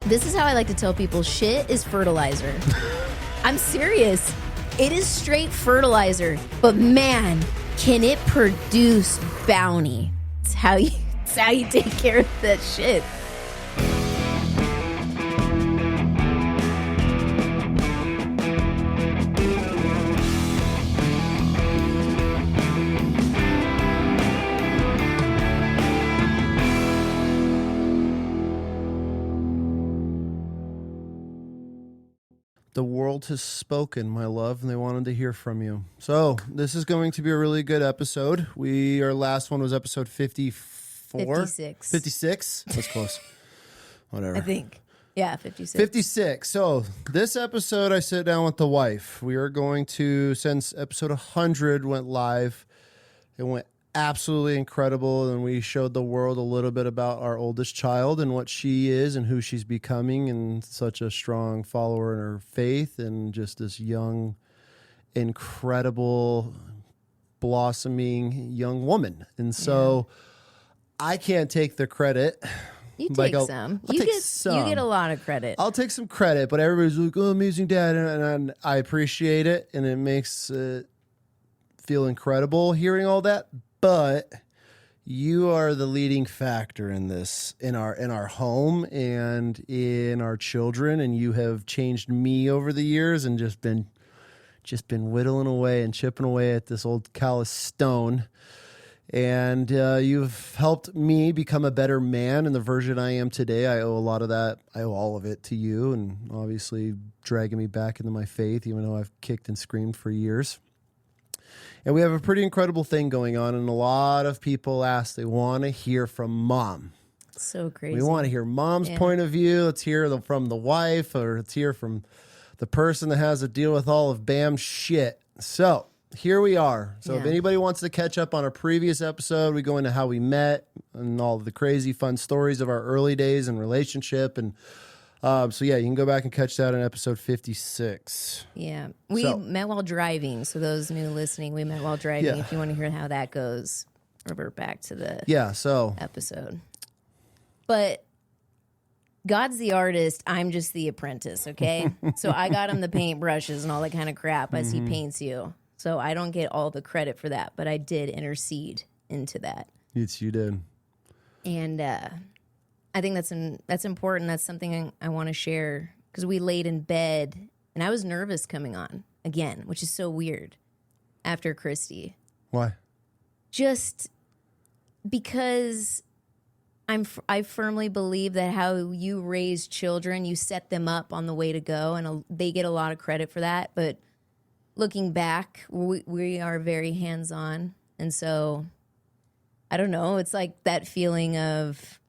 This is how I like to tell people, shit is fertilizer. I'm serious. It is straight fertilizer, but man, can it produce bounty. It's how you take care of that shit. The world has spoken, my love, and they wanted to hear from you. So this is going to be a really good episode. Our last one was episode 54? 56. 56? That's close. Whatever. I think. Yeah, 56. 56. So this episode, I sit down with the wife. We are going to, since episode 100 went live, it went absolutely incredible, and we showed the world a little bit about our oldest child and what she is and who she's becoming, and such a strong follower in her faith, and just this young, incredible, blossoming young woman. And so I can't take the credit. You take some. You get a lot of credit. I'll take some credit, but everybody's like, "Oh, amazing dad," and I appreciate it, and it makes it feel incredible hearing all that. But you are the leading factor in this, in our home and in our children, and you have changed me over the years, and just been whittling away and chipping away at this old callous stone. And you've helped me become a better man and the version I am today. I owe a lot of that. I owe all of it to you, and obviously dragging me back into my faith, even though I've kicked and screamed for years. And we have a pretty incredible thing going on, and a lot of people ask, they want to hear from mom. So crazy. We want to hear mom's point of view. Let's hear from the wife, or let's hear from the person that has to deal with all of Bam's shit. So here we are. So if anybody wants to catch up on a previous episode, we go into how we met and all of the crazy fun stories of our early days and relationship. And so you can go back and catch that in episode 56. Yeah. We met while driving. So those new listening, we met while driving. Yeah. If you want to hear how that goes, revert back to the episode. But God's the artist. I'm just the apprentice, okay? So I got him the paintbrushes and all that kind of crap as he paints you. So I don't get all the credit for that, but I did intercede into that. Yes, you did. And I think that's important. That's something I want to share, because we laid in bed and I was nervous coming on again, which is so weird after Christy. Why? Just because I firmly believe that how you raise children, you set them up on the way to go, and they get a lot of credit for that. But looking back, we are very hands-on, and so I don't know. It's like that feeling of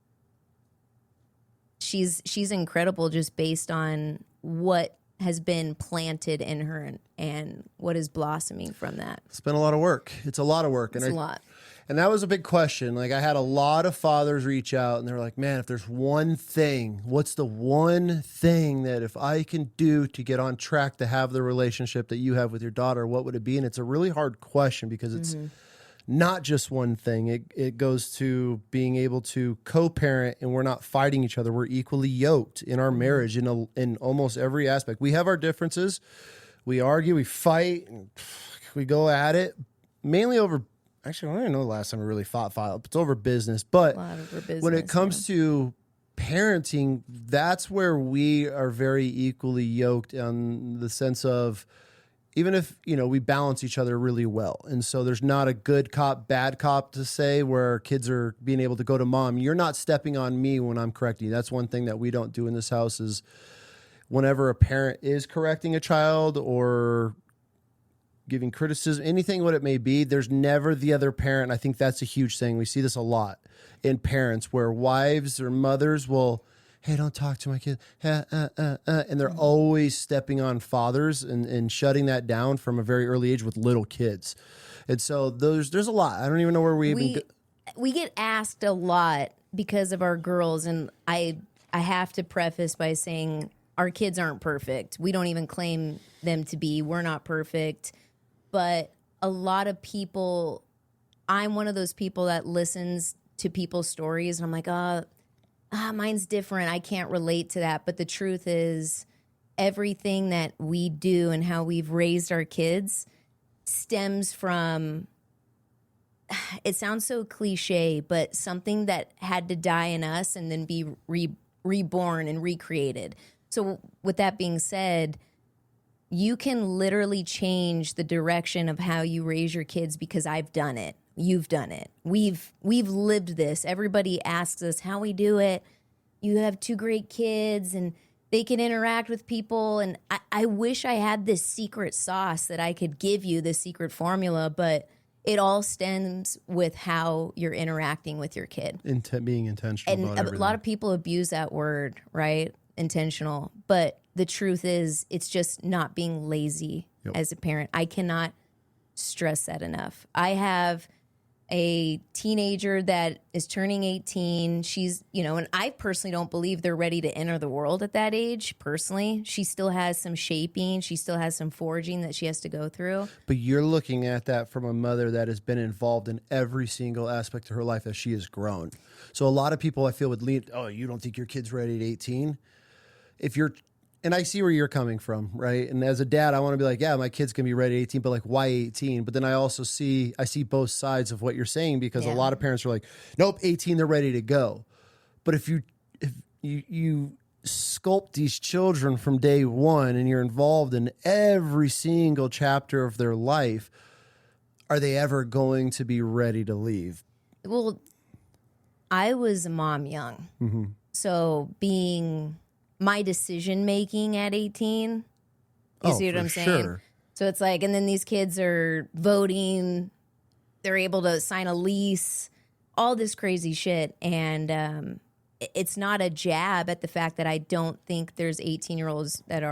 she's incredible just based on what has been planted in her and what is blossoming from that. It's been a lot of work. It's a lot of work. It's a lot. And that was a big question. Like, I had a lot of fathers reach out, and they're like, man, if there's one thing, what's the one thing that if I can do to get on track to have the relationship that you have with your daughter, what would it be? And it's a really hard question, because it's not just one thing. It goes to being able to co-parent, and we're not fighting each other. We're equally yoked in our marriage in almost every aspect. We have our differences. We argue, we fight, and we go at it, mainly over, actually, I don't even know the last time we really fought. It's over business. But when it comes to parenting, that's where we are very equally yoked, in the sense of, even if, we balance each other really well. And so there's not a good cop, bad cop to say, where kids are being able to go to mom, you're not stepping on me when I'm correcting you. That's one thing that we don't do in this house, is whenever a parent is correcting a child or giving criticism, anything what it may be, there's never the other parent. I think that's a huge thing. We see this a lot in parents, where wives or mothers will, hey, don't talk to my kid, and they're always stepping on fathers and shutting that down from a very early age with little kids. And so there's a lot. I don't even know where we get asked a lot because of our girls, and I have to preface by saying our kids aren't perfect. We don't even claim them to be. We're not perfect. But a lot of people, I'm one of those people that listens to people's stories, and I'm like, mine's different. I can't relate to that. But the truth is, everything that we do and how we've raised our kids stems from, it sounds so cliche, but something that had to die in us and then be reborn and recreated. So with that being said, you can literally change the direction of how you raise your kids because I've done it. You've done it. We've lived this. Everybody asks us how we do it. You have 2 great kids and they can interact with people. And I wish I had this secret sauce that I could give you, this secret formula, but it all stems with how you're interacting with your kid. Being intentional and about everything. A lot of people abuse that word, right? Intentional. But the truth is, it's just not being lazy as a parent. I cannot stress that enough. I have a teenager that is turning 18. She's, and I personally don't believe they're ready to enter the world at that age, personally. She still has some shaping. She still has some forging that she has to go through. But you're looking at that from a mother that has been involved in every single aspect of her life as she has grown. So a lot of people I feel would lean, oh, you don't think your kid's ready at 18? And I see where you're coming from, right? And as a dad, I want to be like, yeah, my kid's going to be ready at 18, but like, why 18? But then I also see both sides of what you're saying, because a lot of parents are like, nope, 18, they're ready to go. But if you sculpt these children from day one and you're involved in every single chapter of their life, are they ever going to be ready to leave? Well, I was a mom young. Mm-hmm. So being my decision making at 18, you see what I'm saying? Sure. So it's like, and then these kids are voting, they're able to sign a lease, all this crazy shit. And it's not a jab at the fact that I don't think there's 18-year-olds that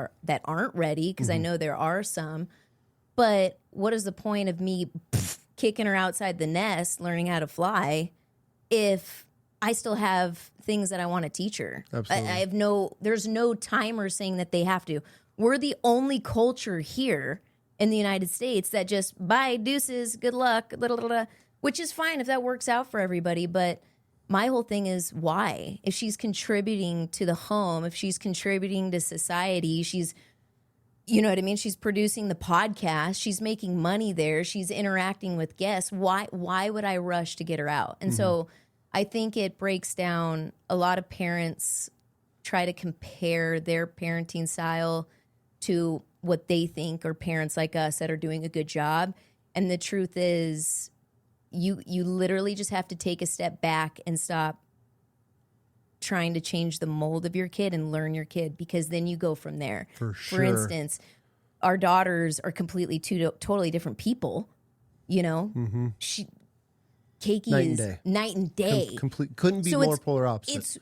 aren't ready, because I know there are some. But what is the point of me kicking her outside the nest, learning how to fly, if I still have things that I want to teach her? Absolutely. There's no timer saying that they have to. We're the only culture here in the United States that just, bye, deuces, good luck, which is fine if that works out for everybody. But my whole thing is, why? If she's contributing to the home, if she's contributing to society, she's, you know what I mean? She's producing the podcast. She's making money there. She's interacting with guests. Why would I rush to get her out? And so I think it breaks down. A lot of parents try to compare their parenting style to what they think are parents like us that are doing a good job. And the truth is, you literally just have to take a step back and stop trying to change the mold of your kid and learn your kid, because then you go from there. For sure. For instance, our daughters are completely totally different people. Keiki is night and day. Couldn't be more polar opposite.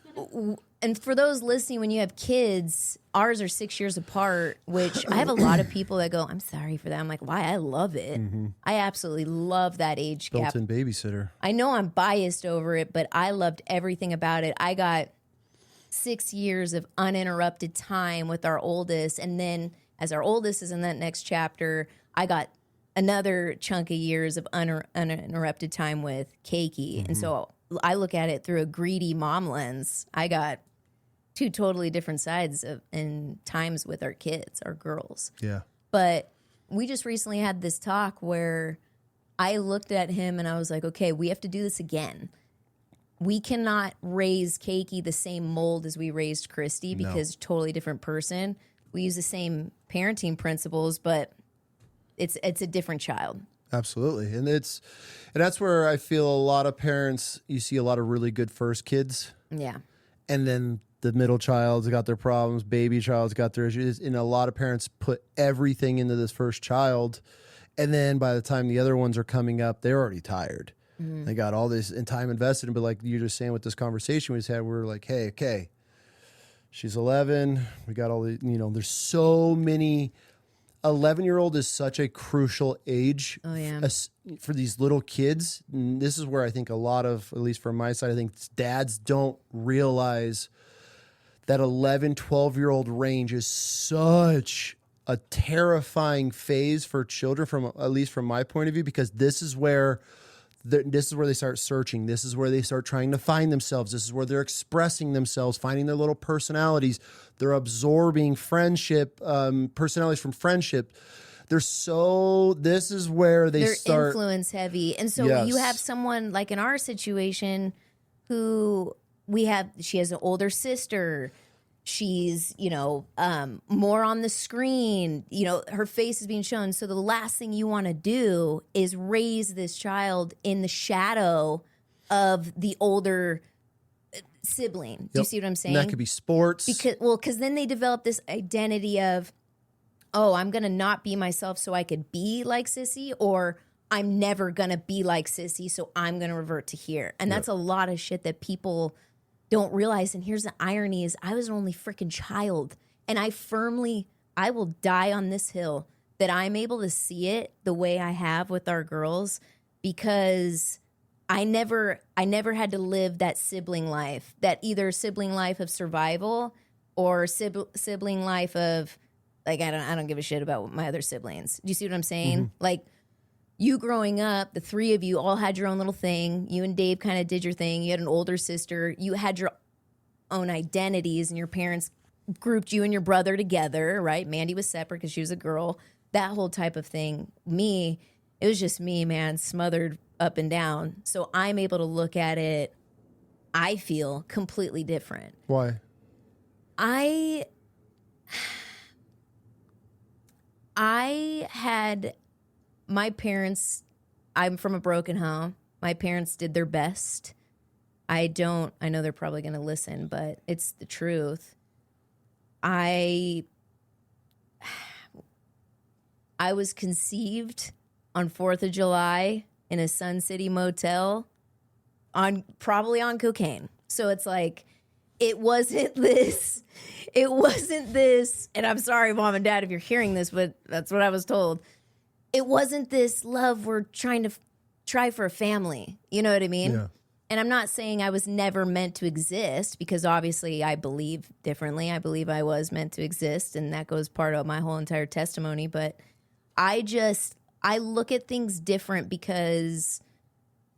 And for those listening, when you have kids, ours are 6 years apart, which I have a lot of people that go, I'm sorry for that. I'm like, why? I love it. I absolutely love that age gap. Built-in babysitter. I know I'm biased over it, but I loved everything about it. I got 6 years of uninterrupted time with our oldest. And then as our oldest is in that next chapter, I got another chunk of years of uninterrupted time with Keiki. And so I look at it through a greedy mom lens. I got 2 totally different sides and times with our kids, our girls. Yeah. But we just recently had this talk where I looked at him and I was like, okay, we have to do this again. We cannot raise Keiki the same mold as we raised Christy, because totally different person. We use the same parenting principles, but it's a different child. Absolutely. And that's where I feel a lot of parents, you see a lot of really good first kids. Yeah. And then the middle child's got their problems, baby child's got their issues. And a lot of parents put everything into this first child. And then by the time the other ones are coming up, they're already tired. They got all this time invested. But like you're just saying with this conversation we just had, we're like, hey, okay, she's 11. We got all the, there's so many. 11-year-old is such a crucial age for these little kids. And this is where I think a lot of, at least from my side, I think dads don't realize that 11, 12-year-old range is such a terrifying phase for children, at least from my point of view, because this is where This is where they start searching. This is where they start trying to find themselves. This is where they're expressing themselves, finding their little personalities. They're absorbing friendship, personalities from friendship. This is where they're start influence heavy. And so Yes. you have someone like in our situation who she has an older sister. She's, more on the screen, her face is being shown. So the last thing you want to do is raise this child in the shadow of the older sibling. Do you see what I'm saying? And that could be sports. Because then they develop this identity of, oh, I'm going to not be myself so I could be like Sissy, or I'm never going to be like Sissy, so I'm going to revert to here. And that's a lot of shit that people don't realize. And here's the irony is I was an only freaking child. And I will die on this hill that I'm able to see it the way I have with our girls, because I never had to live that sibling life, that either sibling life of survival or sibling life of, like, I don't give a shit about my other siblings. Do you see what I'm saying? Mm-hmm. Like, you growing up, the three of you all had your own little thing. You and Dave kind of did your thing. You had an older sister. You had your own identities, and your parents grouped you and your brother together, right? Mandy was separate because she was a girl. That whole type of thing. Me, it was just me, man, smothered up and down. So I'm able to look at it, I feel, completely different. Why? I had my parents, I'm from a broken home. My parents did their best. I know they're probably going to listen, but it's the truth. I was conceived on 4th of July in a Sun City motel probably on cocaine. So it's like, it wasn't this, and I'm sorry, Mom and Dad, if you're hearing this, but that's what I was told. It wasn't this love we're trying to try for a family. You know what I mean? Yeah. And I'm not saying I was never meant to exist, because obviously I believe differently. I believe I was meant to exist, and that goes part of my whole entire testimony. But I look at things different because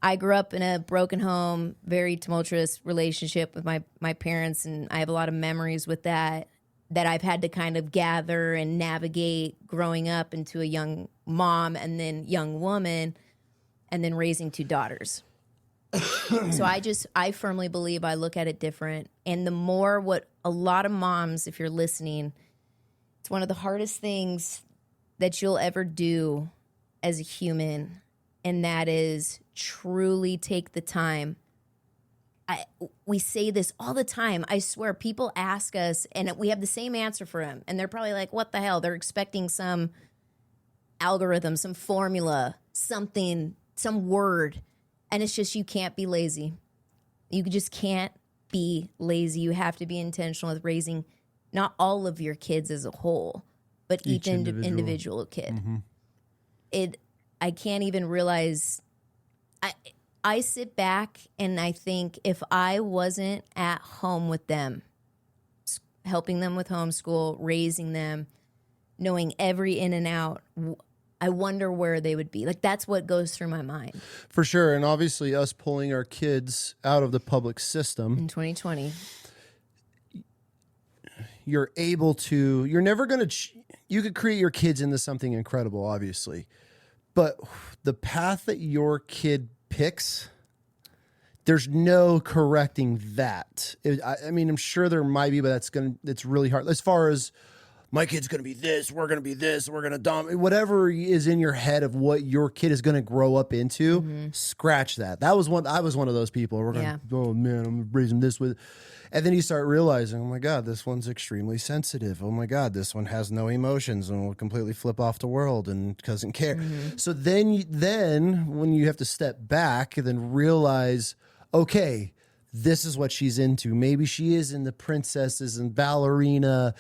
I grew up in a broken home, very tumultuous relationship with my parents, and I have a lot of memories with that I've had to kind of gather and navigate growing up into a young mom and then young woman and then raising 2 daughters. So I firmly believe I look at it different. And the more what a lot of moms, if you're listening, it's one of the hardest things that you'll ever do as a human, and that is truly take the time. We say this all the time. I swear, people ask us, and we have the same answer for them. And they're probably like, what the hell? They're expecting some algorithm, some formula, something, some word. And it's just, you can't be lazy. You just can't be lazy. You have to be intentional with raising not all of your kids as a whole, but each individual kid. Mm-hmm. I can't even realize... I sit back and I think, if I wasn't at home with them, helping them with homeschool, raising them, knowing every in and out, I wonder where they would be. Like, that's what goes through my mind. For sure. And obviously us pulling our kids out of the public system. In 2020. You're never going to, you could create your kids into something incredible, obviously. But the path that your kid picks, there's no correcting that. I mean, I'm sure there might be, but it's really hard. As far as, my kid's going to be this, we're going to be this, we're going to dominate, whatever is in your head of what your kid is going to grow up into, scratch that. I was one of those people. We're going, oh man, I'm raising this with, and then you start realizing, oh my God, this one's extremely sensitive. Oh my God, this one has no emotions and will completely flip off the world and doesn't care. Mm-hmm. So then when you have to step back and then realize, okay, this is what she's into. Maybe she is into princesses and ballerina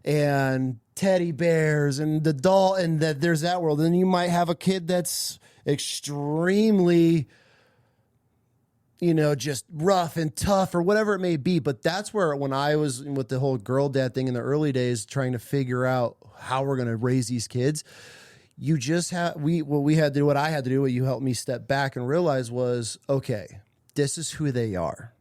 and teddy bears and the doll, and that there's that world. And then you might have a kid that's extremely, just rough and tough or whatever it may be. But that's where, when I was with the whole girl dad thing in the early days, trying to figure out how we're going to raise these kids, you just have what I had to do, what you helped me step back and realize was, okay, this is who they are.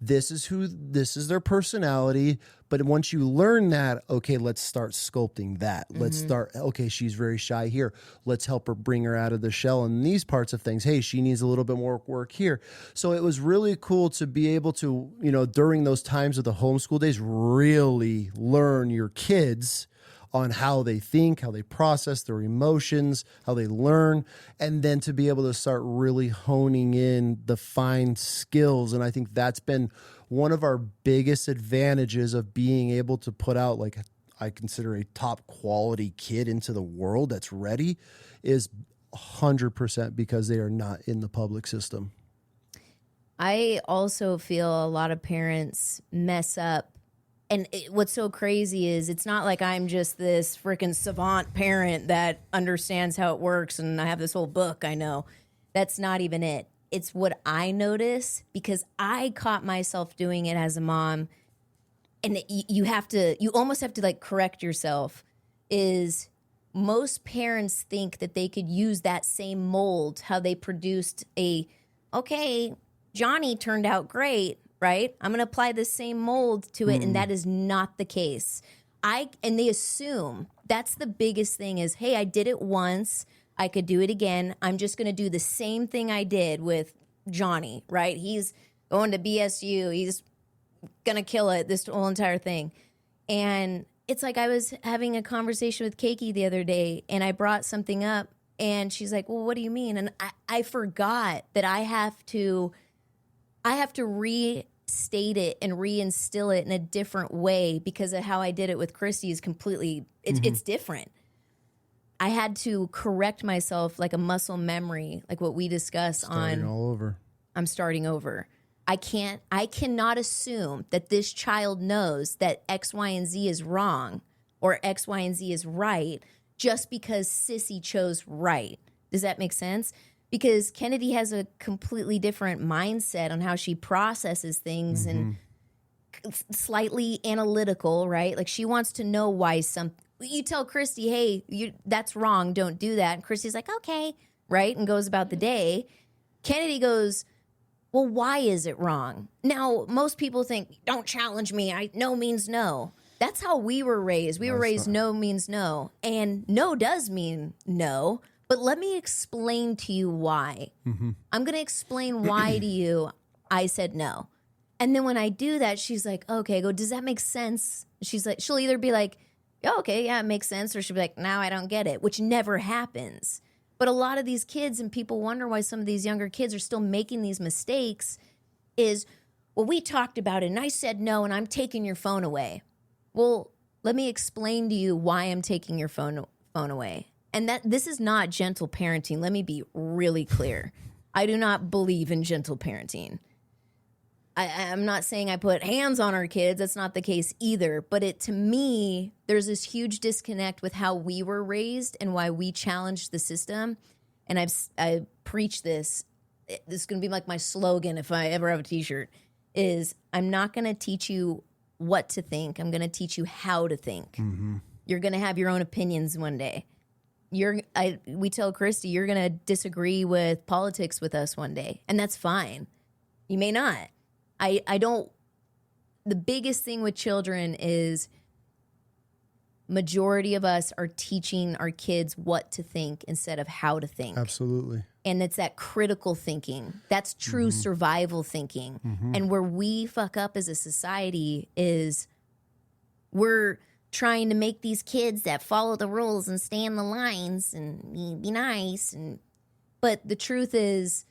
This is their personality. But once you learn that, okay, let's start sculpting that. Let's start, okay, she's very shy here. Let's help her bring her out of the shell in these parts of things. Hey, she needs a little bit more work here. So it was really cool to be able to, during those times of the homeschool days, really learn your kids on how they think, how they process their emotions, how they learn, and then to be able to start really honing in the fine skills. And I think that's been one of our biggest advantages of being able to put out, like, I consider a top quality kid into the world that's ready, is 100% because they are not in the public system. I also feel a lot of parents mess up. And what's so crazy is it's not like I'm just this freaking savant parent that understands how it works and I have this whole book I know. That's not even it. It's what I notice because I caught myself doing it as a mom. And you almost have to like correct yourself, is most parents think that they could use that same mold, how they produced okay, Johnny turned out great. Right? I'm going to apply the same mold to it. And that is not the case. And they assume that's the biggest thing is, hey, I did it once. I could do it again. I'm just going to do the same thing I did with Johnny, right? He's going to BSU. He's going to kill it, this whole entire thing. And it's like I was having a conversation with Keiki the other day and I brought something up and she's like, well, what do you mean? And I forgot that I have to restate it and reinstill it in a different way because of how I did it with Christy is completely, it's different. I had to correct myself like a muscle memory, like what we discuss I'm starting over. I cannot assume that this child knows that X, Y, and Z is wrong or X, Y, and Z is right just because Sissy chose right. Does that make sense? Because Kennedy has a completely different mindset on how she processes things and slightly analytical, right? Like she wants to know why you tell Christy, hey, that's wrong, don't do that. And Christy's like, okay, right? And goes about the day. Kennedy goes, well, why is it wrong? Now, most people think, don't challenge me. No means no. That's how we were raised. We were raised no means no. And no does mean no. But let me explain to you why. I'm going to explain why to you I said no. And then when I do that, she's like, okay, does that make sense? She's like, she'll either be like, oh, okay, yeah, it makes sense. Or she'll be like, now I don't get it, which never happens. But a lot of these kids, and people wonder why some of these younger kids are still making these mistakes, is, well, we talked about it and I said no and I'm taking your phone away. Well, let me explain to you why I'm taking your phone away. And this is not gentle parenting. Let me be really clear. I do not believe in gentle parenting. I'm not saying I put hands on our kids. That's not the case either. But to me, there's this huge disconnect with how we were raised and why we challenged the system. And I preach this. This is going to be like my slogan if I ever have a T-shirt, is I'm not going to teach you what to think. I'm going to teach you how to think. You're going to have your own opinions one day. We tell Christy, you're going to disagree with politics with us one day, and that's fine. You may not. The biggest thing with children is majority of us are teaching our kids what to think instead of how to think. Absolutely. And it's that critical thinking. That's true survival thinking. And where we fuck up as a society is we're trying to make these kids that follow the rules and stay in the lines and be nice. But the truth is,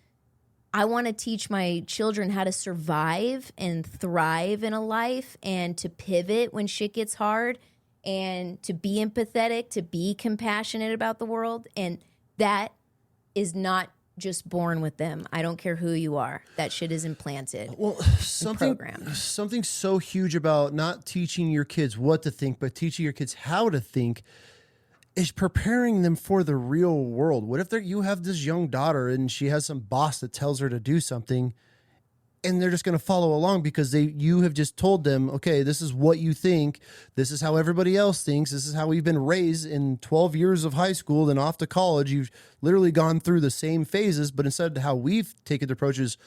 I want to teach my children how to survive and thrive in a life and to pivot when shit gets hard and to be empathetic, to be compassionate about the world. And that is not just born with them. I don't care who you are. That shit is implanted. Well, something so huge about not teaching your kids what to think, but teaching your kids how to think is preparing them for the real world. What if you have this young daughter and she has some boss that tells her to do something and they're just going to follow along because you have just told them, okay, this is what you think. This is how everybody else thinks. This is how we've been raised in 12 years of high school. Then off to college, you've literally gone through the same phases, but instead of how we've taken the approach is,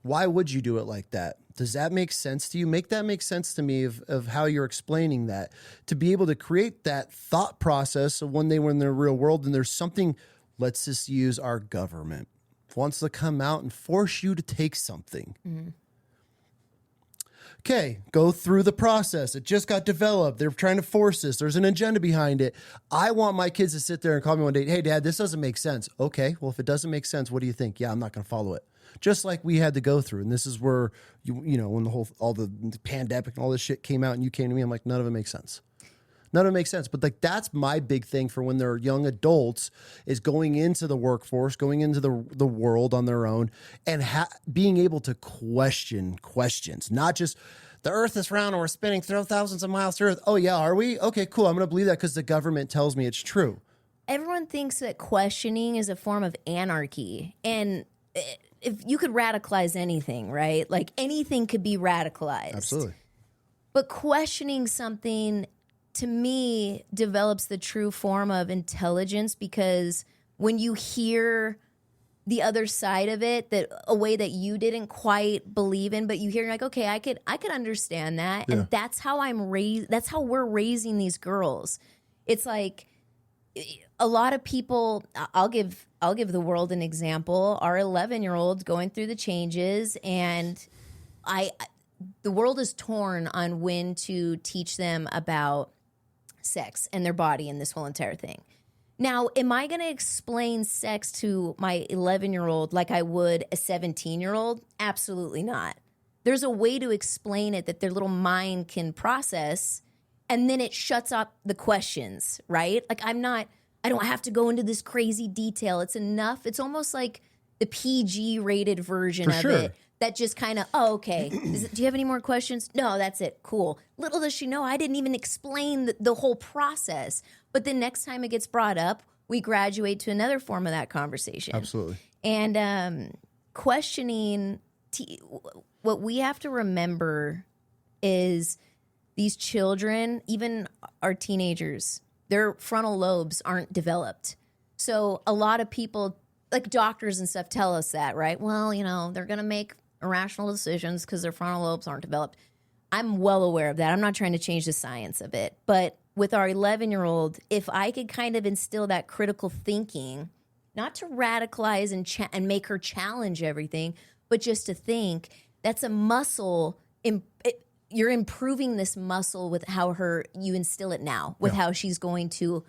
why would you do it like that? Does that make sense to you? Make that make sense to me of how you're explaining that, to be able to create that thought process of when they were in the real world and there's something, let's just use our government, wants to come out and force you to take something. Mm-hmm. Okay, go through the process. It just got developed. They're trying to force this. There's an agenda behind it. I want my kids to sit there and call me one day, hey, Dad, this doesn't make sense. Okay, well, if it doesn't make sense, what do you think? Yeah, I'm not going to follow it. Just like we had to go through. And this is where, you know, when all the pandemic and all this shit came out and you came to me, I'm like, none of it makes sense. None of it makes sense. But like, that's my big thing for when they're young adults is going into the workforce, going into the world on their own and being able to question questions, not just the earth is round and we're spinning thousands of miles through earth. Oh yeah, are we? Okay, cool. I'm going to believe that because the government tells me it's true. Everyone thinks that questioning is a form of anarchy. And if you could radicalize anything, right? Like anything could be radicalized. Absolutely. But questioning something, to me, develops the true form of intelligence, because when you hear the other side of it, that a way that you didn't quite believe in, but you hear, you're like, okay, I could understand that. Yeah. And that's how that's how we're raising these girls. It's like a lot of people, I'll give the world an example. Our 11-year-old's going through the changes, and the world is torn on when to teach them about sex and their body and this whole entire thing. Now, am I going to explain sex to my 11-year-old like I would a 17-year-old? Absolutely not. There's a way to explain it that their little mind can process, and then it shuts up the questions, right? Like I don't have to go into this crazy detail. It's enough. It's almost like the PG rated version of it. That just kind of, oh, okay. Do you have any more questions? No, that's it. Cool. Little does she know, I didn't even explain the whole process. But the next time it gets brought up, we graduate to another form of that conversation. Absolutely. And questioning, what we have to remember is these children, even our teenagers, their frontal lobes aren't developed. So a lot of people, like doctors and stuff, tell us that, right? Well, you know, they're going to make irrational decisions because their frontal lobes aren't developed. I'm well aware of that. I'm not trying to change the science of it. But with our 11-year-old, if I could kind of instill that critical thinking, not to radicalize and make her challenge everything, but just to think, that's a muscle. You're improving this muscle with how you instill it now, with how she's going to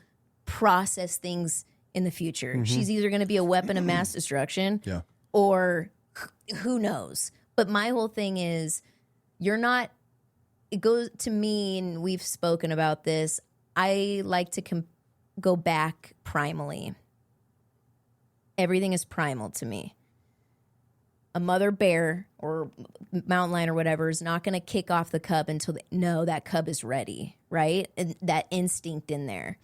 process things in the future. Mm-hmm. She's either going to be a weapon of mass destruction or who knows. But my whole thing is, it goes to me, and we've spoken about this, I like to go back primally. Everything is primal to me. A mother bear or mountain lion or whatever is not going to kick off the cub until they know that cub is ready, right? And that instinct in there.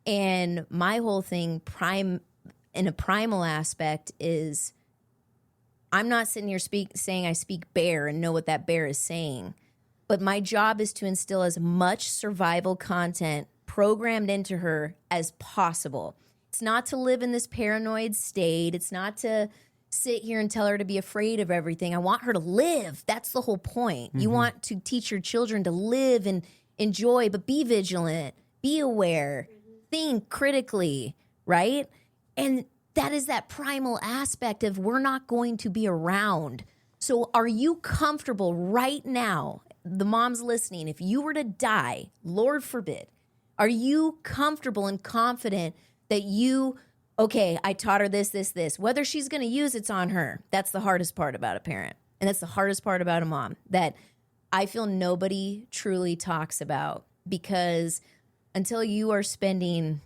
And my whole thing in a primal aspect is, I'm not sitting here saying I speak bear and know what that bear is saying, but my job is to instill as much survival content programmed into her as possible. It's not to live in this paranoid state. It's not to sit here and tell her to be afraid of everything. I want her to live. That's the whole point. Mm-hmm. You want to teach your children to live and enjoy, but be vigilant, be aware, think critically, right? And that is that primal aspect of, we're not going to be around. So are you comfortable right now, the moms listening, if you were to die, Lord forbid, are you comfortable and confident that okay, I taught her this. Whether she's going to use it's on her. That's the hardest part about a parent. And that's the hardest part about a mom that I feel nobody truly talks about, because until you are spending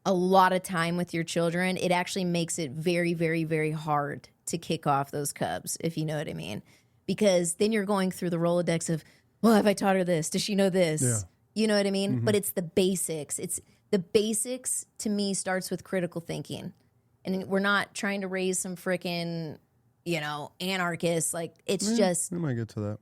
a lot of time with your children, it actually makes it very, very, very hard to kick off those cubs, if you know what I mean. Because then you're going through the Rolodex of, well, have I taught her this? Does she know this? Yeah. You know what I mean? Mm-hmm. But it's the basics. The basics, to me, starts with critical thinking. And we're not trying to raise some freaking anarchists. Like, it's just, We might get to that.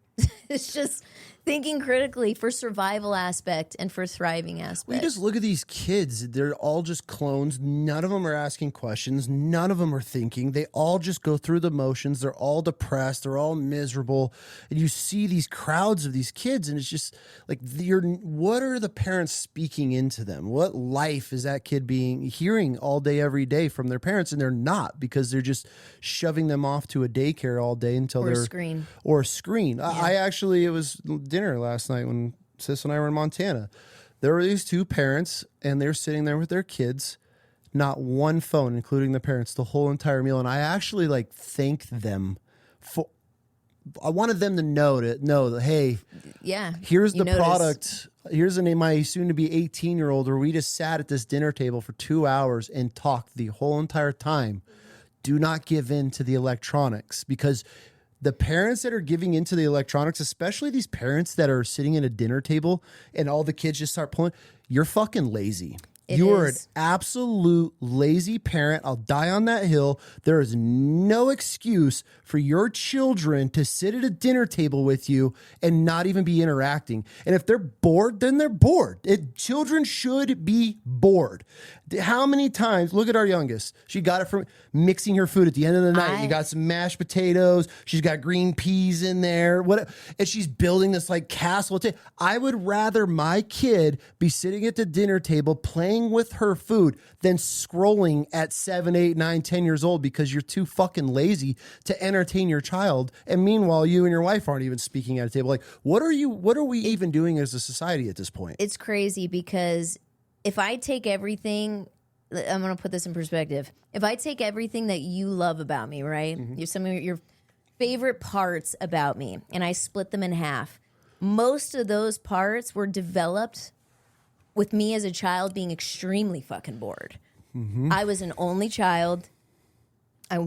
it's just thinking critically for survival aspect and for thriving aspect. We just look at these kids. They're all just clones. None of them are asking questions. None of them are thinking. They all just go through the motions. They're all depressed. They're all miserable. And you see these crowds of these kids, and it's just like, what are the parents speaking into them? What life is that kid hearing all day, every day from their parents? And they're not, because they're just shoving them off to a daycare all day until or they're a screen. Or a screen. I actually, it was dinner last night when Sis and I were in Montana. There were these two parents, and they're sitting there with their kids, not one phone, including the parents, the whole entire meal. And I actually thanked them for. I wanted them to know that, hey, here's the product. Here's the name, my soon-to-be 18-year-old, where we just sat at this dinner table for 2 hours and talked the whole entire time. Do not give in to the electronics, because the parents that are giving into the electronics, especially these parents that are sitting at a dinner table and all the kids just start pulling, you're fucking lazy. You are an absolute lazy parent. I'll die on that hill. There is no excuse for your children to sit at a dinner table with you and not even be interacting. And if they're bored, then they're bored. Children should be bored. How many times, look at our youngest. She got it from mixing her food at the end of the night. You got some mashed potatoes. She's got green peas in there. And she's building this castle. I would rather my kid be sitting at the dinner table playing with her food than scrolling at 7, 8, 9, 10 years old, because you're too fucking lazy to entertain your child. And meanwhile, you and your wife aren't even speaking at a table. What are we even doing as a society at this point? It's crazy, because if I take everything, I'm going to put this in perspective. If I take everything that you love about me, right? Mm-hmm. Some of your favorite parts about me, and I split them in half. Most of those parts were developed with me as a child being extremely fucking bored. Mm-hmm. I was an only child. I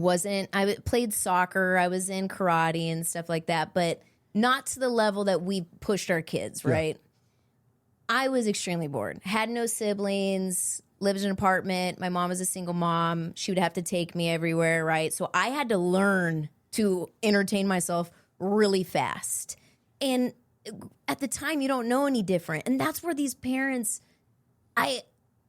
played soccer. I was in karate and stuff like that, but not to the level that we pushed our kids, right? Yeah. I was extremely bored. Had no siblings, lived in an apartment. My mom was a single mom. She would have to take me everywhere, right? So I had to learn to entertain myself really fast. And at the time, you don't know any different. And that's where these parents,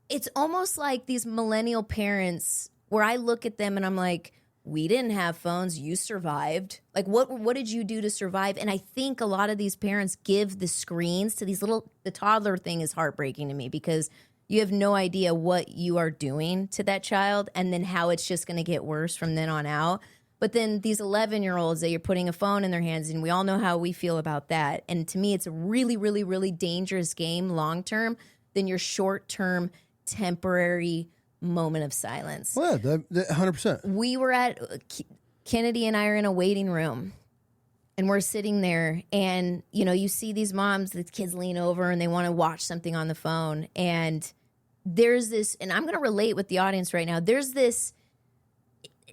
it's almost like these millennial parents where I look at them and I'm like, we didn't have phones. You survived. Like, what did you do to survive? And I think a lot of these parents give the screens to these the toddler thing is heartbreaking to me, because you have no idea what you are doing to that child and then how it's just going to get worse from then on out. But then these 11-year-olds that you're putting a phone in their hands, and we all know how we feel about that. And to me, it's a really, really, really dangerous game long-term than your short-term, temporary moment of silence. Well, yeah, that 100%. We were at, Kennedy and I are in a waiting room, and we're sitting there, and, you see these moms, the kids lean over, and they want to watch something on the phone. And there's this, and I'm going to relate with the audience right now, there's this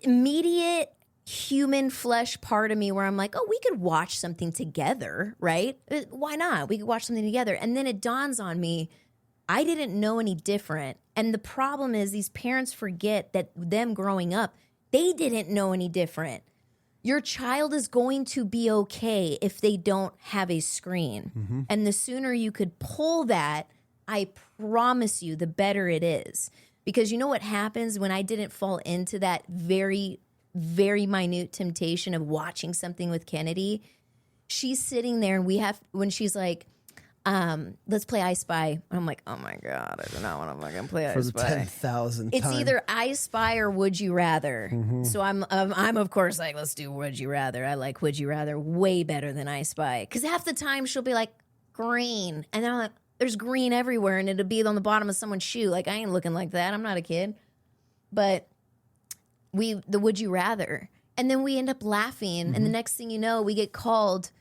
immediate human flesh part of me where I'm like, oh, we could watch something together, right? Why not? We could watch something together. And then it dawns on me, I didn't know any different. And the problem is these parents forget that them growing up, they didn't know any different. Your child is going to be okay if they don't have a screen. Mm-hmm. And the sooner you could pull that, I promise you, the better it is. Because you know what happens when I didn't fall into that very, very minute temptation of watching something with Kennedy? She's sitting there, and when she's like, let's play I Spy. I'm like, oh my God, I do not want to fucking play I Spy. For the 10,000th time. It's either I Spy or Would You Rather. Mm-hmm. So I'm of course like, let's do Would You Rather. I like Would You Rather way better than I Spy. Because half the time she'll be like, green. And then I'm like, there's green everywhere, and it'll be on the bottom of someone's shoe. Like, I ain't looking like that. I'm not a kid. But the Would You Rather. And then we end up laughing. Mm-hmm. And the next thing you know, we get called.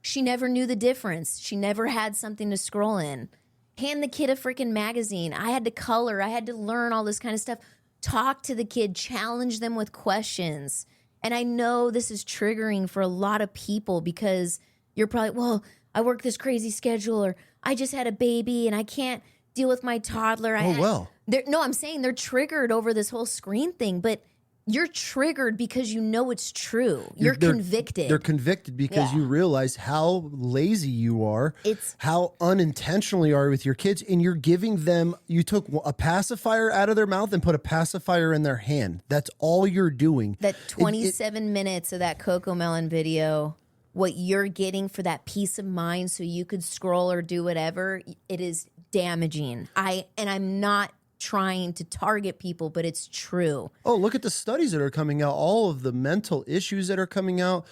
She never knew the difference. She never had something to scroll in. Hand the kid a freaking magazine. I had to color. I had to learn all this kind of stuff. Talk to the kid. Challenge them with questions. And I know this is triggering for a lot of people, because you're probably, well, I work this crazy schedule, or I just had a baby and I can't deal with my toddler. No, I'm saying they're triggered over this whole screen thing, but You're triggered because you know it's true. You're convicted. They're convicted because you realize how lazy you are, how unintentional you are with your kids, and you're giving them, you took a pacifier out of their mouth and put a pacifier in their hand. That's all you're doing. That 27 minutes of that Coco Melon video, what you're getting for that peace of mind so you could scroll or do whatever, it is damaging. I'm not trying to target people, but it's true. Oh, look at the studies that are coming out, all of the mental issues that are coming out.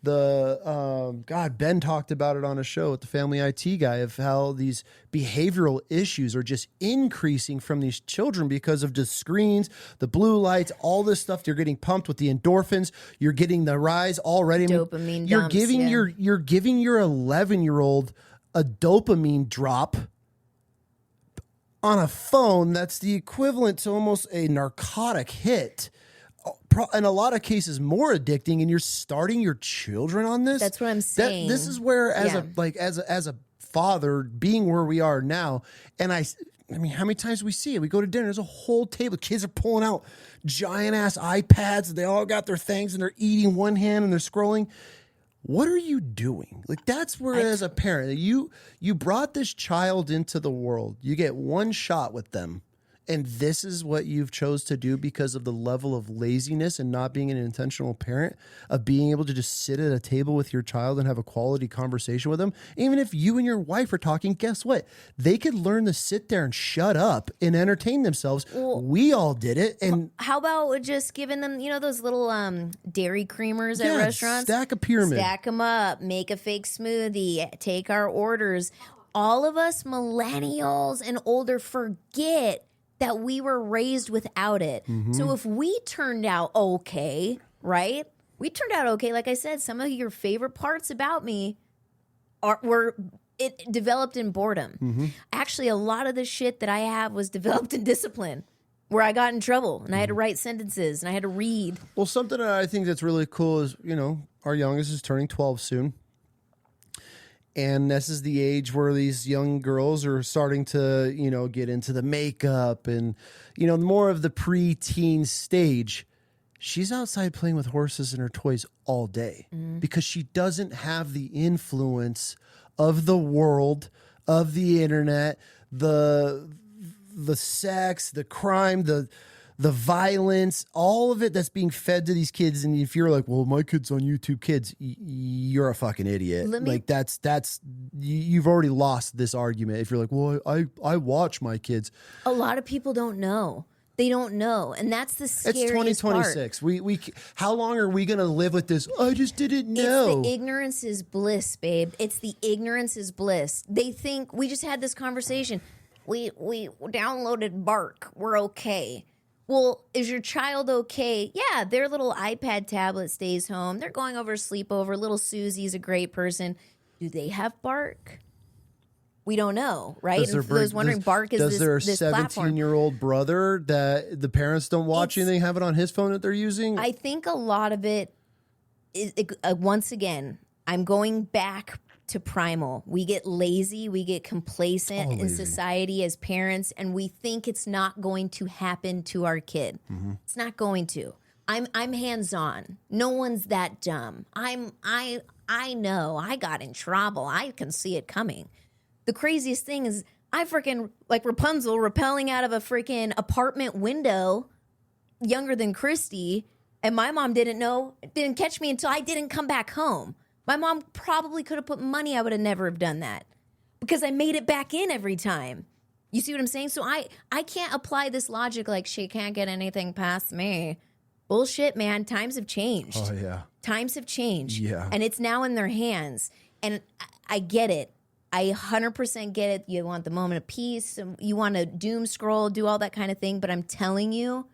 Ben talked about it on a show with the Family IT guy of how these behavioral issues are just increasing from these children because of just screens, the blue lights, all this stuff. You're getting pumped with the endorphins. You're getting the rise already. Dopamine You're dumps, giving your 11-year-old a dopamine drop on a phone that's the equivalent to almost a narcotic hit. In a lot of cases, more addicting, and you're starting your children on this. That's what I'm saying. This is where, as a father, being where we are now, and I mean, how many times do we see it? We go to dinner. There's a whole table. Kids are pulling out giant ass iPads. They all got their things, and they're eating one hand and they're scrolling. What are you doing? Like, that's where, as a parent, you brought this child into the world. You get one shot with them. And this is what you've chose to do because of the level of laziness and not being an intentional parent, of being able to just sit at a table with your child and have a quality conversation with them. Even if you and your wife are talking, guess what? They could learn to sit there and shut up and entertain themselves. Well, we all did it. And how about just giving them, those little dairy creamers at restaurants? Stack a pyramid. Stack them up, make a fake smoothie, take our orders. All of us millennials and older forget that we were raised without it. Mm-hmm. So if we turned out okay, right? We turned out okay. Like I said, some of your favorite parts about me were developed in boredom. Mm-hmm. Actually, a lot of the shit that I have was developed in discipline, where I got in trouble and I had to write sentences and I had to read. Well, something that I think that's really cool is, our youngest is turning 12 soon. And this is the age where these young girls are starting to, get into the makeup and, more of the preteen stage. She's outside playing with horses and her toys all day because she doesn't have the influence of the world, of the internet, the sex, the crime, the violence, all of it that's being fed to these kids. And if you're like, well, my kid's on YouTube Kids, you're a fucking idiot. You've already lost this argument. If you're like, well, I watch my kids. A lot of people don't know. They don't know. And that's the scariest part. It's 2026. We how long are we going to live with this? I just didn't know. It's the ignorance is bliss, babe. It's the ignorance is bliss. They think, we just had this conversation. We downloaded Bark. We're okay. Well, is your child okay? Yeah, their little iPad tablet stays home. They're going over a sleepover. Little Susie's a great person. Do they have Bark? We don't know, right? And for those wondering, Bark is this platform. Does their 17-year-old brother that the parents don't watch anything have it on his phone that they're using? I think a lot of it is, once again, I'm going back to primal. We get lazy, we get complacent in society as parents, and we think it's not going to happen to our kid. Mm-hmm. It's not going to. I'm hands-on. No one's that dumb. I know I got in trouble. I can see it coming. The craziest thing is I freaking like Rapunzel rappelling out of a freaking apartment window, younger than Christy, and my mom didn't catch me until I didn't come back home. My mom probably could have put money. I would have never have done that because I made it back in every time. You see what I'm saying? So I can't apply this logic like she can't get anything past me. Bullshit, man. Times have changed. Oh, yeah. Times have changed. Yeah. And it's now in their hands. And I get it. I 100% get it. You want the moment of peace. You want to doom scroll, do all that kind of thing. But I'm telling you,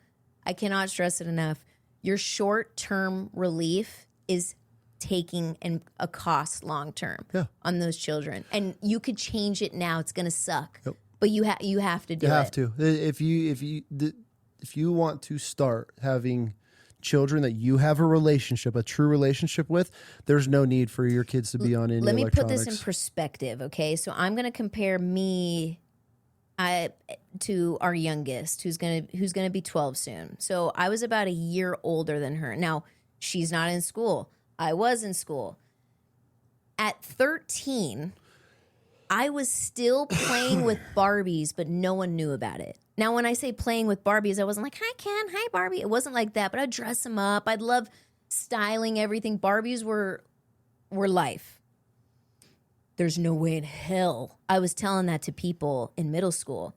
I cannot stress it enough. Your short-term relief is taking a cost long term on those children, and you could change it now. It's going to suck, but you have to do it. You have to. If you want to start having children that you have a true relationship with, there's no need for your kids to be on any electronics. Let me put this in perspective, okay? So I'm going to compare me to our youngest, who's gonna be 12 soon. So I was about a year older than her. Now she's not in school. I was in school. At 13, I was still playing with Barbies, but no one knew about it. Now, when I say playing with Barbies, I wasn't like, hi, Ken, hi, Barbie. It wasn't like that, but I'd dress them up. I'd love styling everything. Barbies were life. There's no way in hell I was telling that to people in middle school.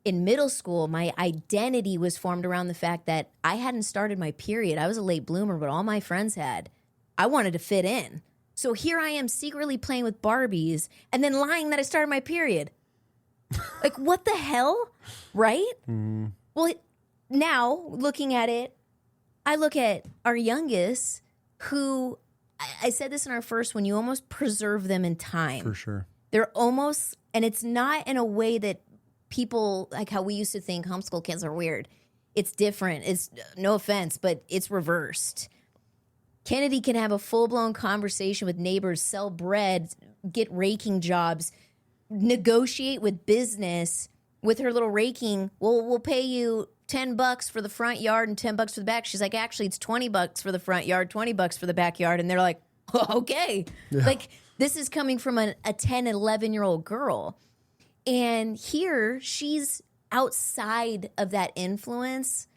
In middle school, my identity was formed around the fact that I hadn't started my period. I was a late bloomer, but all my friends had. I wanted to fit in. So here I am secretly playing with Barbies and then lying that I started my period. Like, what the hell? Right? Mm. Well, now looking at it, I look at our youngest who, I said this in our first one, you almost preserve them in time. For sure. They're almost, and it's not in a way that people, like how we used to think homeschool kids are weird. It's different. It's, no offense, but it's reversed. Kennedy can have a full-blown conversation with neighbors, sell bread, get raking jobs, negotiate with business with her little raking. We'll pay you $10 for the front yard and $10 for the back. She's like, actually, it's $20 for the front yard, $20 for the backyard. And they're like, oh, okay. Yeah. Like, this is coming from a 10, 11-year-old girl. And here she's outside of that influence.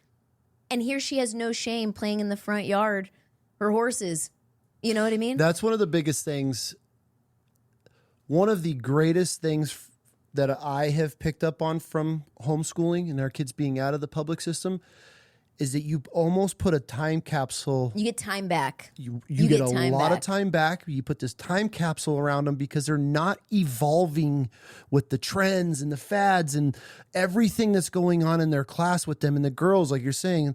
And here she has no shame playing in the front yard, her horses. You know what I mean? That's one of the biggest things. One of the greatest things that I have picked up on from homeschooling and our kids being out of the public system is that you almost put a time capsule. You get time back. You get a lot of time back. You put this time capsule around them because they're not evolving with the trends and the fads and everything that's going on in their class with them. And the girls, like you're saying,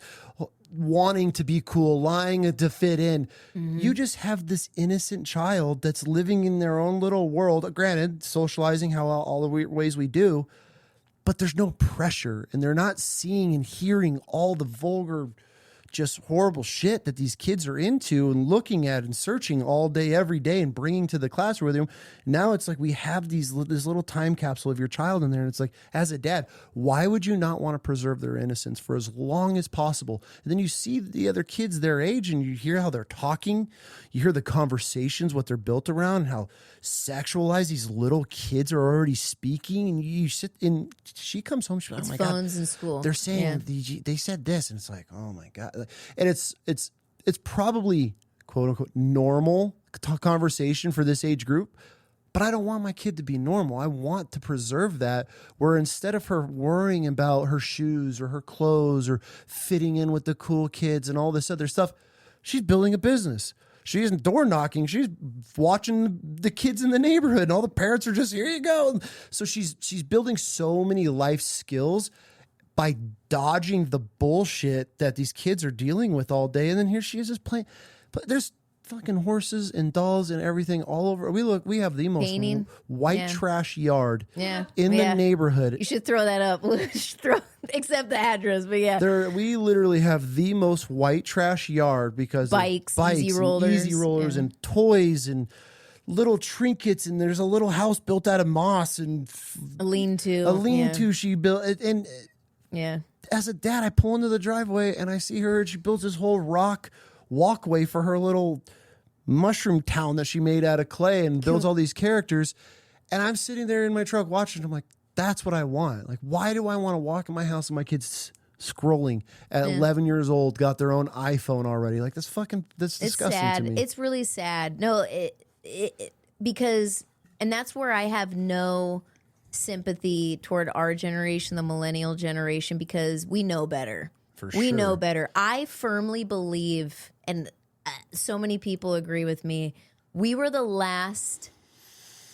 wanting to be cool, lying to fit in. Mm-hmm. You just have this innocent child that's living in their own little world. Granted, socializing how all the ways we do, but there's no pressure, and they're not seeing and hearing all the vulgar, just horrible shit that these kids are into and looking at and searching all day, every day, and bringing to the classroom with them. Now it's like we have this little time capsule of your child in there, and it's like, as a dad, why would you not want to preserve their innocence for as long as possible? And then you see the other kids their age, and you hear how they're talking, you hear the conversations, what they're built around, how sexualized these little kids are already speaking, and you sit in. She comes home, she's like, oh my phones God, in school. They're saying they said this, and it's like, oh my God. And it's probably quote unquote normal conversation for this age group, but I don't want my kid to be normal. I want to preserve that, where instead of her worrying about her shoes or her clothes or fitting in with the cool kids and all this other stuff, she's building a business. She isn't door knocking. She's watching the kids in the neighborhood, and all the parents are just, here you go. So she's building so many life skills by dodging the bullshit that these kids are dealing with all day. And then here she is just playing. But there's fucking horses and dolls and everything all over. We have the most painting. White trash yard in the neighborhood. You should throw that up. Except the address, but yeah. We literally have the most white trash yard because bikes easy rollers and toys and little trinkets, and there's a little house built out of moss and a lean-to she built. And yeah, as a dad, I pull into the driveway and I see her, and she builds this whole rock walkway for her little mushroom town that she made out of clay and builds all these characters. And I'm sitting there in my truck watching. I'm like, that's what I want. Like, why do I want to walk in my house and my kids scrolling at 11 years old, got their own iPhone already? Like, that's disgusting sad. to me. It's really sad. No, because, and that's where I have no sympathy toward our generation, the millennial generation, because we know better. We know better. I firmly believe, and so many people agree with me, we were the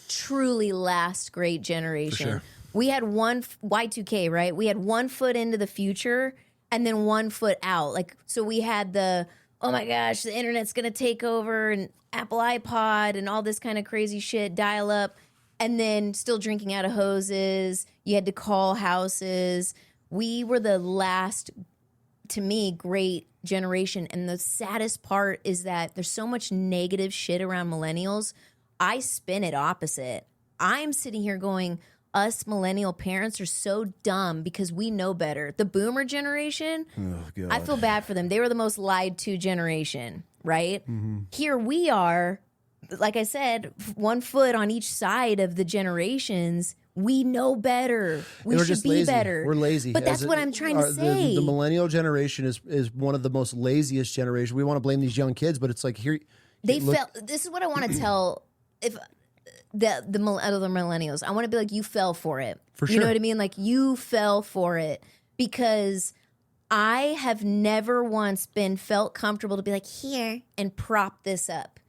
truly last great generation. For sure. We had Y2K, right? We had 1 foot into the future and then 1 foot out. Like, so we had oh my gosh, the internet's going to take over, and Apple iPod and all this kind of crazy shit, dial up, and then still drinking out of hoses. You had to call houses. We were the last, to me, great generation. And the saddest part is that there's so much negative shit around millennials. I spin it opposite. I'm sitting here going, us millennial parents are so dumb because we know better. The boomer generation, I feel bad for them. They were the most lied to generation, right? Here we are, like I said, one foot on each side of the generations. We know better. We We're should just be lazy. better. We're lazy. But that's what I'm trying to say. The millennial generation is one of the most laziest generation. We want to blame these young kids, but it's like here This is what I want to tell if the other millennials. I want to be like, you fell for it. For You know sure. what I mean? Like you fell for it because I have never once been felt comfortable to be like here and prop this up.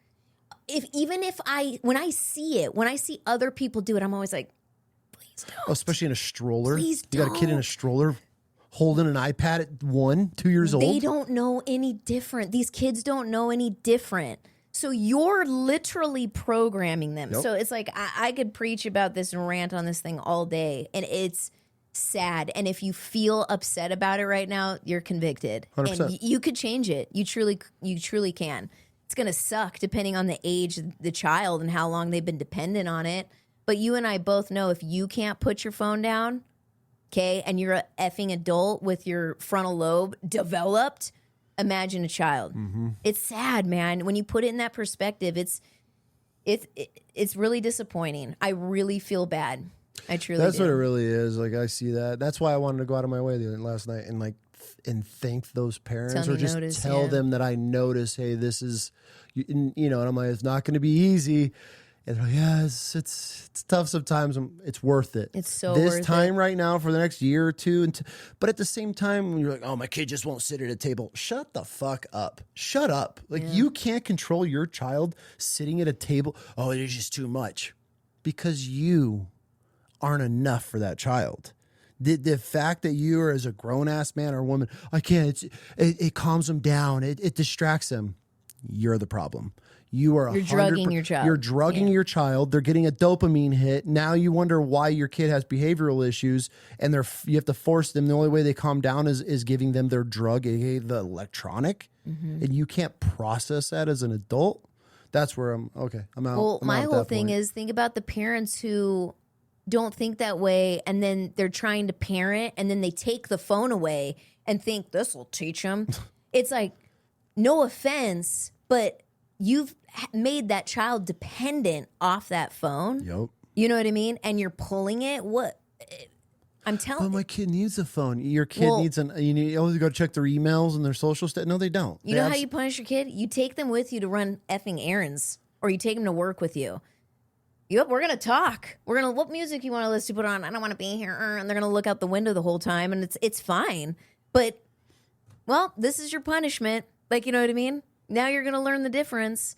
When I see other people do it, I'm always like, please don't. especially in a stroller. Please You got a kid in a don't. stroller holding an iPad at 1, 2 years old. They don't know any different. These kids don't know any different. So you're literally programming them. Yep. So it's like I could preach about this and rant on this thing all day, and it's sad. And if you feel upset about it right now, you're convicted, 100%. and you could change it. You truly can. It's gonna suck depending on the age of the child and how long they've been dependent on it. But you and I both know if you can't put your phone down, okay, and you're a effing adult with your frontal lobe developed, imagine a child. It's sad, man. When you put it in that perspective, it's really disappointing. I really feel bad. I truly That's do. what it really is. Like I see that. That's why I wanted to go out of my way last night and and thank those parents Tell or me just notice, tell yeah. them that I notice. Hey, this is, and I'm like, it's not going to be easy. And they're like, yeah, it's tough sometimes. It's worth it. It's so this worth time right now for the next year or two. But at the same time, when you're like, oh, my kid just won't sit at a table. Shut the fuck up. Shut up. Like you can't control your child sitting at a table. Oh, it is just too much because you aren't enough for that child. The fact that you are as a grown ass man or woman, I can't. It calms them down. It distracts them. You're the problem. You're drugging your child. You're drugging your child. They're getting a dopamine hit. Now you wonder why your kid has behavioral issues, and you have to force them. The only way they calm down is giving them their drug, aka the electronic, and you can't process that as an adult. That's where I'm out. Well, I'm my out at whole that thing point. is think about the parents who don't think that way, and then they're trying to parent, and then they take the phone away and think this will teach them. It's like, no offense, but you've made that child dependent off that phone. Yep. You know what I mean? And you're pulling it. I'm But telling my kid needs a phone. Your kid needs you need always go check their emails and their social stuff. No, they don't. you know how you punish your kid? You take them with you to run effing errands, or you take them to work with you. Yep, we're gonna talk. What music you want to listen to? Put on. I don't want to be here, and they're gonna look out the window the whole time, and it's fine. But well, this is your punishment. Like, you know what I mean? Now you're gonna learn the difference.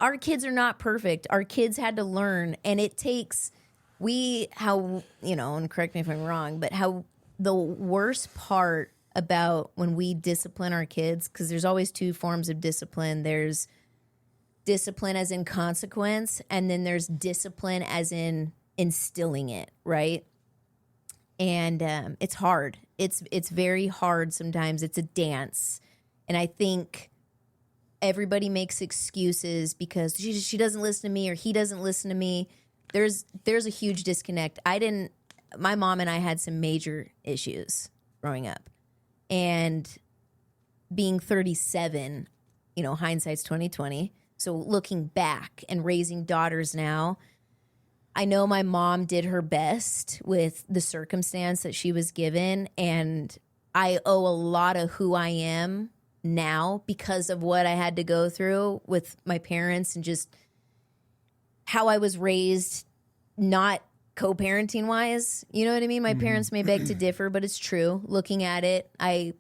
Our kids are not perfect. Our kids had to learn, and it takes and correct me if I'm wrong, but how the worst part about when we discipline our kids, because there's always two forms of discipline. There's discipline as in consequence, and then there's discipline as in instilling it, right? And it's hard. It's very hard sometimes. It's a dance. And I think everybody makes excuses because she doesn't listen to me or he doesn't listen to me. There's a huge disconnect. My mom and I had some major issues growing up. And being 37, hindsight's 2020. So looking back and raising daughters now, I know my mom did her best with the circumstance that she was given, and I owe a lot of who I am now because of what I had to go through with my parents and just how I was raised, not co-parenting wise. You know what I mean? My parents may beg to differ, but it's true. Looking at it, I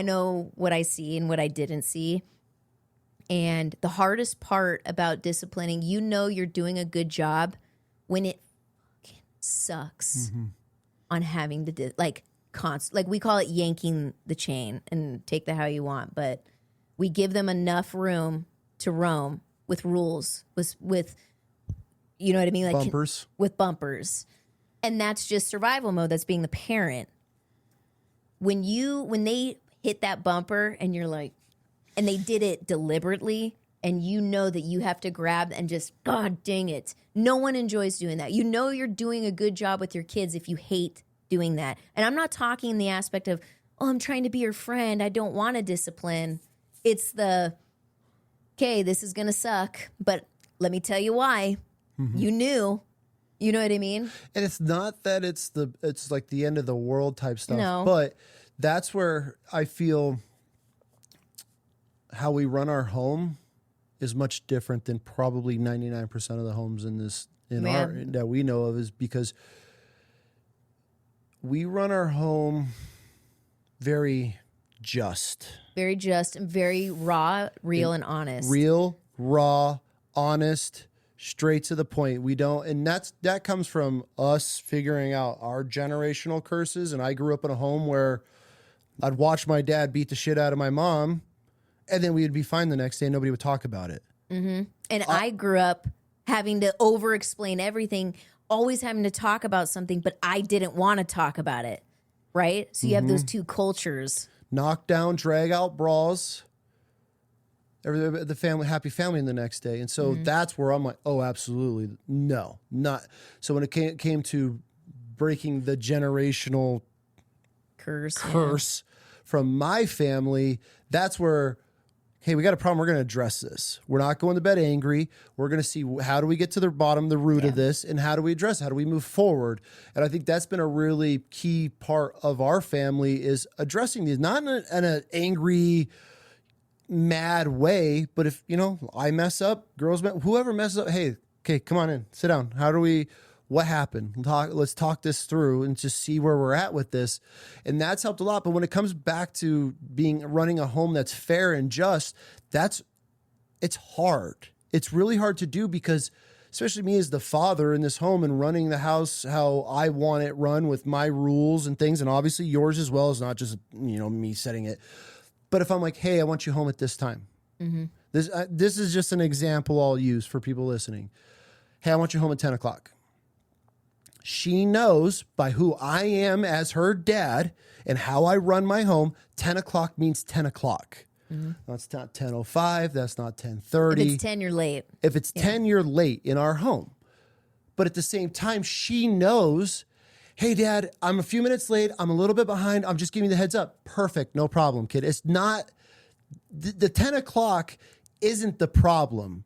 know what I see and what I didn't see. And the hardest part about disciplining, you're doing a good job when it fucking sucks on having to like we call it yanking the chain, and take that how you want, but we give them enough room to roam with rules, with you know what I mean, like bumpers. with bumpers, and that's just survival mode. That's being the parent. When they hit that bumper and you're like, and they did it deliberately, and you know that you have to grab and just, God dang it. No one enjoys doing that. You know you're doing a good job with your kids if you hate doing that. And I'm not talking in the aspect of, oh, I'm trying to be your friend, I don't want to discipline. It's the, okay, this is going to suck, but let me tell you why. You knew. You know what I mean? And it's not that it's like the end of the world type stuff. No. But that's where I feel how we run our home is much different than probably 99% of the homes that we know of, is because we run our home very just. Very just and very raw, real, and honest. Real, raw, honest, straight to the point. We don't, and that comes from us figuring out our generational curses. And I grew up in a home where I'd watch my dad beat the shit out of my mom, and then we'd be fine the next day and nobody would talk about it. Mm-hmm. And I grew up having to over-explain everything, always having to talk about something, but I didn't want to talk about it, right? So you have those two cultures. Knock down, drag out brawls. The family, happy family in the next day. And so that's where I'm like, oh, absolutely. No, not. So when it came to breaking the generational curse from my family, that's where, hey, we got a problem. We're going to address this. We're not going to bed angry. We're going to see how do we get to the bottom, the root of this, and how do we address it? How do we move forward? And I think that's been a really key part of our family, is addressing these, not in an angry, mad way, but if, I mess up, girls, whoever messes up, hey, okay, come on in, sit down. What happened? Let's talk this through and just see where we're at with this. And that's helped a lot. But when it comes back to running a home that's fair and just, it's hard. It's really hard to do, because especially me as the father in this home and running the house how I want it run with my rules and things. And obviously yours as well, is not just, me setting it. But if I'm like, hey, I want you home at this time. Mm-hmm. This is just an example I'll use for people listening. Hey, I want you home at 10 o'clock. She knows by who I am as her dad and how I run my home, 10 o'clock means 10 o'clock. Mm-hmm. That's not 10:05. That's not 10:30. If it's 10, you're late. If it's 10, you're late in our home. But at the same time, she knows, hey, Dad, I'm a few minutes late. I'm a little bit behind. I'm just giving you the heads up. Perfect. No problem, kid. It's not, the 10 o'clock isn't the problem.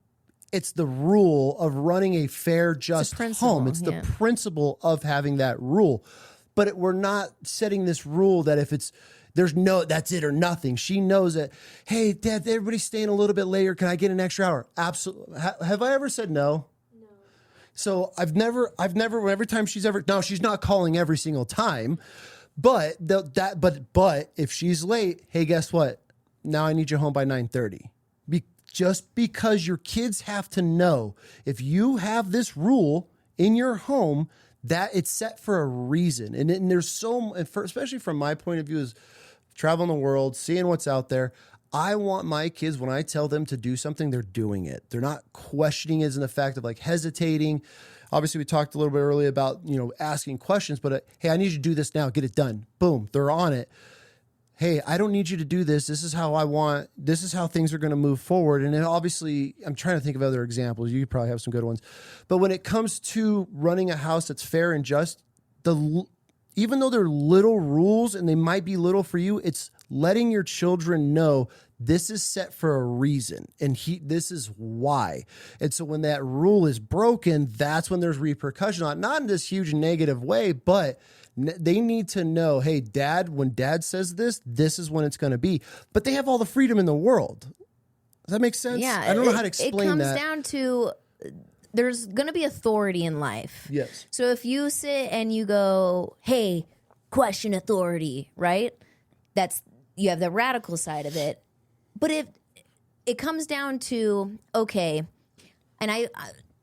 It's the rule of running a fair, just home. It's the principle of having that rule. But we're not setting this rule that if that's it or nothing. She knows that, hey, Dad, everybody's staying a little bit later. Can I get an extra hour? Absolutely. Have I ever said no? No. So I've never, every time she's not calling every single time. But if she's late, hey, guess what? Now I need you home by 9:30. Just because your kids have to know, if you have this rule in your home, that it's set for a reason. And there's especially from my point of view, is traveling the world, seeing what's out there. I want my kids, when I tell them to do something, they're doing it. They're not questioning it in the fact of like hesitating. Obviously, we talked a little bit earlier about, asking questions, but hey, I need you to do this now. Get it done. Boom. They're on it. Hey, I don't need you to do this. This is how things are going to move forward. And then obviously, I'm trying to think of other examples. You probably have some good ones. But when it comes to running a house that's fair and just, even though they're little rules and they might be little for you, it's letting your children know this is set for a reason. And this is why. And so when that rule is broken, that's when there's repercussion. Not in this huge negative way, but they need to know, hey, Dad, when Dad says this is when it's going to be. But they have all the freedom in the world. Does that make sense? Yeah. I don't know how to explain that. It comes down to, there's going to be authority in life. Yes. So if you sit and you go, hey, question authority, right? You have the radical side of it. But if it comes down to, okay, and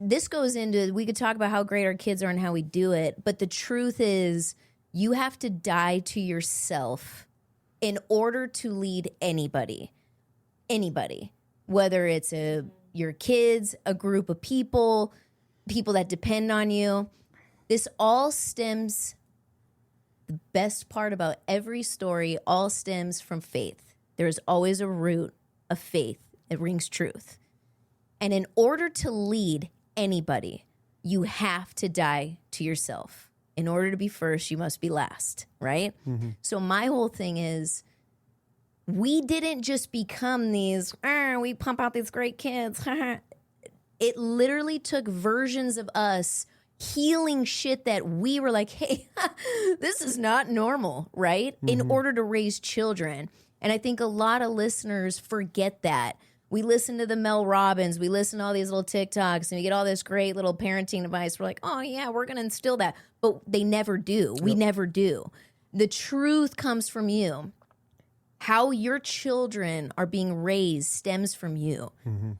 this goes into, we could talk about how great our kids are and how we do it, but the truth is, you have to die to yourself in order to lead anybody, whether it's your kids, a group of people that depend on you. This all stems, the best part about every story all stems from faith. There's always a root of faith. It rings truth. And in order to lead anybody, you have to die to yourself. In order to be first, you must be last, right? Mm-hmm. So my whole thing is, we didn't just become these, we pump out these great kids. It literally took versions of us healing shit that we were like, hey, this is not normal, right? Mm-hmm. In order to raise children. And I think a lot of listeners forget that. We listen to the Mel Robbins, we listen to all these little TikToks, and we get all this great little parenting advice. We're like, oh yeah, we're going to instill that. But they never do. We never do. The truth comes from you. How your children are being raised stems from you. Mm-hmm.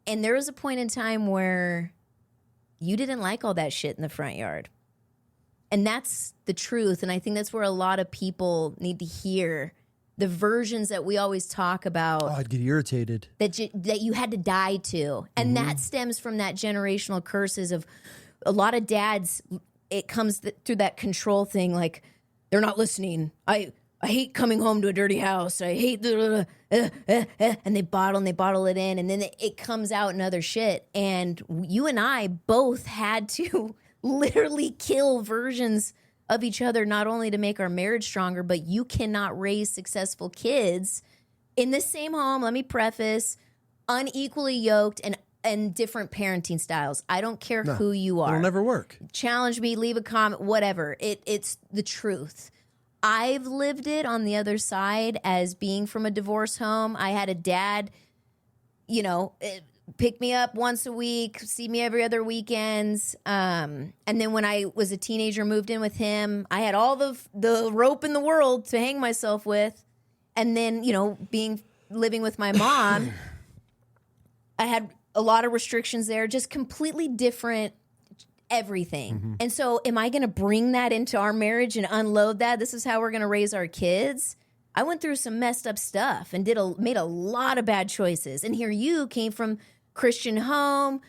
And there was a point in time where you didn't like all that shit in the front yard. And that's the truth. And I think that's where a lot of people need to hear the versions that we always talk about. Oh, I'd get irritated. That you had to die to. And that stems from that generational curses of a lot of dads. It comes through that control thing, like, they're not listening. I hate coming home to a dirty house. I hate and they bottle it in, and then it comes out in other shit. And you and I both had to literally kill versions of each other, not only to make our marriage stronger, but you cannot raise successful kids in the same home. Let me preface, unequally yoked and different parenting styles. I don't care who you are. It'll never work. Challenge me, leave a comment, whatever. It's the truth. I've lived it on the other side as being from a divorce home. I had a dad, pick me up once a week, see me every other weekends. And then when I was a teenager, moved in with him, I had all the rope in the world to hang myself with. And then, living with my mom, I had a lot of restrictions there, just completely different everything. Mm-hmm. And so am I going to bring that into our marriage and unload that? This is how we're going to raise our kids? I went through some messed up stuff and made a lot of bad choices. And here you came from Christian home,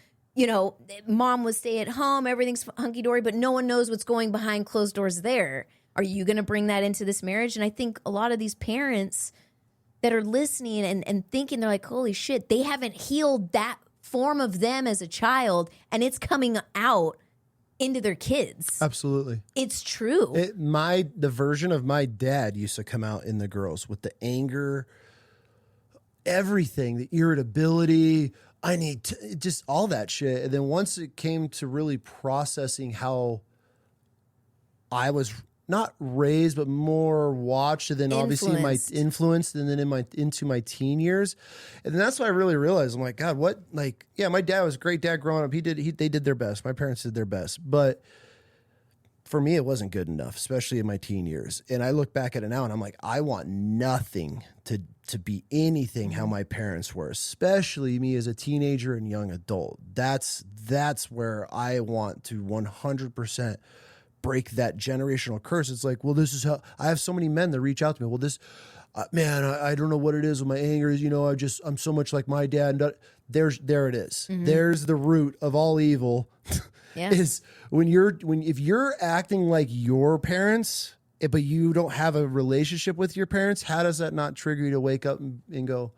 mom was stay at home, everything's hunky-dory, but no one knows what's going behind closed doors there. Are you going to bring that into this marriage? And I think a lot of these parents that are listening and thinking, they're like, holy shit, they haven't healed that form of them as a child, and it's coming out into their kids. Absolutely. It's true. The version of my dad used to come out in the girls with the anger, everything, the irritability, I need to, just all that shit. And then once it came to really processing how I was not raised, but more watched, and then obviously my influence, and then into my teen years, and then that's why I really realized, I'm like, God, what? Like, yeah, my dad was a great dad growing up. They did their best. My parents did their best, but for me, it wasn't good enough, especially in my teen years. And I look back at it now, and I'm like, I want nothing to be anything how my parents were, especially me as a teenager and young adult. That's where I want to 100% break that generational curse. It's like, well, this is how I have so many men that reach out to me. Well, this, man, I don't know what it is with my anger is, I'm so much like my dad. There it is. Mm-hmm. There's the root of all evil. Yeah. Is if you're acting like your parents, but you don't have a relationship with your parents, how does that not trigger you to wake up and go,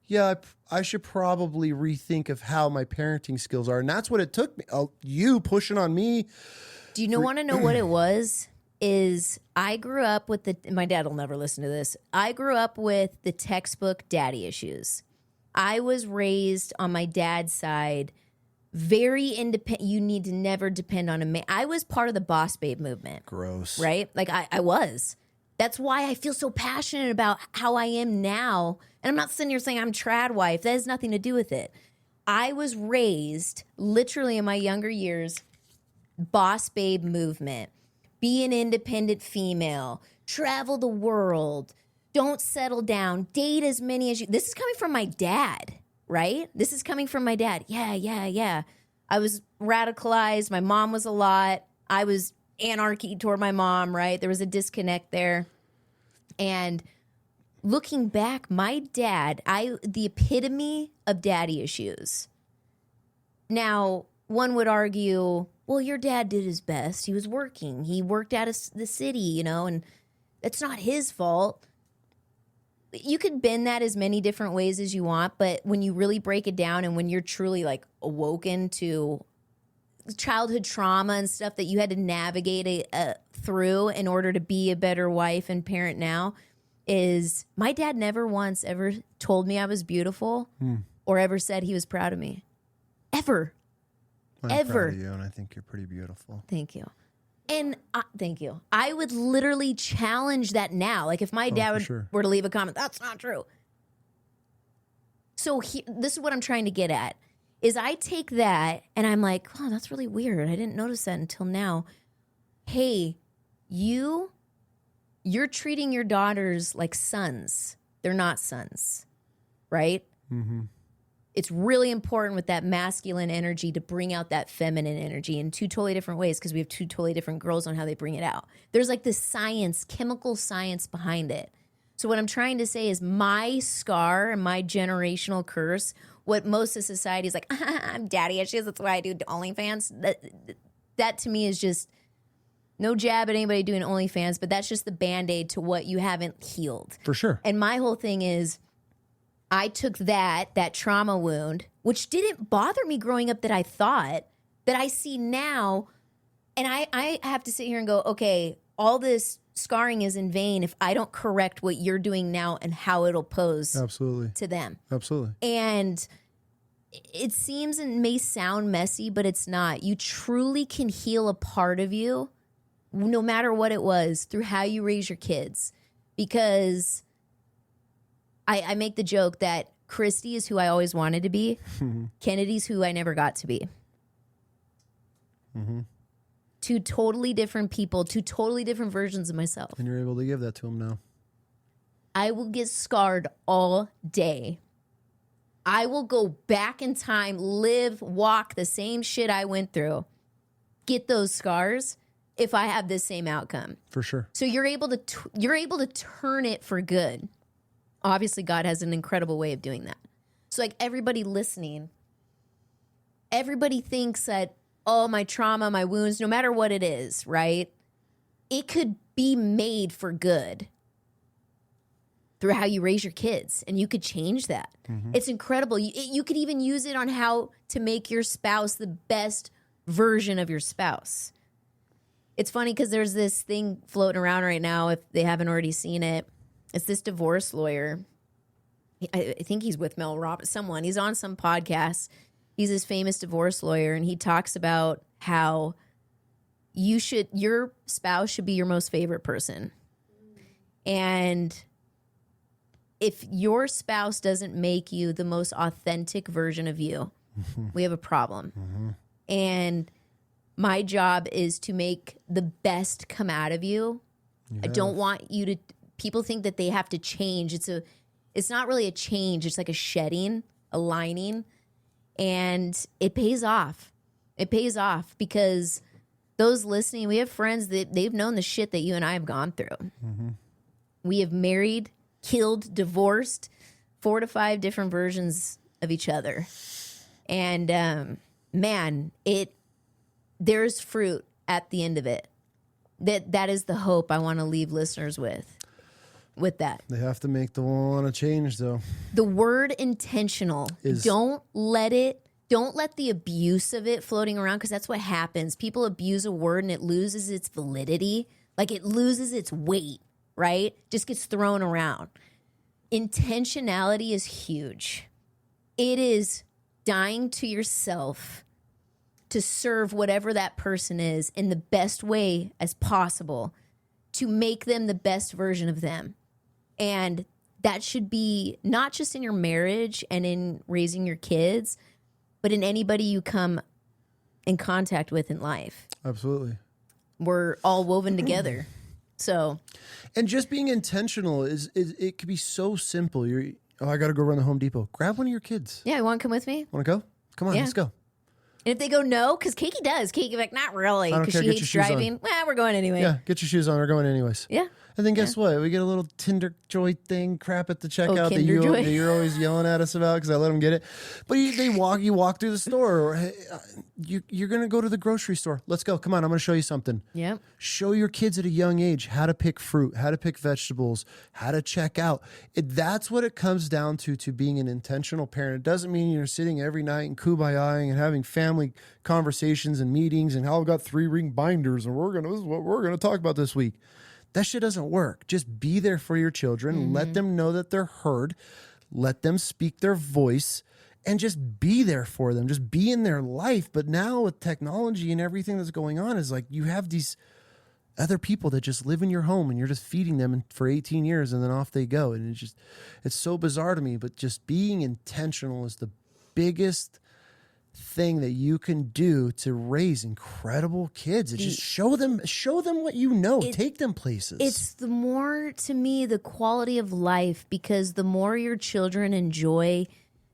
yeah, I should probably rethink of how my parenting skills are. And that's what it took me. You pushing on me. Do you want to know what it was? Is I grew up with my dad will never listen to this. I grew up with the textbook daddy issues. I was raised on my dad's side, very independent. You need to never depend on a man. I was part of the boss babe movement. Gross. Right? Like I was. That's why I feel so passionate about how I am now. And I'm not sitting here saying I'm trad wife. That has nothing to do with it. I was raised literally in my younger years, boss babe movement. Be an independent female. Travel the world. Don't settle down. Date as many as you. This is coming from my dad, right? This is coming from my dad. Yeah. I was radicalized. My mom was a lot. I was anarchy toward my mom, right? There was a disconnect there. And looking back, my dad, the epitome of daddy issues. Now, one would argue, well, your dad did his best. He was working. He worked out of the city, and that's not his fault. you could bend that as many different ways as you want, but when you really break it down and when you're truly like awoken to childhood trauma and stuff that you had to navigate through in order to be a better wife and parent now, is my dad never once ever told me I was beautiful or ever said he was proud of me. Ever. I'm proud of you, and I think you're pretty beautiful. Thank you. And thank you. I would literally challenge that now. Like if my dad were to leave a comment, that's not true. So this is what I'm trying to get at, is I take that and I'm like, oh, that's really weird. I didn't notice that until now. Hey, you're treating your daughters like sons. They're not sons, right? Mm-hmm. It's really important with that masculine energy to bring out that feminine energy in two totally different ways, because we have two totally different girls on how they bring it out. There's like this science, chemical science behind it. So what I'm trying to say is my scar and my generational curse, what most of society is like, I'm daddy issues, that's why I do OnlyFans. That to me is just no jab at anybody doing OnlyFans, but that's just the Band-Aid to what you haven't healed. For sure. And my whole thing is, I took that trauma wound, which didn't bother me growing up that I thought, that I see now, and I have to sit here and go, okay, all this scarring is in vain if I don't correct what you're doing now and how it'll pose to them. Absolutely. And it seems and may sound messy, but it's not. You truly can heal a part of you, no matter what it was, through how you raise your kids. Because I make the joke that Christy is who I always wanted to be. Kennedy's who I never got to be. Mm-hmm. Two totally different people, two totally different versions of myself. And you're able to give that to them now. I will get scarred all day. I will go back in time, live, walk the same shit I went through, get those scars if I have this same outcome. For sure. So you're able to turn it for good. Obviously, God has an incredible way of doing that. So like everybody listening, everybody thinks that, oh, my trauma, my wounds, no matter what it is, right? It could be made for good through how you raise your kids, and you could change that. Mm-hmm. It's incredible. You could even use it on how to make your spouse the best version of your spouse. It's funny because there's this thing floating around right now, if they haven't already seen it. It's this divorce lawyer. I think he's with Mel Robbins, someone. He's on some podcast. He's this famous divorce lawyer, and he talks about how your spouse should be your most favorite person. And if your spouse doesn't make you the most authentic version of you, we have a problem. Mm-hmm. And my job is to make the best come out of you. Yes. I don't want you to... People think that they have to change. It's not really a change. It's like a shedding, a lining, and it pays off. It pays off because those listening, we have friends that they've known the shit that you and I have gone through. Mm-hmm. We have married, killed, divorced, 4 to 5 different versions of each other, and man, there's fruit at the end of it. That is the hope I want to leave listeners with that. They have to make the want to change, though. The word intentional. Don't let the abuse of it floating around, because that's what happens. People abuse a word and it loses its validity. Like it loses its weight, right? Just gets thrown around. Intentionality is huge. It is dying to yourself to serve whatever that person is in the best way as possible to make them the best version of them. And that should be not just in your marriage and in raising your kids, but in anybody you come in contact with in life. Absolutely. We're all woven together. So, and just being intentional is it could be so simple. I got to go run to Home Depot. Grab one of your kids. Yeah, you want to come with me? Want to go? Come on, let's go. And if they go no, because Kiki does. Kiki like, not really, because she hates driving. Well, we're going anyway. Yeah, get your shoes on. We're going anyways. Yeah. And then guess what? We get a little Tinder Joy thing crap at the checkout that Kinder Joy. you're always yelling at us about because I let them get it. But you walk through the store. Or, hey, you're going to go to the grocery store. Let's go. Come on. I'm going to show you something. Yep. Show your kids at a young age how to pick fruit, how to pick vegetables, how to check out. That's what it comes down to being an intentional parent. It doesn't mean you're sitting every night and kumbaya-ing and having family conversations and meetings and how I've got 3-ring binders and this is what we're going to talk about this week. That shit doesn't work. Just be there for your children. Let them know that they're heard. Let them speak their voice and just be there for them. Just be in their life. But now with technology and everything that's going on is like you have these other people that just live in your home and you're just feeding them for 18 years and then off they go. And it's so bizarre to me. But just being intentional is the biggest thing that you can do to raise incredible kids. It's just show them what you know. Take them places. It's the more, to me, the quality of life, because the more your children enjoy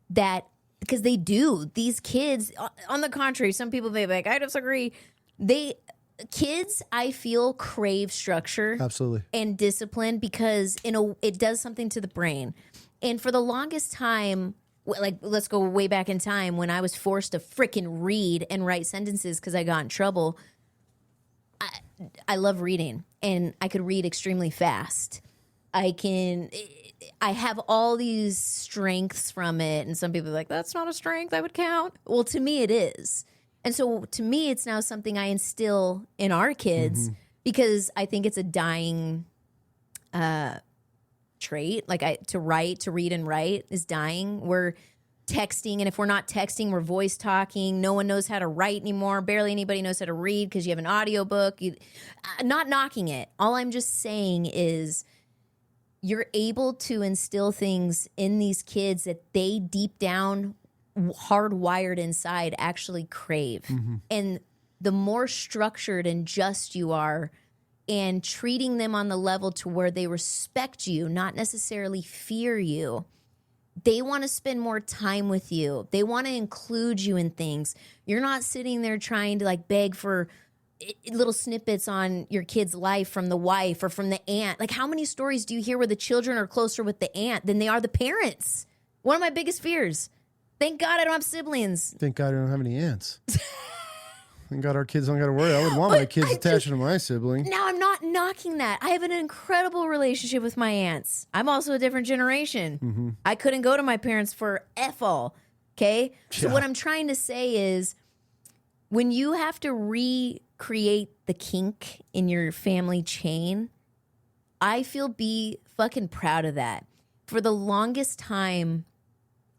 that, because they do. These kids, on the contrary, some people may be like, I disagree. Kids, I feel, crave structure. Absolutely. And discipline because it does something to the brain. And for the longest time, like, let's go way back in time when I was forced to frickin' read and write sentences because I got in trouble. I love reading, and I could read extremely fast. I have all these strengths from it, and some people are like, that's not a strength I would count. Well, to me, it is. And so to me, it's now something I instill in our kids because I think it's a dying trait. Like to read and write is dying. We're texting, and if we're not texting, we're voice talking. No one knows how to write anymore. Barely anybody knows how to read because you have an audiobook. Not knocking it. All I'm just saying is you're able to instill things in these kids that they deep down, hardwired inside, actually crave. And the more structured and just you are, and treating them on the level to where they respect you, not necessarily fear you. They want to spend more time with you. They want to include you in things. You're not sitting there trying to like beg for little snippets on your kid's life from the wife or from the aunt. Like, how many stories do you hear where the children are closer with the aunt than they are the parents? One of my biggest fears. Thank God I don't have siblings. Thank God I don't have any aunts. Thank God our kids don't got to worry. I would want my kids attached to my sibling. Now, I'm not knocking that. I have an incredible relationship with my aunts. I'm also a different generation. I couldn't go to my parents for F all, okay? So what I'm trying to say is when you have to recreate the kink in your family chain, I be fucking proud of that. For the longest time,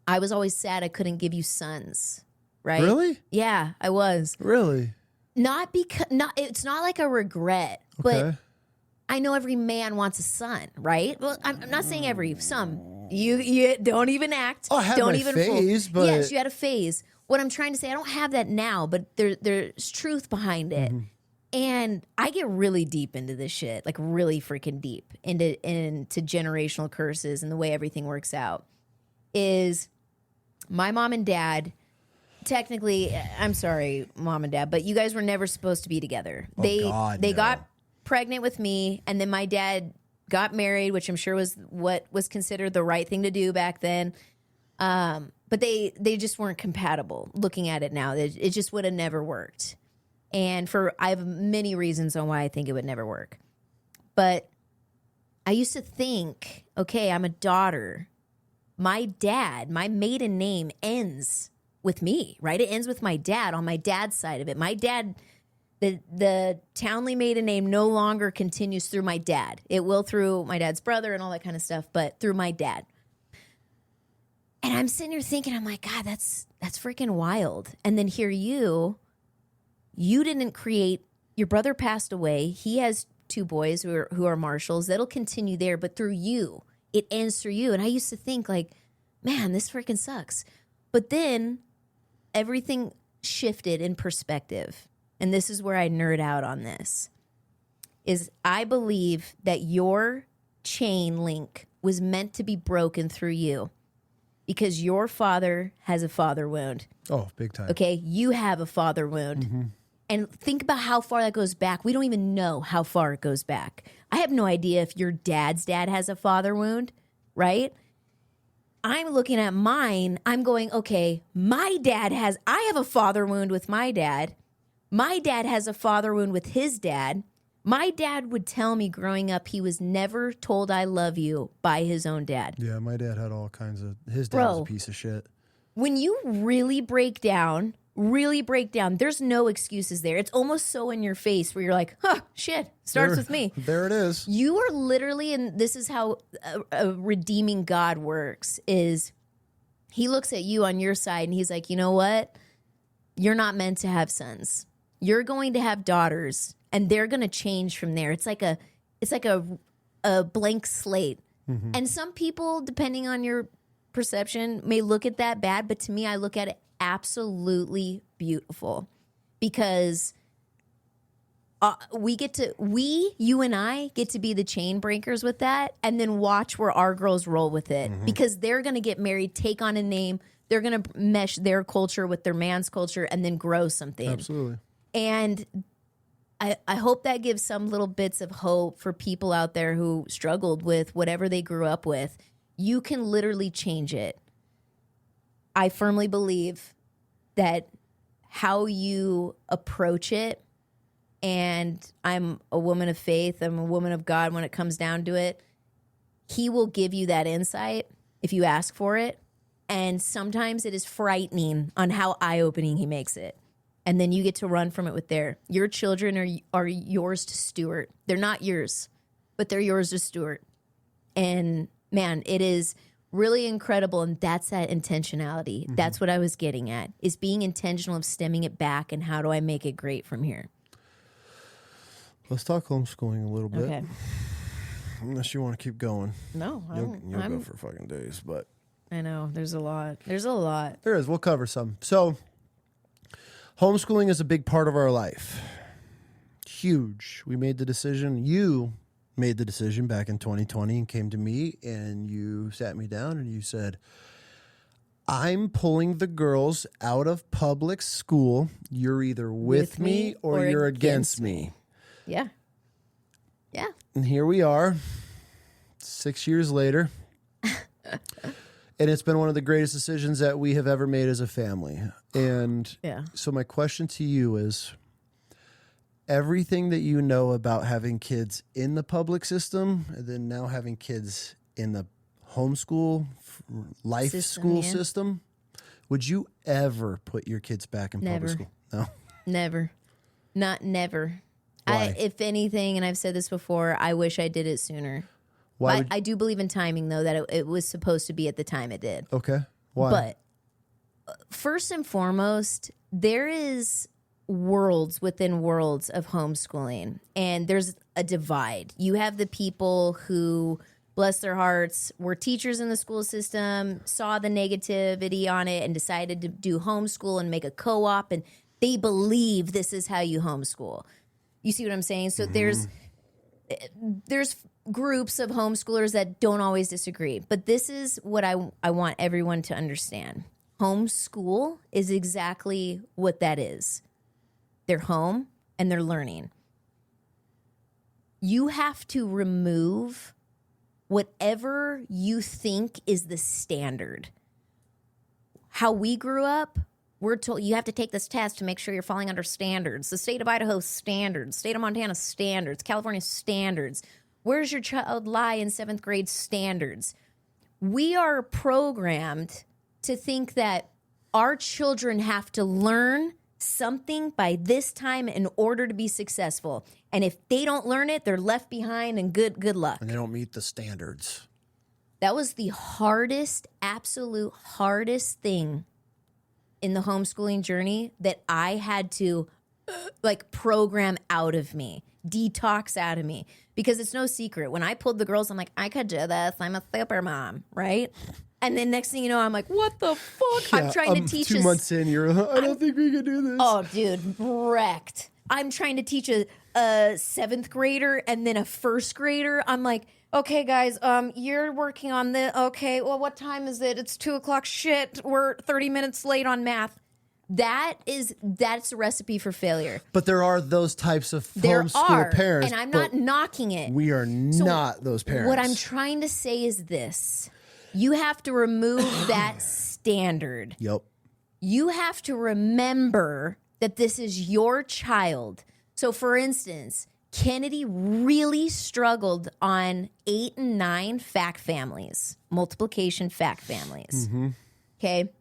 I was always sad I couldn't give you sons. Right? Really? Yeah, I was. Really? Not because it's not like a regret, but I know every man wants a son, right? Well, I'm not saying some. You don't even act. Oh, I had don't my even phase, but yes, you had a phase. What I'm trying to say, I don't have that now, but there's truth behind it. And I get really deep into this shit, like really freaking deep into generational curses and the way everything works out. Is my mom and dad. Technically, I'm sorry, mom and dad, but you guys were never supposed to be together. They got pregnant with me, and then my dad got married, which I'm sure was what was considered the right thing to do back then. But they just weren't compatible. Looking at it now, it just would have never worked. And I have many reasons on why I think it would never work. But I used to think, okay, I'm a daughter. My dad, my maiden name ends with me, right? It ends with my dad on my dad's side of it. My dad, the Townley maiden name no longer continues through my dad. It will through my dad's brother and all that kind of stuff, but through my dad. And I'm sitting here thinking, I'm like, God, that's freaking wild. And then here you didn't create, your brother passed away. He has 2 boys who are marshals. That'll continue there, but through you, it ends through you. And I used to think like, man, this freaking sucks. But then everything shifted in perspective. And this is where I nerd out on this. Is I believe that your chain link was meant to be broken through you because your father has a father wound. Oh, big time. Okay, you have a father wound. And think about how far that goes back. We don't even know how far it goes back. I have no idea if your dad's dad has a father wound, right? I'm looking at mine. I'm going, okay, I have a father wound with my dad. My dad has a father wound with his dad. My dad would tell me growing up he was never told I love you by his own dad. Yeah, my dad had all kinds of, his dad was a piece of shit. When you really break down, there's no excuses there. It's almost so in your face where you're like, huh, shit, starts with me. There it is. You are literally, and this is how a redeeming God works, is he looks at you on your side and he's like, you know what? You're not meant to have sons. You're going to have daughters, and they're going to change from there. It's like a blank slate. Mm-hmm. And some people, depending on your perception, may look at that bad, but to me, I look at it absolutely beautiful, because you and I get to be the chain breakers with that, and then watch where our girls roll with it, because they're going to get married, take on a name, they're going to mesh their culture with their man's culture, and then grow something. Absolutely. And I hope that gives some little bits of hope for people out there who struggled with whatever they grew up with. You can literally change it. I firmly believe that how you approach it, and I'm a woman of faith, I'm a woman of God when it comes down to it, he will give you that insight if you ask for it. And sometimes it is frightening on how eye-opening he makes it. And then you get to run from it with your children are yours to steward. They're not yours, but they're yours to steward. And man, it is really incredible. And that's that intentionality. Mm-hmm. That's what I was getting at, is being intentional of stemming it back, and how do I make it great from here? Let's talk homeschooling a little bit. Okay. Unless you want to keep going. No, you'll go for fucking days, but I know there's a lot. There is. We'll cover some. So homeschooling is a big part of our life. Huge. We made the decision. You made the decision back in 2020 and came to me, and you sat me down and you said, I'm pulling the girls out of public school. You're either with me or you're against me. Yeah. Yeah. And here we are, 6 years later. And it's been one of the greatest decisions that we have ever made as a family. And so my question to you is, everything that you know about having kids in the public system, and then now having kids in the homeschool, life school system, would you ever put your kids back in public school? No. Never. Not never. Why? If anything, and I've said this before, I wish I did it sooner. Why? I do believe in timing, though, that it was supposed to be at the time it did. Okay. Why? But first and foremost, there is worlds within worlds of homeschooling, and there's a divide. You have the people who, bless their hearts, were teachers in the school system, saw the negativity on it, and decided to do homeschool and make a co-op, and they believe this is how you homeschool. You see what I'm saying? So there's groups of homeschoolers that don't always disagree. But this is what I want everyone to understand. Homeschool is exactly what that is. They're home and they're learning. You have to remove whatever you think is the standard. How we grew up, we're told you have to take this test to make sure you're falling under standards. The state of Idaho standards, state of Montana standards, California standards. Where's your child lie in 7th grade standards? We are programmed to think that our children have to learn something by this time in order to be successful. And if they don't learn it, they're left behind, and good luck. And they don't meet the standards. That was the hardest, absolute hardest thing in the homeschooling journey that I had to program out of me, detox out of me. Because it's no secret. When I pulled the girls, I'm like, I could do this. I'm a super mom, right? And then next thing you know, I'm like, what the fuck? Yeah, I'm trying to teach 2 months in, you're like, I don't think we can do this. Oh, dude, wrecked. I'm trying to teach a 7th grader and then a 1st grader. I'm like, okay, guys, you're working on the, okay, well, what time is it? It's 2:00. Shit, we're 30 minutes late on math. That's a recipe for failure. But there are those types of There homeschool are, parents. and I'm not knocking it. We are not those parents. What I'm trying to say is this. You have to remove that standard. Yep. You have to remember that this is your child. So, for instance, Kennedy really struggled on 8 and 9 fact families, multiplication fact families. Okay.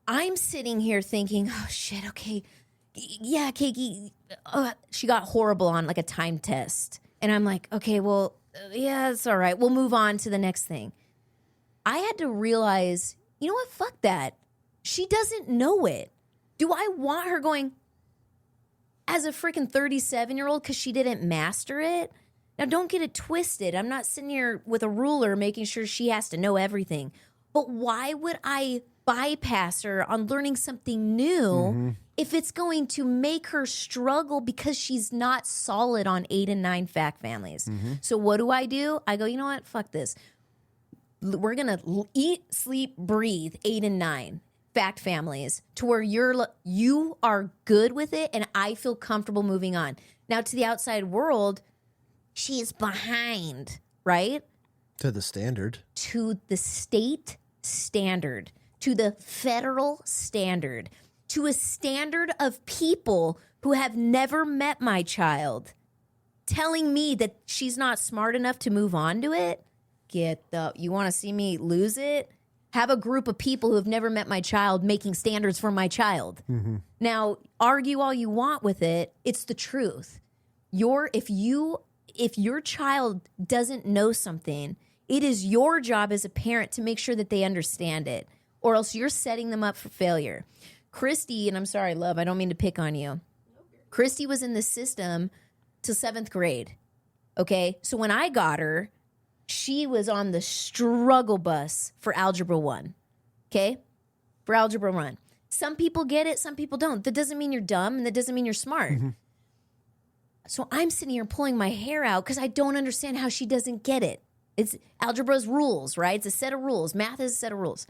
I'm sitting here thinking, oh, shit, okay. Yeah, Keiki, she got horrible on like a time test. And I'm like, okay, well, yeah, it's all right. We'll move on to the next thing. I had to realize, you know what? Fuck that. She doesn't know it. Do I want her going as a freaking 37-year-old because she didn't master it? Now, don't get it twisted. I'm not sitting here with a ruler making sure she has to know everything. But why would I bypass her on learning something new if it's going to make her struggle because she's not solid on 8 and 9 fact families? So what do? I go, you know what? Fuck this. We're going to eat, sleep, breathe 8 and 9 fact families to where you are good with it and I feel comfortable moving on. Now to the outside world, she's behind, right? To the standard. To the state standard, to the federal standard, to a standard of people who have never met my child telling me that she's not smart enough to move on to it. You want to see me lose it? Have a group of people who have never met my child making standards for my child. Now, argue all you want with it. It's the truth. If your child doesn't know something, it is your job as a parent to make sure that they understand it, or else you're setting them up for failure. Christy, and I'm sorry, love, I don't mean to pick on you. Christy was in the system till 7th grade. Okay, so when I got her, she was on the struggle bus for Algebra 1. Okay, for Algebra 1. Some people get it, some people don't. That doesn't mean you're dumb, and that doesn't mean you're smart. So I'm sitting here pulling my hair out because I don't understand how she doesn't get it. It's algebra's rules, right? It's a set of rules. Math is a set of rules.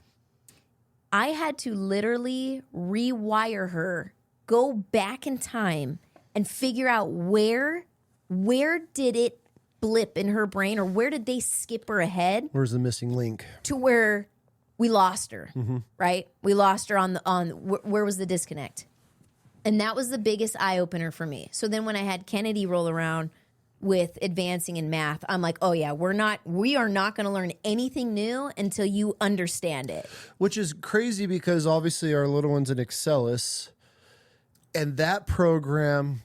I had to literally rewire her, go back in time and figure out where did it blip in her brain, or where did they skip her ahead? Where's the missing link? To where we lost her, right? We lost her on where was the disconnect? And that was the biggest eye opener for me. So then when I had Kennedy roll around with advancing in math, I'm like, oh yeah, we are not going to learn anything new until you understand it. Which is crazy because obviously our little one's an Excelis, and that program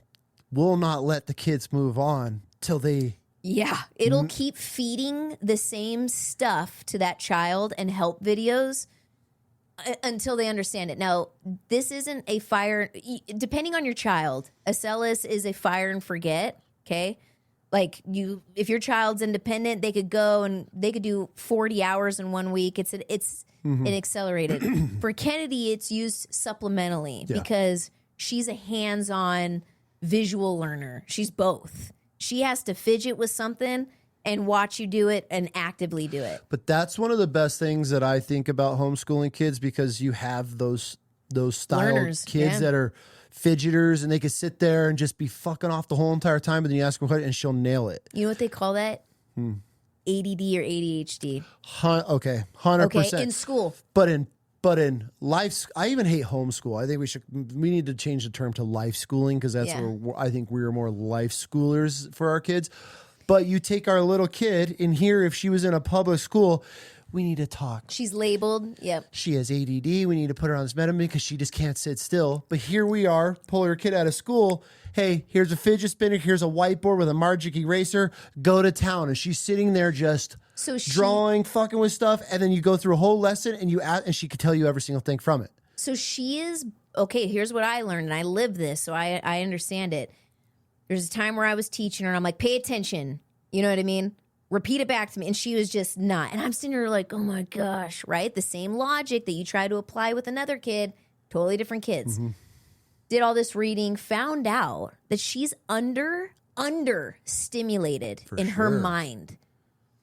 will not let the kids move on till they... Yeah, it'll keep feeding the same stuff to that child and help videos until they understand it. Now, this isn't a fire... Depending on your child, Excelis is a fire and forget, okay? Like if your child's independent, they could go and they could do 40 hours in 1 week. It's an accelerated. For Kennedy, it's used supplementally because she's a hands-on visual learner. She's both. She has to fidget with something and watch you do it and actively do it. But that's one of the best things that I think about homeschooling kids, because you have those style Learners, kids that are fidgeters, and they could sit there and just be fucking off the whole entire time, but then you ask them a question and she'll nail it. You know what they call that? ADD or ADHD. Okay, 100%. Okay, in school. But in life, I even hate homeschool. I think we need to change the term to life schooling, because that's where I think we are more life schoolers for our kids. But you take our little kid in here, if she was in a public school, we need to talk. She's labeled. Yep. She has ADD. We need to put her on this medicine because she just can't sit still. But here we are, pulling her kid out of school. Hey, here's a fidget spinner. Here's a whiteboard with a Magic eraser. Go to town. And she's sitting there just drawing, fucking with stuff. And then you go through a whole lesson and she could tell you every single thing from it. So she is, okay, here's what I learned. And I live this, so I understand it. There's a time where I was teaching her and I'm like, pay attention. You know what I mean? Repeat it back to me. And she was just not. And I'm sitting here like, oh my gosh, right? The same logic that you try to apply with another kid, totally different kids. Did all this reading, found out that she's under stimulated in her mind.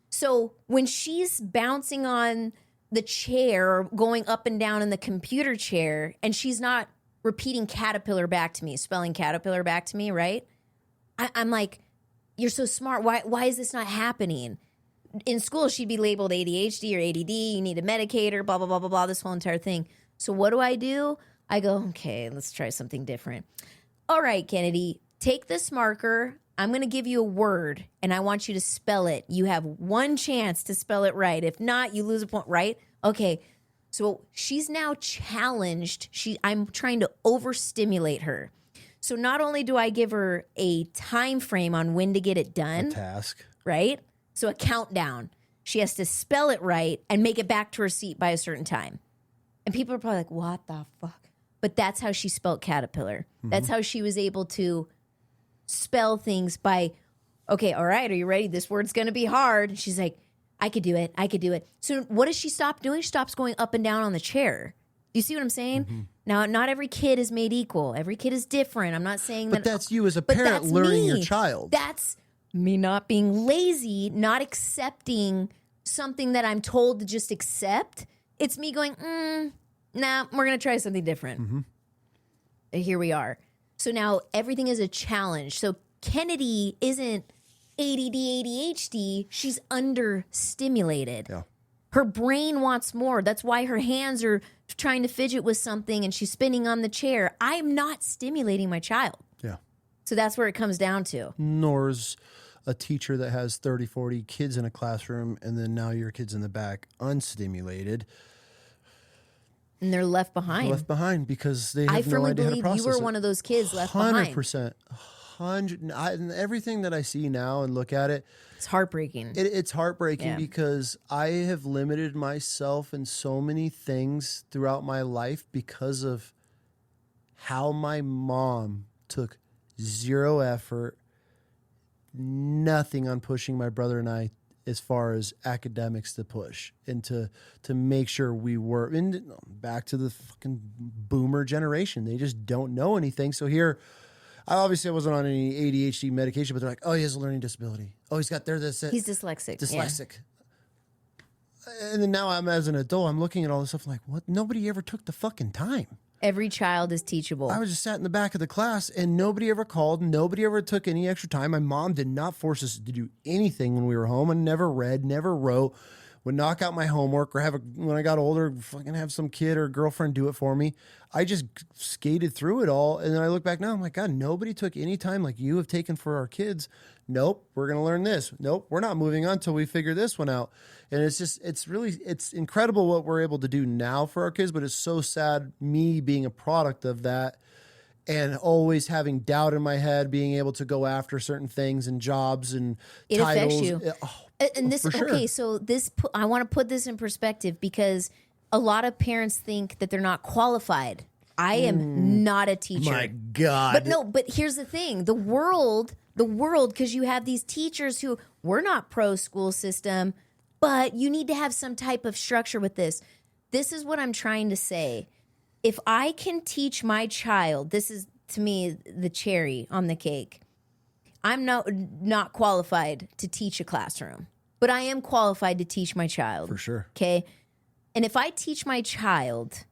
So when she's bouncing on the chair or going up and down in the computer chair, and she's not repeating caterpillar back to me, spelling caterpillar back to me, right? I'm like, you're so smart. Why is this not happening? In school, she'd be labeled ADHD or ADD. You need to medicate her, blah, blah, blah, blah, blah, this whole entire thing. So what do? I go, okay, let's try something different. All right, Kennedy, take this marker. I'm going to give you a word, and I want you to spell it. You have one chance to spell it right. If not, you lose a point, right? Okay, so she's now challenged. I'm trying to overstimulate her. So not only do I give her a time frame on when to get it done. A task. Right? So a countdown. She has to spell it right and make it back to her seat by a certain time. And people are probably like, what the fuck? But that's how she spelled caterpillar. Mm-hmm. That's how she was able to spell things by, okay, all right, are you ready? This word's going to be hard. She's like, I could do it. I could do it. So what does she stop doing? She stops going up and down on the chair. Do you see what I'm saying? Mm-hmm. Now, not every kid is made equal. Every kid is different. I'm not saying that. But that's you as a parent learning your child. That's me not being lazy, not accepting something that I'm told to just accept. It's me going, nah, we're going to try something different. Mm-hmm. Here we are. So now everything is a challenge. So Kennedy isn't ADD, ADHD. She's understimulated. Yeah. Her brain wants more. That's why her hands are trying to fidget with something and she's spinning on the chair. I'm not stimulating my child. Yeah. So that's where it comes down to. Nor is a teacher that has 30, 40 kids in a classroom and then now your kid's in the back unstimulated. And they're left behind. They're left behind because they have no idea how to process it. I firmly believe you were one of those kids left behind. 100%. And everything that I see now and look at it, it's heartbreaking. It's heartbreaking because I have limited myself in so many things throughout my life because of how my mom took zero effort, nothing on pushing my brother and I as far as academics to push and to make sure we were and back to the fucking boomer generation. They just don't know anything. So here, I wasn't on any ADHD medication, but they're like, oh, he has a learning disability. Oh, he's got this. He's dyslexic. Dyslexic. Yeah. And then now as an adult, I'm looking at all this stuff like, what? Nobody ever took the fucking time. Every child is teachable. I was just sat in the back of the class and nobody ever called. Nobody ever took any extra time. My mom did not force us to do anything when we were home. I never read, never wrote, would knock out my homework or when I got older, fucking have some kid or girlfriend do it for me. I just skated through it all. And then I look back now, I'm like, God, nobody took any time like you have taken for our kids. Nope, we're going to learn this. Nope, we're not moving on until we figure this one out. And it's incredible what we're able to do now for our kids, but it's so sad me being a product of that and always having doubt in my head, being able to go after certain things and jobs and titles. Affects you. And this, sure. Okay, so I want to put this in perspective because a lot of parents think that they're not qualified. I am not a teacher. My God. But here's the thing. The world, because you have these teachers who, we're not pro school system, but you need to have some type of structure with this. This is what I'm trying to say. If I can teach my child, this is, to me, the cherry on the cake. I'm not qualified to teach a classroom, but I am qualified to teach my child. For sure. Okay? And if I teach my child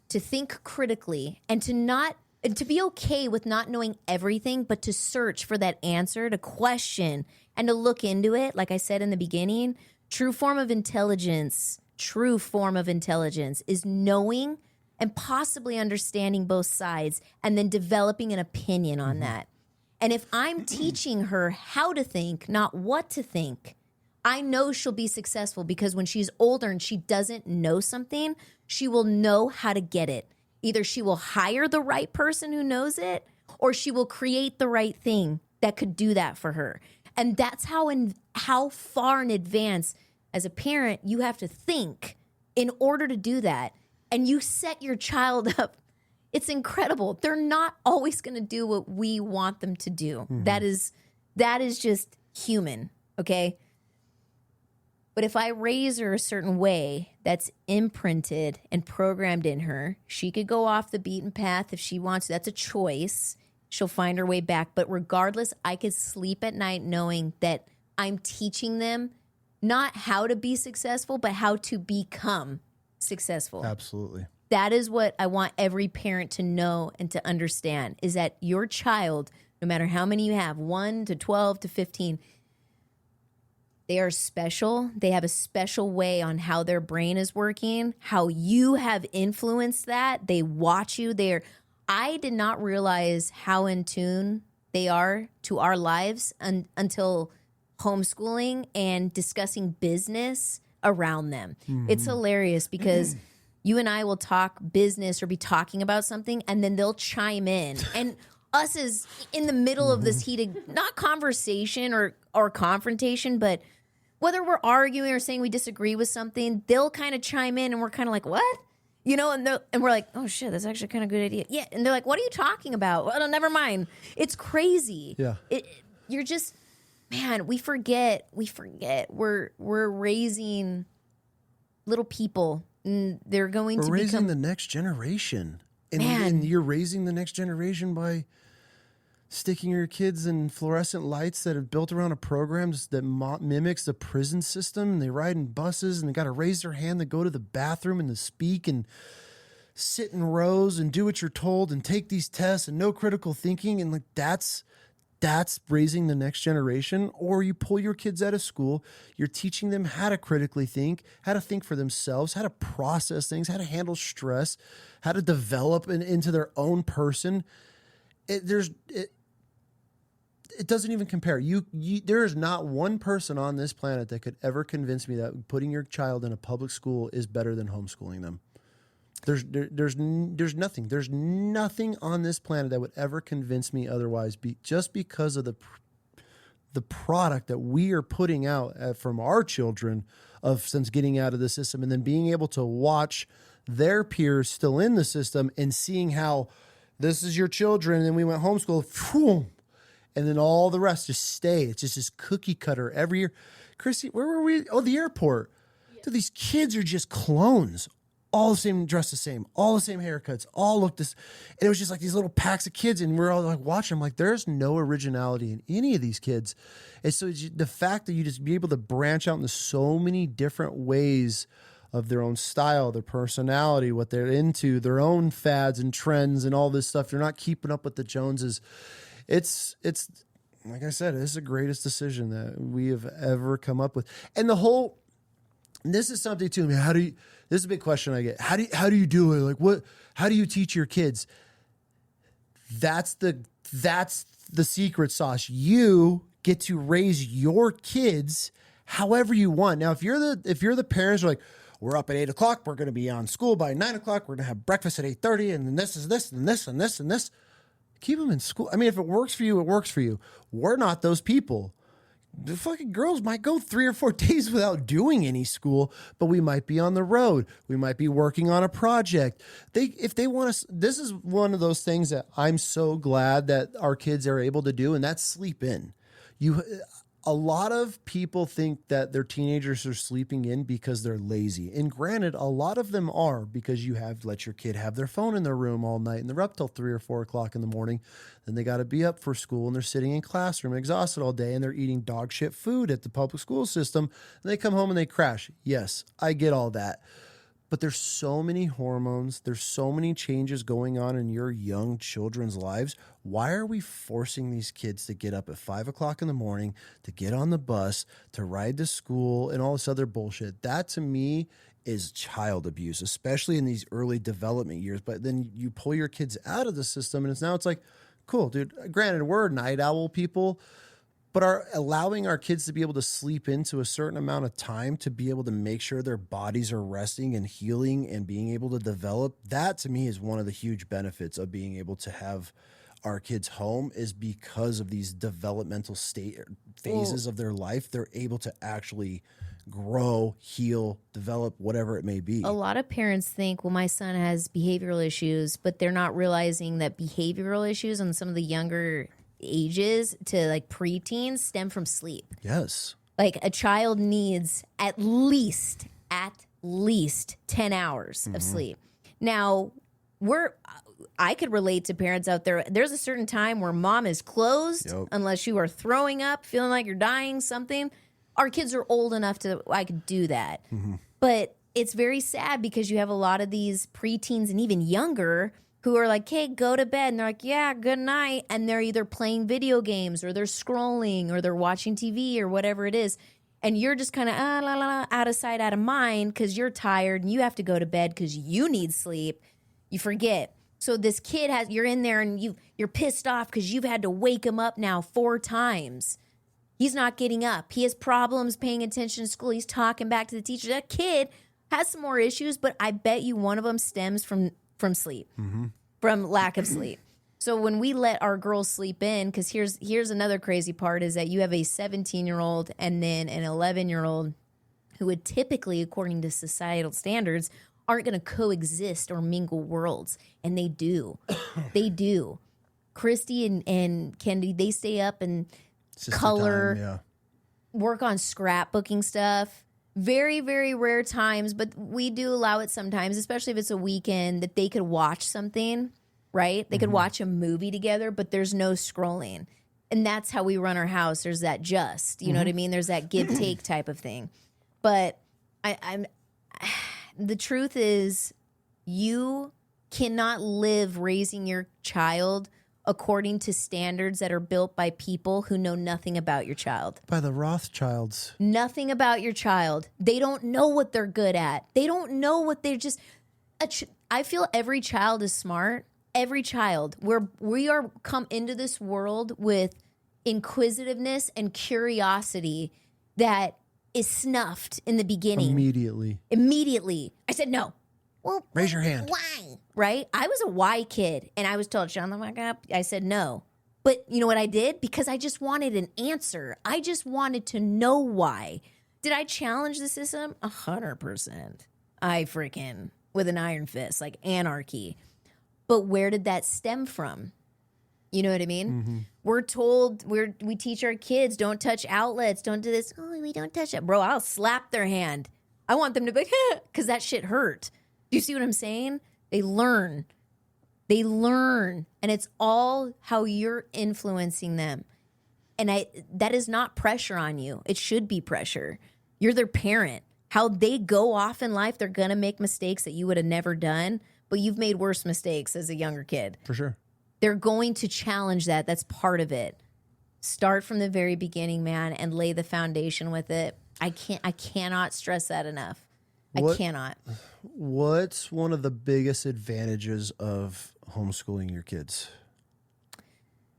to think critically and to be okay with not knowing everything, but to search for that answer, to question and to look into it, like I said in the beginning, true form of intelligence is knowing and possibly understanding both sides and then developing an opinion on that. And if I'm teaching her how to think, not what to think, I know she'll be successful because when she's older and she doesn't know something, she will know how to get it. Either she will hire the right person who knows it, or she will create the right thing that could do that for her. And that's how far in advance, as a parent, you have to think in order to do that. And you set your child up. It's incredible. They're not always going to do what we want them to do. Mm-hmm. That is just human, okay? But if I raise her a certain way that's imprinted and programmed in her, she could go off the beaten path if she wants to. That's a choice. She'll find her way back. But regardless, I could sleep at night knowing that I'm teaching them not how to be successful, but how to become successful. Absolutely. That is what I want every parent to know and to understand, is that your child, no matter how many you have, 1 to 12 to 15, they are special. They have a special way on how their brain is working, how you have influenced that. They watch you. I did not realize how in tune they are to our lives until homeschooling and discussing business around them. It's hilarious because you and I will talk business or be talking about something, and then they'll chime in. And us is in the middle of this heated, not conversation or confrontation, but whether we're arguing or saying we disagree with something, they'll kind of chime in, and we're kind of like, what? You know, and we're like, oh shit, that's actually kind of a good idea. Yeah. And they're like, what are you talking about? Well, never mind. It's crazy. Yeah. You're just, man, we forget. We're raising little people, and they're going to raising become the next generation. And you're raising the next generation by sticking your kids in fluorescent lights that are built around a program that mimics the prison system. And they ride in buses, and they got to raise their hand to go to the bathroom and to speak and sit in rows and do what you're told and take these tests and no critical thinking. And like that's raising the next generation. Or you pull your kids out of school, you're teaching them how to critically think, how to think for themselves, how to process things, how to handle stress, how to develop into their own person. It doesn't even compare. There is not one person on this planet that could ever convince me that putting your child in a public school is better than homeschooling them. There's nothing. There's nothing on this planet that would ever convince me otherwise. Just because of the product that we are putting out from our children since getting out of the system, and then being able to watch their peers still in the system and seeing how this is your children, and we went homeschool. Phew, and then all the rest just stay. It's just this cookie cutter every year. Chrissy, where were we? Oh, the airport. Yeah. Dude, these kids are just clones. All the same, dressed the same, all the same haircuts, all look this. And it was just like these little packs of kids, and we're all like watching them like there's no originality in any of these kids. And so the fact that you just be able to branch out into so many different ways of their own style, their personality, what they're into, their own fads and trends and all this stuff. You're not keeping up with the Joneses. It's like I said, it's the greatest decision that we have ever come up with. And this is something too. I mean, this is a big question I get. How do you do it? Like how do you teach your kids? That's the secret sauce. You get to raise your kids however you want. Now, if you're the parents who are like, we're up at 8 o'clock, we're going to be on school by 9 o'clock, we're going to have breakfast at 8:30, and then this is this and this and this and this. Keep them in school. I mean, if it works for you, it works for you. We're not those people. The fucking girls might go 3 or 4 days without doing any school, but we might be on the road. We might be working on a project. If they want us, this is one of those things that I'm so glad that our kids are able to do, and that's sleep in. A lot of people think that their teenagers are sleeping in because they're lazy. And granted, a lot of them are, because you have let your kid have their phone in their room all night and they're up till 3 or 4 o'clock in the morning. Then they got to be up for school, and they're sitting in classroom exhausted all day, and they're eating dog shit food at the public school system. And they come home and they crash. Yes, I get all that. But there's so many hormones. There's so many changes going on in your young children's lives. Why are we forcing these kids to get up at 5 o'clock in the morning, to get on the bus, to ride to school, and all this other bullshit? That to me is child abuse, especially in these early development years. But then you pull your kids out of the system, and it's like, cool, dude. Granted, we're night owl people, but allowing our kids to be able to sleep into a certain amount of time to be able to make sure their bodies are resting and healing and being able to develop, that to me is one of the huge benefits of being able to have our kids home, is because of these developmental phases of their life. They're able to actually grow, heal, develop, whatever it may be. A lot of parents think, well, my son has behavioral issues, but they're not realizing that behavioral issues on some of the younger ages to like preteens stem from sleep. Yes. Like a child needs at least 10 hours of sleep. Now, I could relate to parents out there. There's a certain time where mom is closed unless you are throwing up, feeling like you're dying, something. our kids are old enough to, I could do that. But it's very sad because you have a lot of these preteens and even younger who are like, hey, go to bed. And they're like, yeah, good night. And they're either playing video games or they're scrolling or they're watching TV or whatever it is. And you're just kind of out of sight, out of mind because you're tired and you have to go to bed because you need sleep. You forget. So this kid you're in there and you're pissed off because you've had to wake him up now 4 times. He's not getting up. He has problems paying attention to school. He's talking back to the teacher. That kid has some more issues, but I bet you one of them stems from sleep, from lack of sleep. So when we let our girls sleep in, because here's another crazy part is that you have a 17-year-old and then an 11-year-old who would typically, according to societal standards, aren't going to coexist or mingle worlds. And they do. They do. Christy and Kennedy, they stay up and color, work on scrapbooking stuff. Very, very rare times, but we do allow it sometimes, especially if it's a weekend, that they could watch something, right? They could watch a movie together, but there's no scrolling. And that's how we run our house. There's that you know what I mean? There's that give-take type of thing. But the truth is you cannot live raising your child according to standards that are built by people who know nothing about your child. By the Rothschilds. Nothing about your child. They don't know what they're good at. They don't know what they're just... I feel every child is smart. Every child. We are come into this world with inquisitiveness and curiosity that is snuffed in the beginning. Immediately. I said no. Well, raise your hand. Why? Right? I was a why kid, and I was told, shut the fuck up. I said no. But you know what I did? Because I just wanted an answer. I just wanted to know why. Did I challenge the system? 100%. I freaking, with an iron fist, like anarchy. But where did that stem from? You know what I mean? We're told, we teach our kids, don't touch outlets, don't do this. Oh, we don't touch it. Bro, I'll slap their hand. I want them to be, because that shit hurt. Do you see what I'm saying? They learn. And it's all how you're influencing them. And that is not pressure on you. It should be pressure. You're their parent. How they go off in life, they're going to make mistakes that you would have never done, but you've made worse mistakes as a younger kid. For sure. They're going to challenge that. That's part of it. Start from the very beginning, man, and lay the foundation with it. I cannot stress that enough. I cannot. What's one of the biggest advantages of homeschooling your kids?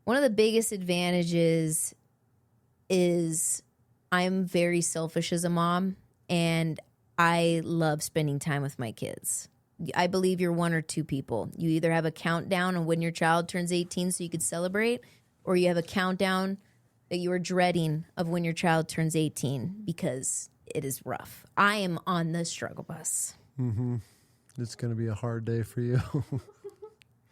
One of the biggest advantages is I'm very selfish as a mom, and I love spending time with my kids. I believe you're one or two people. You either have a countdown on when your child turns 18 so you could celebrate, or you have a countdown that you are dreading of when your child turns 18 because it is rough. I am on the struggle bus. It's going to be a hard day for you.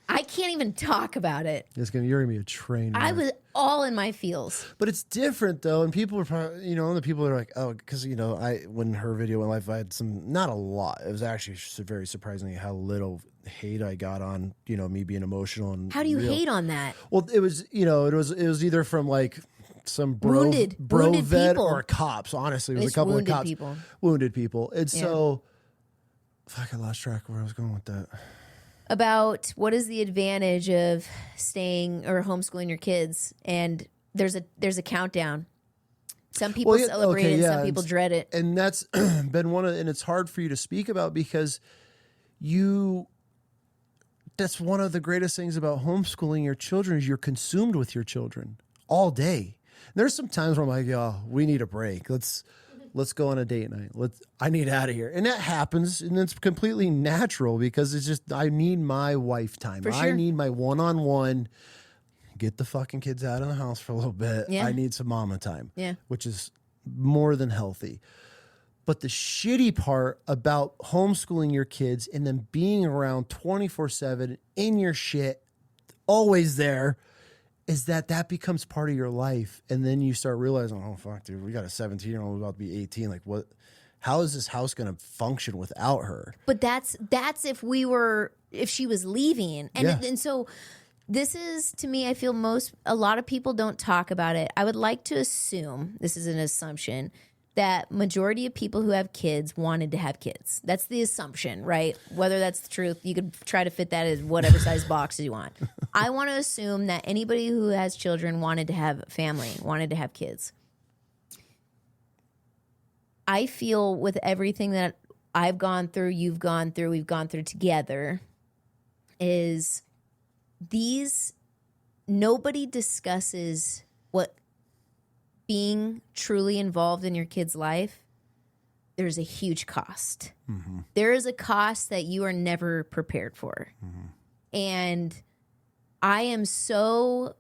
I can't even talk about it. You're going to be a train wreck. I was all in my feels. But it's different, though. And people are probably, the people are like, oh, because, when her video went live, I had not a lot. It was actually very surprisingly how little hate I got on, me being emotional. And how do you hate on that? Well, it was, it was either from like some wounded vet people. or cops. Honestly, it was a couple of cops. Wounded people. And so, fuck, I lost track of where I was going with that. About what is the advantage of staying or homeschooling your kids, and there's a countdown. Some people celebrate it, some people dread it, and that's been and it's hard for you to speak about because that's one of the greatest things about homeschooling your children is you're consumed with your children all day. And there's some times where I'm like, yo, we need a break. Let's go on a date night. I need out of here. And that happens, and it's completely natural because it's just, I need my wife time. For sure. I need my one-on-one, get the fucking kids out of the house for a little bit. Yeah. I need some mama time, which is more than healthy. But the shitty part about homeschooling your kids and then being around 24/7 in your shit, always there, is that becomes part of your life. And then you start realizing, oh, fuck, dude, we got a 17-year-old about to be 18. Like, how is this house going to function without her? But that's if she was leaving. And so this is, to me, I feel a lot of people don't talk about it. I would like to assume, this is an assumption, that majority of people who have kids wanted to have kids. That's the assumption, right? Whether that's the truth, you could try to fit that as whatever size box you want. I want to assume that anybody who has children wanted to have a family, wanted to have kids. I feel with everything that I've gone through, you've gone through, we've gone through together, is nobody discusses what being truly involved in your kid's life. There's a huge cost. Mm-hmm. There is a cost that you are never prepared for. Mm-hmm. And I am so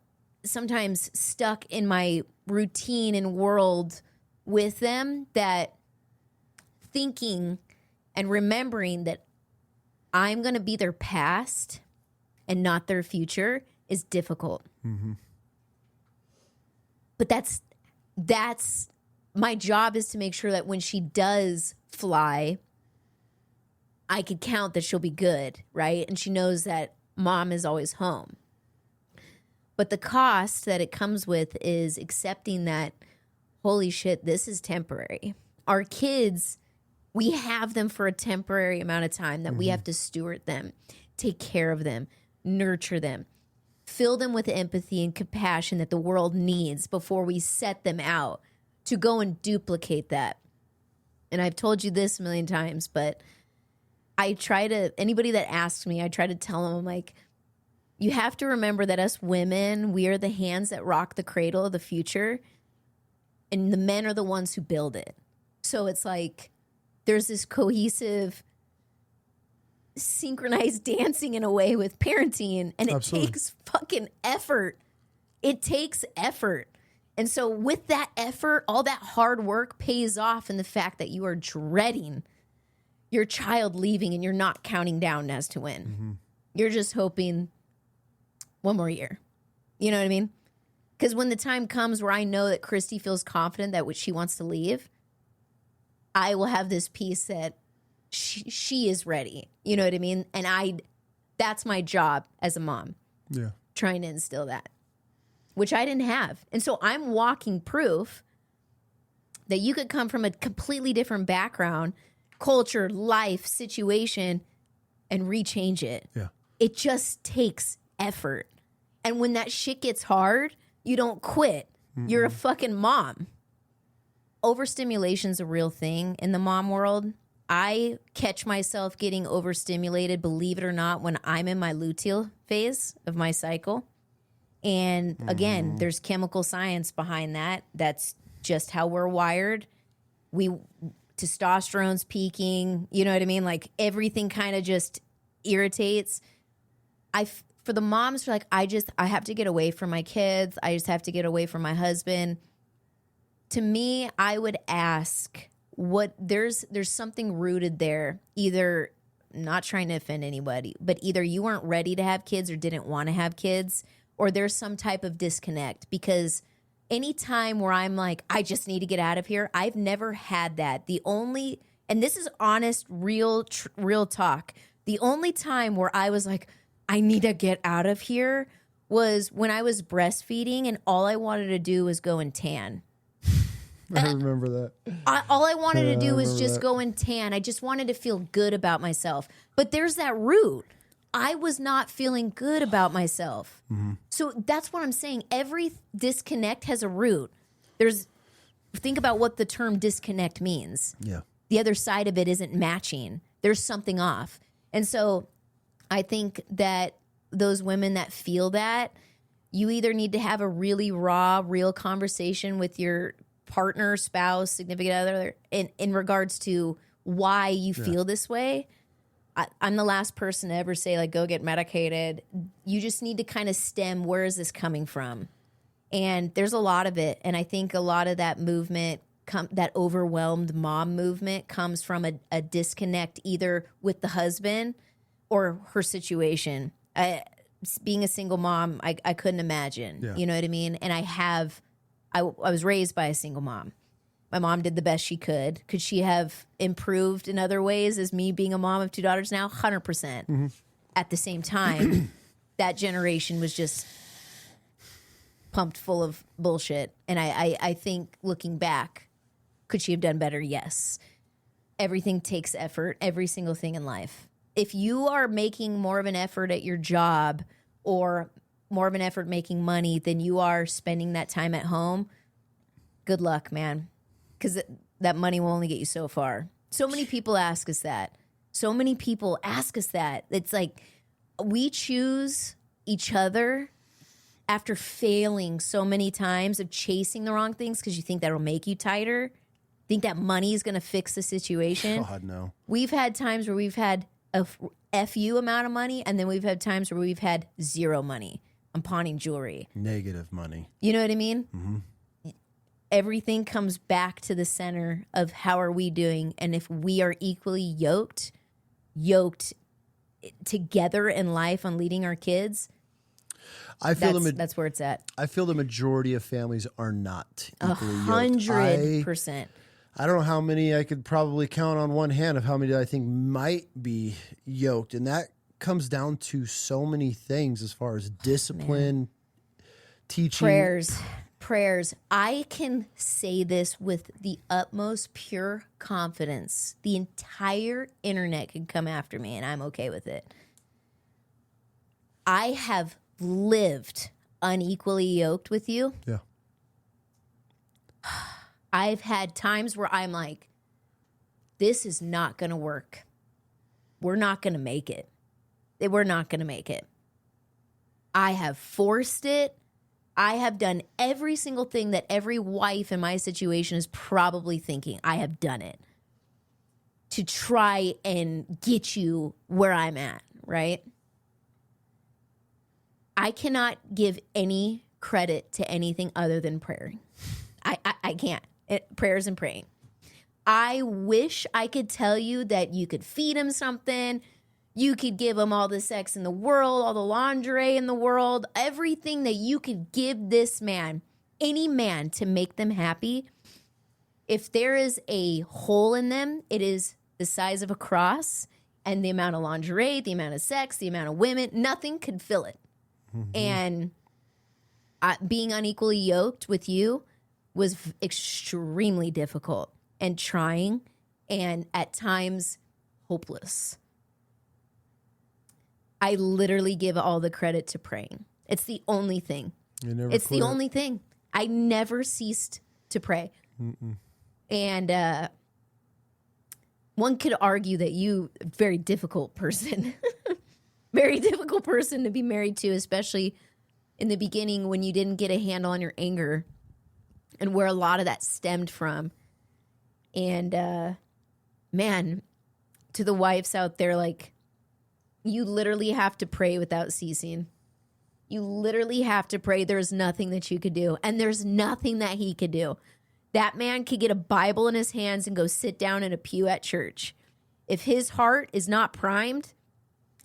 sometimes stuck in my routine and world with them that thinking and remembering that I'm going to be their past and not their future is difficult. Mm-hmm. But that's my job, is to make sure that when she does fly, I could count that she'll be good, right? And she knows that mom is always home. But the cost that it comes with is accepting that, holy shit, this is temporary. Our kids, we have them for a temporary amount of time that we have to steward them, take care of them, nurture them, fill them with empathy and compassion that the world needs before we set them out to go and duplicate that. And I've told you this a million times, but anybody that asks me, I try to tell them, I'm like, you have to remember that us women, we are the hands that rock the cradle of the future, and the men are the ones who build it. So it's like there's this cohesive, synchronized dancing in a way with parenting, and it takes fucking effort. It takes effort. And so with that effort, all that hard work pays off in the fact that you are dreading your child leaving and you're not counting down as to when. Mm-hmm. You're just hoping one more year. You know what I mean? Because when the time comes where I know that Christy feels confident that she wants to leave, I will have this piece that she is ready. You know what I mean? And that's my job as a mom. Yeah. Trying to instill that, which I didn't have. And so I'm walking proof that you could come from a completely different background, culture, life, situation, and rechange it. Yeah. It just takes effort. And when that shit gets hard, you don't quit. Mm-mm. You're a fucking mom. Overstimulation's a real thing in the mom world. I catch myself getting overstimulated, believe it or not, when I'm in my luteal phase of my cycle. And again, there's chemical science behind that. That's just how we're wired. Testosterone's peaking, you know what I mean? Like everything kind of just irritates. For the moms who are like, I have to get away from my kids. I just have to get away from my husband. To me, I would ask, there's something rooted there. Either, not trying to offend anybody, but either you weren't ready to have kids or didn't want to have kids, or there's some type of disconnect. Because any time where I'm like, I just need to get out of here, I've never had that. And this is honest, real talk. The only time where I was like, I need to get out of here was when I was breastfeeding and all I wanted to do was go and tan. I remember that. All I wanted to do was just go and tan. I just wanted to feel good about myself. But there's that root. I was not feeling good about myself. Mm-hmm. So that's what I'm saying. Every disconnect has a root. Think about what the term disconnect means. Yeah. The other side of it isn't matching. There's something off. And so I think that those women that feel that, you either need to have a really raw, real conversation with your partner, spouse, significant other in regards to why you feel this way. I'm the last person to ever say, like, go get medicated. You just need to kind of stem, where is this coming from? And there's a lot of it. And I think a lot of that movement, that overwhelmed mom movement, comes from a disconnect either with the husband or her situation. Being a single mom, I couldn't imagine. Yeah. You know what I mean? And I was raised by a single mom. My mom did the best she could. Could she have improved in other ways as me being a mom of two daughters now? 100%. Mm-hmm. At the same time, that generation was just pumped full of bullshit. And I think looking back, Could she have done better? Yes. Everything takes effort, every single thing in life. If you are making more of an effort at your job or more of an effort making money than you are spending that time at home, good luck, man. Because that money will only get you so far. So many people ask us that. So many people ask us that. It's like we choose each other after failing so many times of chasing the wrong things because you think that'll make you tighter. Think that money is going to fix the situation. God, no. We've had times where we've had a FU amount of money, and then we've had times where we've had zero money. I'm pawning jewelry. Negative money. You know what I mean? Mm-hmm. Everything comes back to the center of how are we doing, and if we are equally yoked together in life on leading our kids, I feel that's where it's at. I feel the majority of families are not equally yoked. 100%. I don't know how many I could probably count on one hand of how many I think might be yoked. And that comes down to so many things as far as discipline, teaching. Prayers. I can say this with the utmost pure confidence. The entire internet could come after me and I'm okay with it. I have lived unequally yoked with you. Yeah. I've had times where I'm like, this is not going to work. We're not going to make it. We're not going to make it. I have forced it. I have done every single thing that every wife in my situation is probably thinking. I have done it to try and get you where I'm at, right? I cannot give any credit to anything other than prayer. I can't. Prayers and praying. I wish I could tell you that you could feed him something. You could give him all the sex in the world, all the lingerie in the world, everything that you could give this man, any man, to make them happy. If there is a hole in them, it is the size of a cross, and the amount of lingerie, the amount of sex, the amount of women, nothing could fill it. Mm-hmm. And being unequally yoked with you was extremely difficult and trying and at times hopeless. I literally give all the credit to praying. It's the only thing. It's the only thing. I never ceased to pray. Mm-mm. And one could argue that you, very difficult person, very difficult person to be married to, especially in the beginning when you didn't get a handle on your anger and where a lot of that stemmed from. And man, to the wives out there, like, you literally have to pray without ceasing. You literally have to pray. There's nothing that you could do. And there's nothing that he could do. That man could get a Bible in his hands and go sit down in a pew at church. If his heart is not primed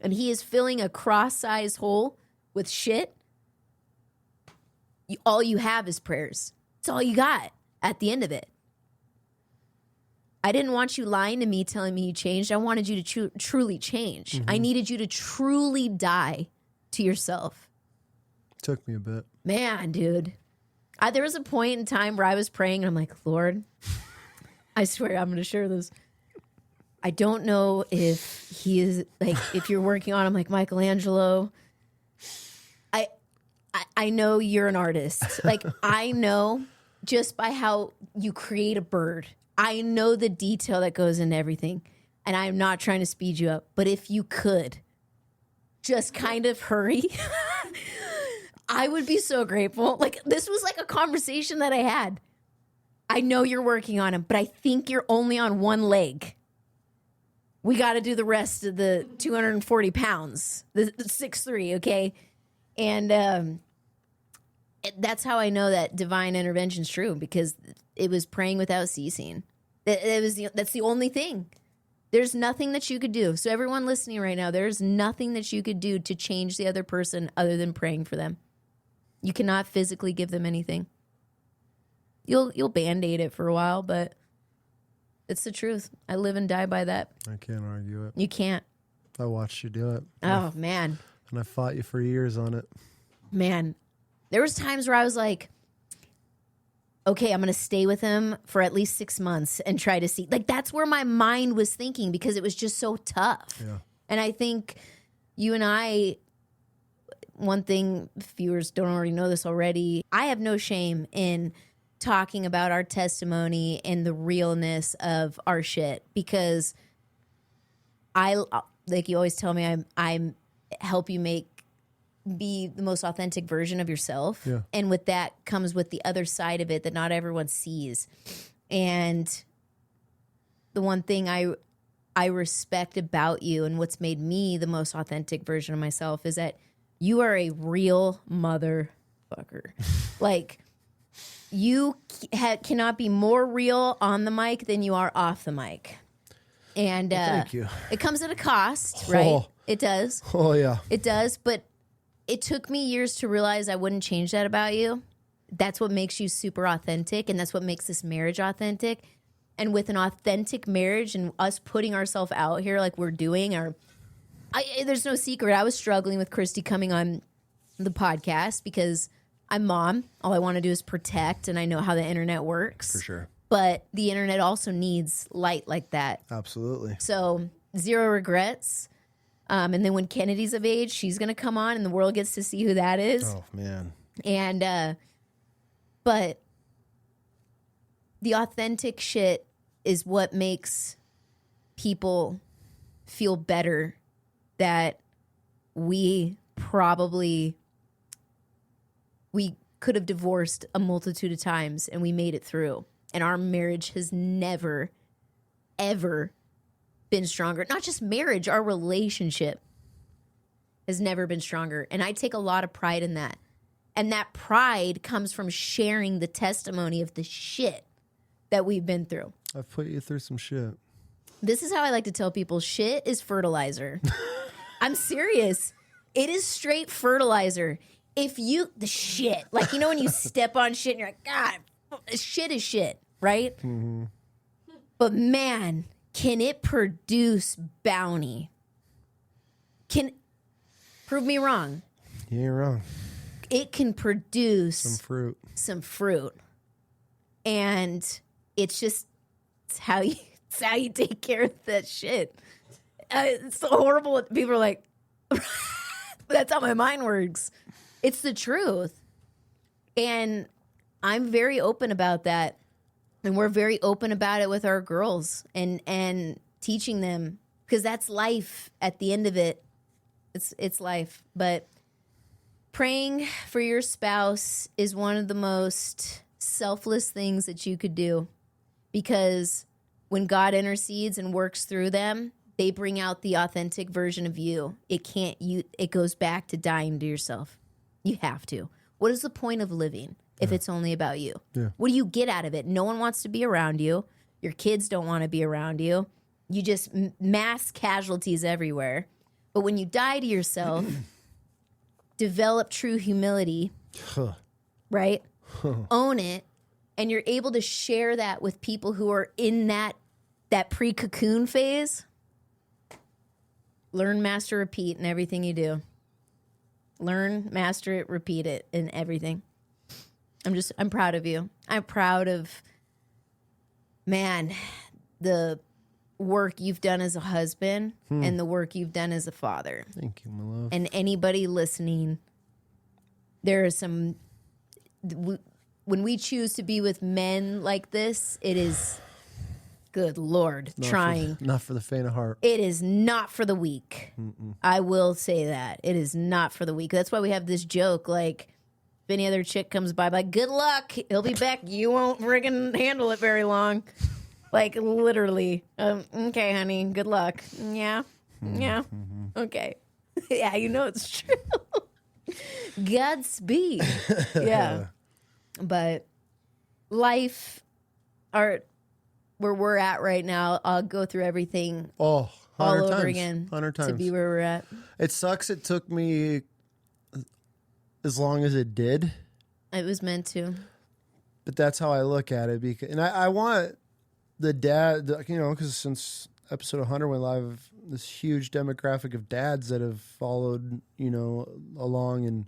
and he is filling a cross-sized hole with shit, all you have is prayers. It's all you got at the end of it. I didn't want you lying to me, telling me you changed. I wanted you to truly change. Mm-hmm. I needed you to truly die to yourself. Took me a bit. Man, dude. There was a point in time where I was praying and I'm like, Lord, I swear I'm going to share this. I don't know if he is, like, if you're working on him like Michelangelo. I know you're an artist. Like, I know just by how you create a bird. I know the detail that goes into everything. And I'm not trying to speed you up. But if you could just kind of hurry, I would be so grateful. Like, this was like a conversation that I had. I know you're working on him, but I think you're only on one leg. We got to do the rest of the 240 pounds, the 6'3", okay? And that's how I know that divine intervention is true, because it was praying without ceasing. That's the only thing. There's nothing that you could do. So everyone listening right now, there's nothing that you could do to change the other person other than praying for them. You cannot physically give them anything. You'll Band-Aid it for a while, but it's the truth. I live and die by that. I can't argue it. You can't. I watched you do it. Oh, man. And I fought you for years on it. Man, there was times where I was like, okay, I'm going to stay with him for at least 6 months and try to see. Like, that's where my mind was thinking because it was just so tough. Yeah. And I think you and I, one thing, viewers don't already know this already, I have no shame in talking about our testimony and the realness of our shit because like you always tell me, I'm help you be the most authentic version of yourself. Yeah. And with that comes with the other side of it that not everyone sees. And the one thing I respect about you and what's made me the most authentic version of myself is that you are a real motherfucker. Like, you cannot be more real on the mic than you are off the mic. And thank you. It comes at a cost, right? Oh. It does. Oh, yeah. It does. But it took me years to realize I wouldn't change that about you. That's what makes you super authentic. And that's what makes this marriage authentic. And with an authentic marriage and us putting ourselves out here like we're doing, there's no secret. I was struggling with Christy coming on the podcast because I'm mom. All I want to do is protect, and I know how the internet works. For sure. But the internet also needs light like that. Absolutely. So 0 regrets. And then when Kennedy's of age, she's going to come on and the world gets to see who that is. Oh, man. And, but the authentic shit is what makes people feel better that we could have divorced a multitude of times and we made it through. And our marriage has never, ever been stronger. Not just marriage, our relationship has never been stronger. And I take a lot of pride in that. And that pride comes from sharing the testimony of the shit that we've been through. I've put you through some shit. This is how I like to tell people, shit is fertilizer. I'm serious. It is straight fertilizer. The shit, like, you know, when you step on shit and you're like, God, shit is shit, right? Mm-hmm. But man, can it produce bounty? Prove me wrong. You ain't wrong. It can produce Some fruit. And it's how you take care of that shit. It's so horrible. People are like, that's how my mind works. It's the truth. And I'm very open about that. And we're very open about it with our girls and teaching them, because that's life at the end of it. It's life. But praying for your spouse is one of the most selfless things that you could do, because when God intercedes and works through them, they bring out the authentic version of you. It goes back to dying to yourself. You have to. What is the point of living if it's only about you? Yeah. What do you get out of it? No one wants to be around you. Your kids don't want to be around you. You just mass casualties everywhere. But when you die to yourself, develop true humility, right? Own it, and you're able to share that with people who are in that pre-cocoon phase. Learn, master, repeat in everything you do. Learn, master it, repeat it in everything. I'm proud of you. I'm proud of, man, the work you've done as a husband and the work you've done as a father. Thank you, my love. And anybody listening, there are some, when we choose to be with men like this, it is, good Lord, trying. Not for the faint of heart. It is not for the weak. Mm-mm. I will say that. It is not for the weak. That's why we have this joke, like, if any other chick comes by, like, good luck, he'll be back. You won't friggin' handle it very long. Like, literally. Okay, honey, good luck. Yeah. Yeah. Okay. Yeah, you know it's true. Godspeed. Yeah. But life, art, where we're at right now, I'll go through everything all over again 100 times to be where we're at. It sucks it took me as long as it did. It was meant to. But that's how I look at it. And I want the dad, because since episode 100 went live, this huge demographic of dads that have followed, along. And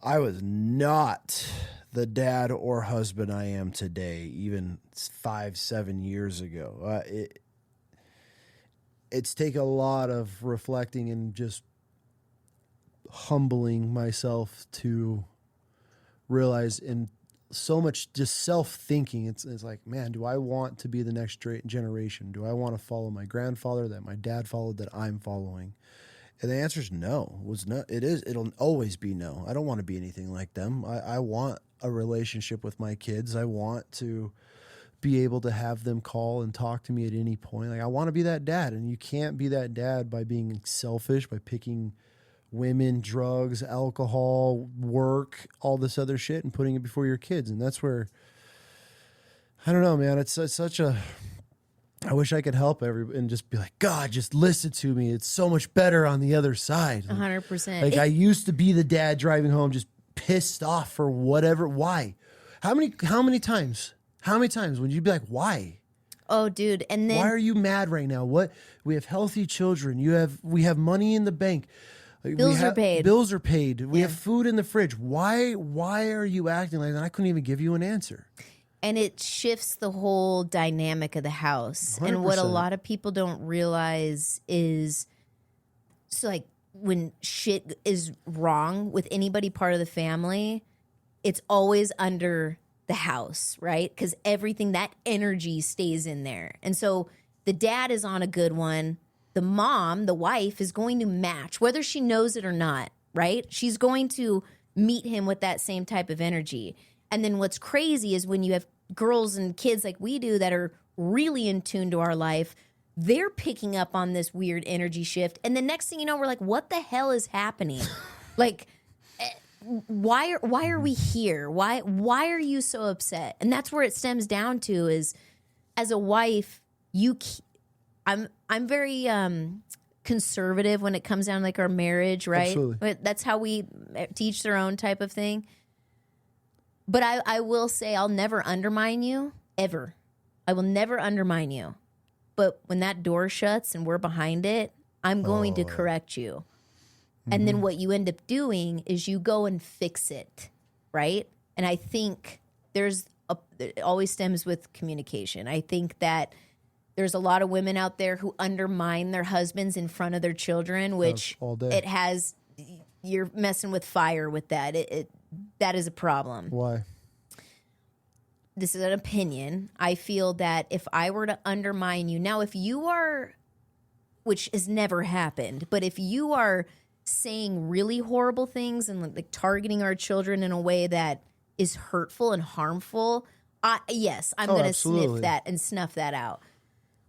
I was not the dad or husband I am today, even 5-7 years ago. It's taken a lot of reflecting and just humbling myself to realize, and so much just self-thinking. It's like, man, do I want to be the next generation? Do I want to follow my grandfather that my dad followed, that I'm following? And the answer is no. It'll always be no. I don't want to be anything like them. I want a relationship with my kids. I want to be able to have them call and talk to me at any point. Like, I want to be that dad, and you can't be that dad by being selfish, by picking women, drugs, alcohol, work, all this other shit, and putting it before your kids. And that's where, I don't know, man. It's such a, I wish I could help and just be like, God, just listen to me. It's so much better on the other side. 100%. Like, I used to be the dad driving home just pissed off for whatever. Why? How many times? How many times would you be like, why? Oh, dude. And then why are you mad right now? What? We have healthy children. We have money in the bank. Bills are paid. Bills are paid. We have food in the fridge. Why are you acting like that? I couldn't even give you an answer. And it shifts the whole dynamic of the house. 100%. And what a lot of people don't realize is, so like, when shit is wrong with anybody part of the family, it's always under the house, right? Because everything, that energy stays in there. And so the dad is on a good one. The mom, the wife, is going to match, whether she knows it or not, right? She's going to meet him with that same type of energy. And then what's crazy is when you have girls and kids like we do that are really in tune to our life, they're picking up on this weird energy shift. And the next thing you know, we're like, what the hell is happening? Like, why are we here? Why are you so upset? And that's where it stems down to is, as a wife, I'm very conservative when it comes down to like our marriage, right? Absolutely. But that's how we teach their own type of thing. But I will say I'll never undermine you, ever. I will never undermine you. But when that door shuts and we're behind it, I'm going to correct you. And then what you end up doing is you go and fix it, right? And I think it always stems with communication. I think that there's a lot of women out there who undermine their husbands in front of their children, which you're messing with fire with that. That is a problem. Why? This is an opinion. I feel that if I were to undermine you, now if you are, which has never happened, but if you are saying really horrible things and like targeting our children in a way that is hurtful and harmful, yes, I'm going to sniff that and snuff that out.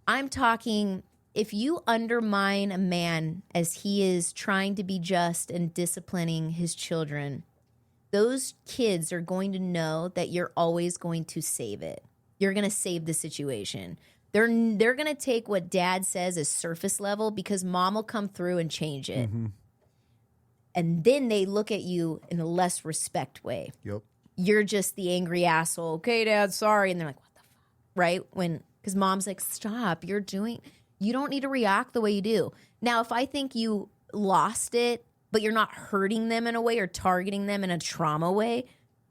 I'm talking, if you undermine a man as he is trying to be just and disciplining his children, those kids are going to know that you're always going to save it. You're going to save the situation. They're going to take what dad says as surface level because mom will come through and change it. Mm-hmm. And then they look at you in a less respect way. Yep. You're just the angry asshole. Okay, dad, sorry. And they're like, what the fuck? Right? Because mom's like, stop. You don't need to react the way you do. Now, if I think you lost it, but you're not hurting them in a way or targeting them in a trauma way,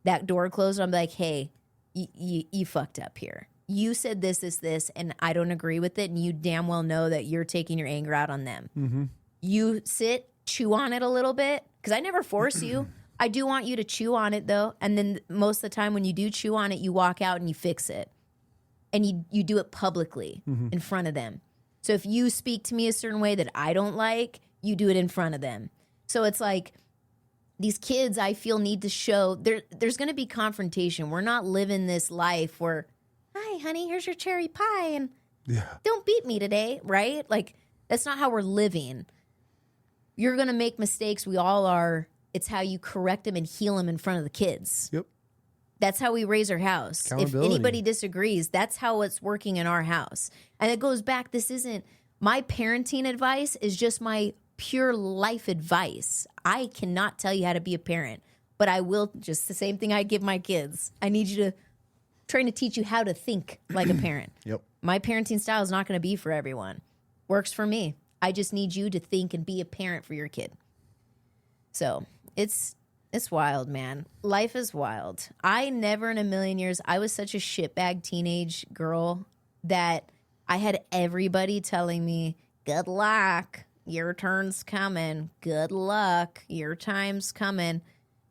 that door closed, I'm like, hey, you fucked up here. You said this, and I don't agree with it, and you damn well know that you're taking your anger out on them. Mm-hmm. You sit, chew on it a little bit, because I never force you. I do want you to chew on it, though, and then most of the time when you do chew on it, you walk out and you fix it. And you do it publicly in front of them. So if you speak to me a certain way that I don't like, you do it in front of them. So it's like these kids, I feel, need to show there's going to be confrontation. We're not living this life where, hi, honey, here's your cherry pie, and don't beat me today, right? Like, that's not how we're living. You're going to make mistakes. We all are. It's how you correct them and heal them in front of the kids. Yep. That's how we raise our house. If anybody disagrees, that's how it's working in our house. And it goes back, this isn't, my parenting advice is just my pure life advice. I cannot tell you how to be a parent, but I will, just the same thing I give my kids. I need you to, trying to teach you how to think like a parent. Yep. My parenting style is not going to be for everyone. Works for me. I just need you to think and be a parent for your kid. So it's It's wild, man. Life is wild. I never in a million years, I was such a shitbag teenage girl that I had everybody telling me, good luck, your turn's coming. Good luck, your time's coming.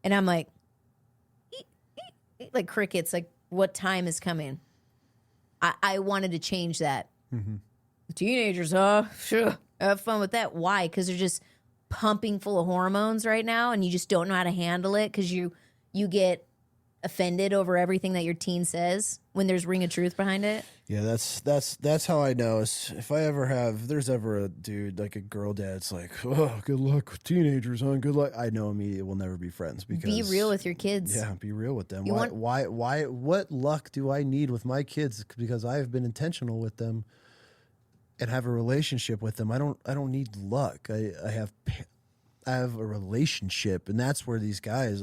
And I'm like, like crickets, like what time is coming? I wanted to change that. Mm-hmm. Teenagers, sure, have fun with that. Why? Because they're just pumping full of hormones right now, and you just don't know how to handle it because you get offended over everything that your teen says when there's ring of truth behind it. Yeah, that's how I know. If there's ever a dude like a girl dad, it's like, oh, good luck with teenagers, huh? Good luck. I know immediately we'll never be friends because be real with your kids. Yeah, be real with them. Why? What luck do I need with my kids? Because I have been intentional with them and have a relationship with them. I don't need luck. I have a relationship, and that's where these guys.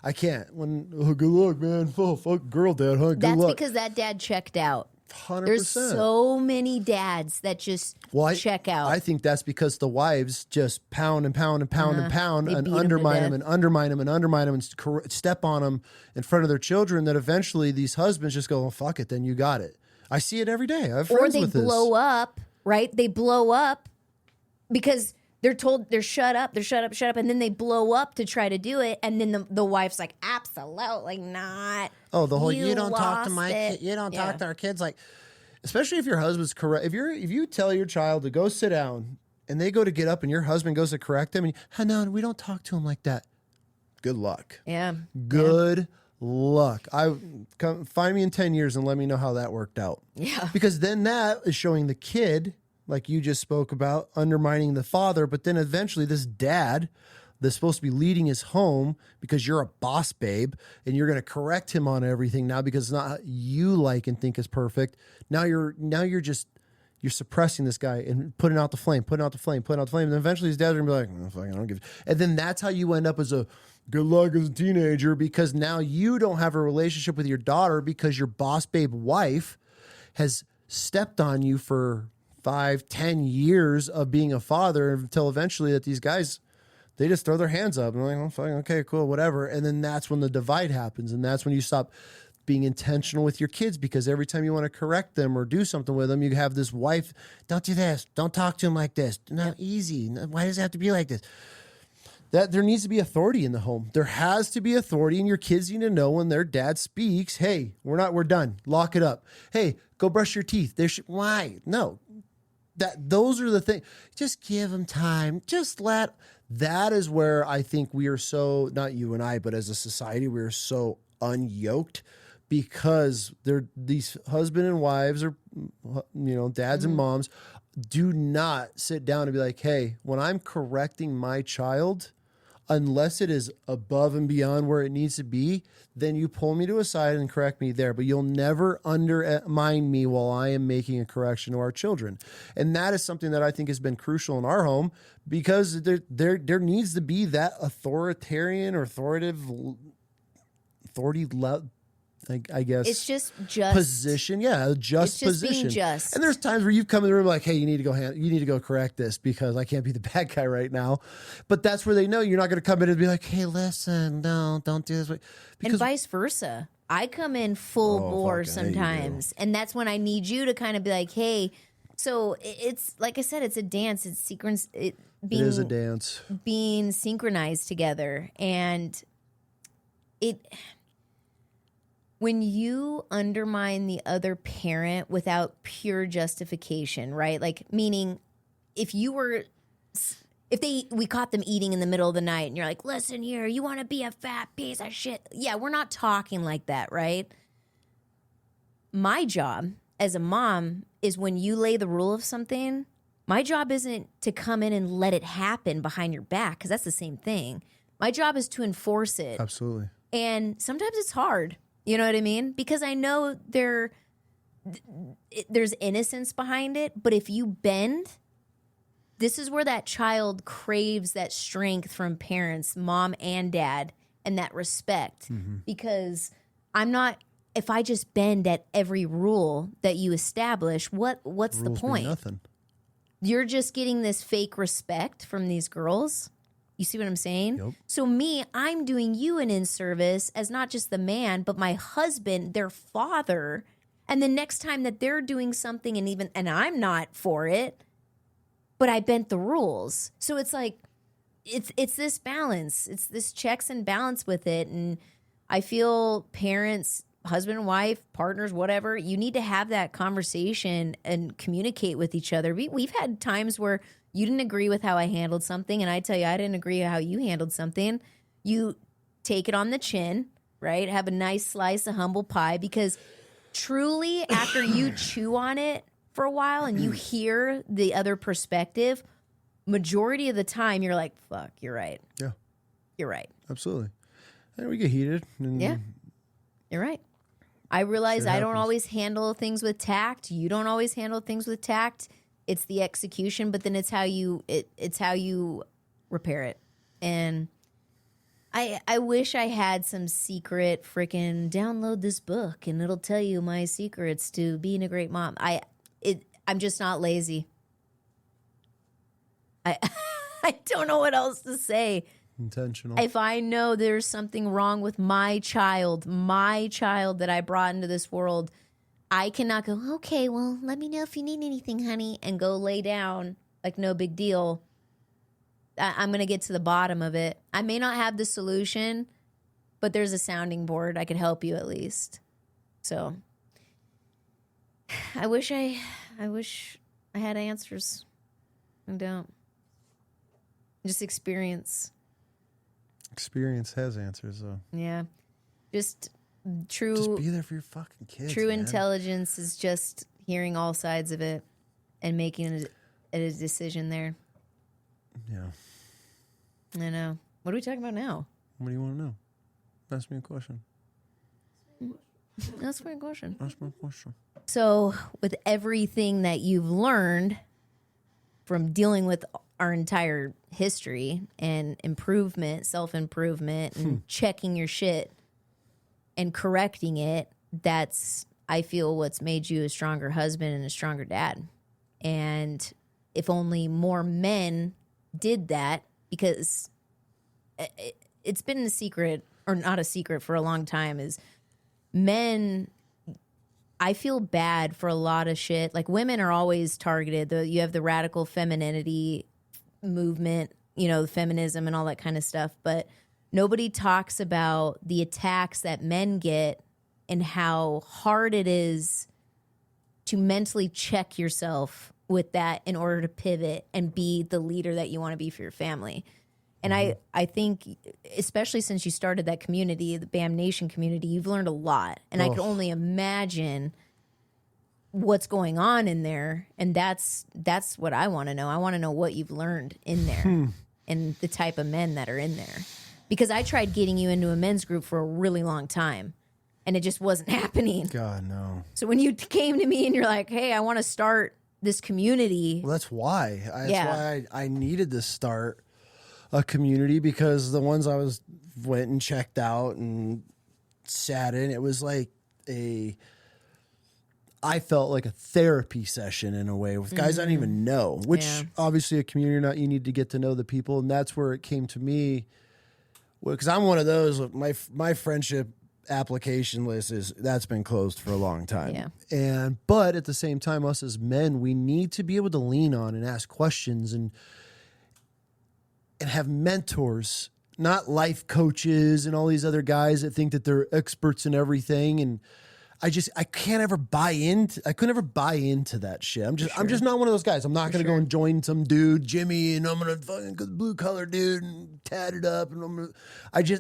I can't. Good luck, man. Oh, fuck, girl, dad, huh? Good That's luck. because that dad checked out. 100%. There's so many dads that just check out. I think that's because the wives just pound and pound and pound and pound and undermine them and undermine them and undermine them and step on them in front of their children. That eventually these husbands just go, well, fuck it, then you got it. I see it every day. I have friends with this. Or they blow up, right? They blow up because they're told they're shut up, and then they blow up to try to do it, and then the wife's like, absolutely not. Oh, the whole you don't talk to my kid, you don't talk to our kids, like, especially if your husband's correct. If you tell your child to go sit down and they go to get up and your husband goes to correct them, and no, we don't talk to him like that. Good luck. Yeah. Good luck. Find me in 10 years and let me know how that worked out. Yeah. Because then that is showing the kid, like you just spoke about, undermining the father, but then eventually this dad that's supposed to be leading his home because you're a boss babe and you're going to correct him on everything now because it's not how you like and think is perfect. Now you're suppressing this guy and putting out the flame. And then eventually his dad's going to be like, oh, fuck, I don't give a. And then that's how you end up as a good luck as a teenager, because now you don't have a relationship with your daughter because your boss babe wife has stepped on you for 5-10 years of being a father until eventually that these guys, they just throw their hands up and they're like, oh, fine, okay, cool, whatever. And then that's when the divide happens. And that's when you stop being intentional with your kids, because every time you want to correct them or do something with them, you have this wife, don't do this, don't talk to him like this, not easy. Why does it have to be like this? That there needs to be authority in the home. There has to be authority, and your kids need to know when their dad speaks, hey, we're done. Lock it up. Hey, go brush your teeth. Why? No. Those are the things. Just give them time. That is where I think we are so, not you and I, but as a society, we are so unyoked, because these husband and wives, or dads and moms, do not sit down and be like, hey, when I'm correcting my child, unless it is above and beyond where it needs to be, then you pull me to a side and correct me there. But you'll never undermine me while I am making a correction to our children. And that is something that I think has been crucial in our home, because there needs to be that authoritarian or authority, I guess it's just position. Yeah, just position. Being just. And there's times where you've come in the room like, hey, you need to go correct this because I can't be the bad guy right now. But that's where they know you're not going to come in and be like, hey, listen, no, don't do this. Because, and vice versa. I come in full bore sometimes, and that's when I need you to kind of be like, hey. So it's like I said, it's a dance. It's it is a dance. Being synchronized together, and when you undermine the other parent without pure justification, right? Like, meaning we caught them eating in the middle of the night and you're like, listen here, you want to be a fat piece of shit. Yeah, we're not talking like that, right? My job as a mom is when you lay the rule of something, my job isn't to come in and let it happen behind your back, because that's the same thing. My job is to enforce it. Absolutely. And sometimes it's hard. You know what I mean? Because I know there's innocence behind it, but if you bend, this is where that child craves that strength from parents, mom and dad, and that respect. Mm-hmm. Because if I just bend at every rule that you establish, what's the point? Nothing. You're just getting this fake respect from these girls. You see what I'm saying? Yep. So me, I'm doing you an in-service as not just the man, but my husband, their father. And the next time that they're doing something and I'm not for it, but I bent the rules. So it's like, it's this balance. It's this checks and balance with it. And I feel parents, husband and wife, partners, whatever, you need to have that conversation and communicate with each other. We've had times where you didn't agree with how I handled something, and I tell you I didn't agree with how you handled something. You take it on the chin, right? Have a nice slice of humble pie, because truly after you chew on it for a while and you hear the other perspective, majority of the time you're like, fuck, you're right. Yeah. You're right. Absolutely. And we get heated. And Yeah. You're right. I realize Shit I don't happens. always handle things with tact. You don't always handle things with tact. It's the execution, but then it's how you repair it. And I wish I had some secret freaking download this book and it'll tell you my secrets to being a great mom. I'm just not lazy. I don't know what else to say. Intentional. If I know there's something wrong with my child that I brought into this world, I cannot go, okay, well, let me know if you need anything, honey, and go lay down like no big deal. I'm going to get to the bottom of it. I may not have the solution, but there's a sounding board. I could help you at least. So I wish I had answers. I don't. Just experience. Experience has answers, though. Yeah. Just true. Just be there for your fucking kids. True man. intelligence is just hearing all sides of it and making a decision there. Yeah. I know. What are we talking about now? What do you want to know? Ask me a question. That's my question. Ask me a question. So, with everything that you've learned from dealing with our entire history and improvement, self-improvement, and checking your shit and correcting it, that's, I feel, what's made you a stronger husband and a stronger dad. And if only more men did that, because it's been a secret, or not a secret for a long time, is men, I feel bad for a lot of shit. Like, women are always targeted. You have the radical femininity movement, you know, feminism and all that kind of stuff. But nobody talks about the attacks that men get and how hard it is to mentally check yourself with that in order to pivot and be the leader that you want to be for your family. And I think, especially since you started that community, the BAM Nation community, you've learned a lot. And I can only imagine what's going on in there. And that's what I want to know. I want to know what you've learned in there and the type of men that are in there. Because I tried getting you into a men's group for a really long time, and it just wasn't happening. God, no. So when you came to me and you're like, hey, I want to start this community. Well, that's why. That's why I needed to start a community, because the ones I went and checked out and sat in, it was like I felt like a therapy session in a way with guys I didn't even know, which obviously a community or not, you need to get to know the people. And that's where it came to me, because I'm one of those, my friendship application list that's been closed for a long time. Yeah. But at the same time, us as men, we need to be able to lean on and ask questions and have mentors, not life coaches and all these other guys that think that they're experts in everything. And I couldn't ever buy into that shit. I'm just not one of those guys. I'm not going to go and join some dude, Jimmy, and I'm going to fucking blue collar dude and tat it up. And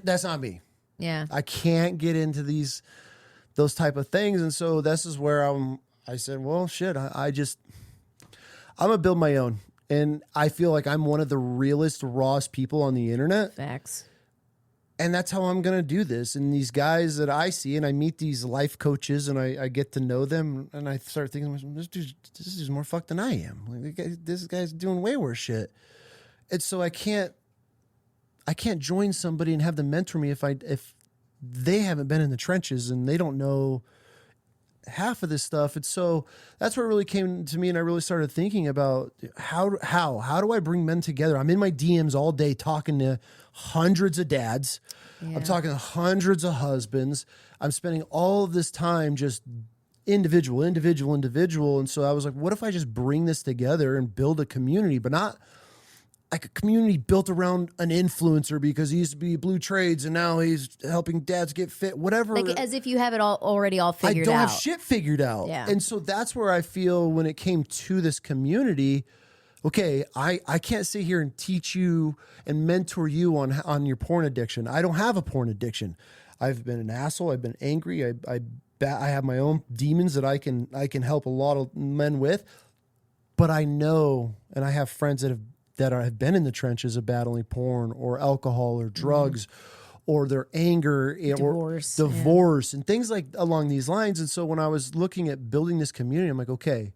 that's not me. Yeah. I can't get into those type of things. And so this is where I said, well, shit, I'm going to build my own. And I feel like I'm one of the realest, rawest people on the internet. Facts. And that's how I'm going to do this. And these guys that I see, and I meet these life coaches, and I get to know them, and I start thinking, this dude's more fucked than I am. Like, this guy's doing way worse shit. And so I can't join somebody and have them mentor me if they haven't been in the trenches and they don't know half of this stuff. And so that's what really came to me. And I really started thinking about how do I bring men together? I'm in my DMs all day talking to hundreds of dads. Yeah. I'm talking to hundreds of husbands. I'm spending all of this time just individual. And so I was like, what if I just bring this together and build a community, but not like a community built around an influencer because he used to be Blue Trades and now he's helping dads get fit, whatever. Like as if you have it already all figured out. I don't out. have shit figured out. Yeah. And so that's where I feel when it came to this community, okay, I can't sit here and teach you and mentor you on your porn addiction. I don't have a porn addiction. I've been an asshole. I've been angry. I have my own demons that I can help a lot of men with, but I know, and I have friends that have been in the trenches of battling porn or alcohol or drugs or their anger or divorce and things like along these lines. And so when I was looking at building this community, I'm like, okay,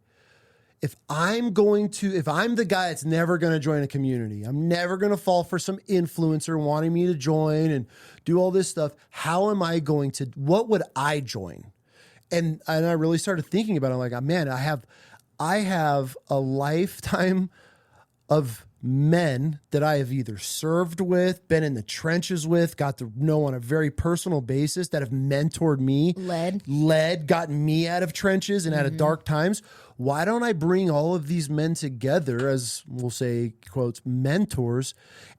if I'm the guy that's never going to join a community, I'm never going to fall for some influencer wanting me to join and do all this stuff. What would I join? And I really started thinking about it. I'm like, man, I have a lifetime of men that I have either served with, been in the trenches with, got to know on a very personal basis, that have mentored me, gotten me out of trenches and out of dark times. Why don't I bring all of these men together as, we'll say, quotes, mentors,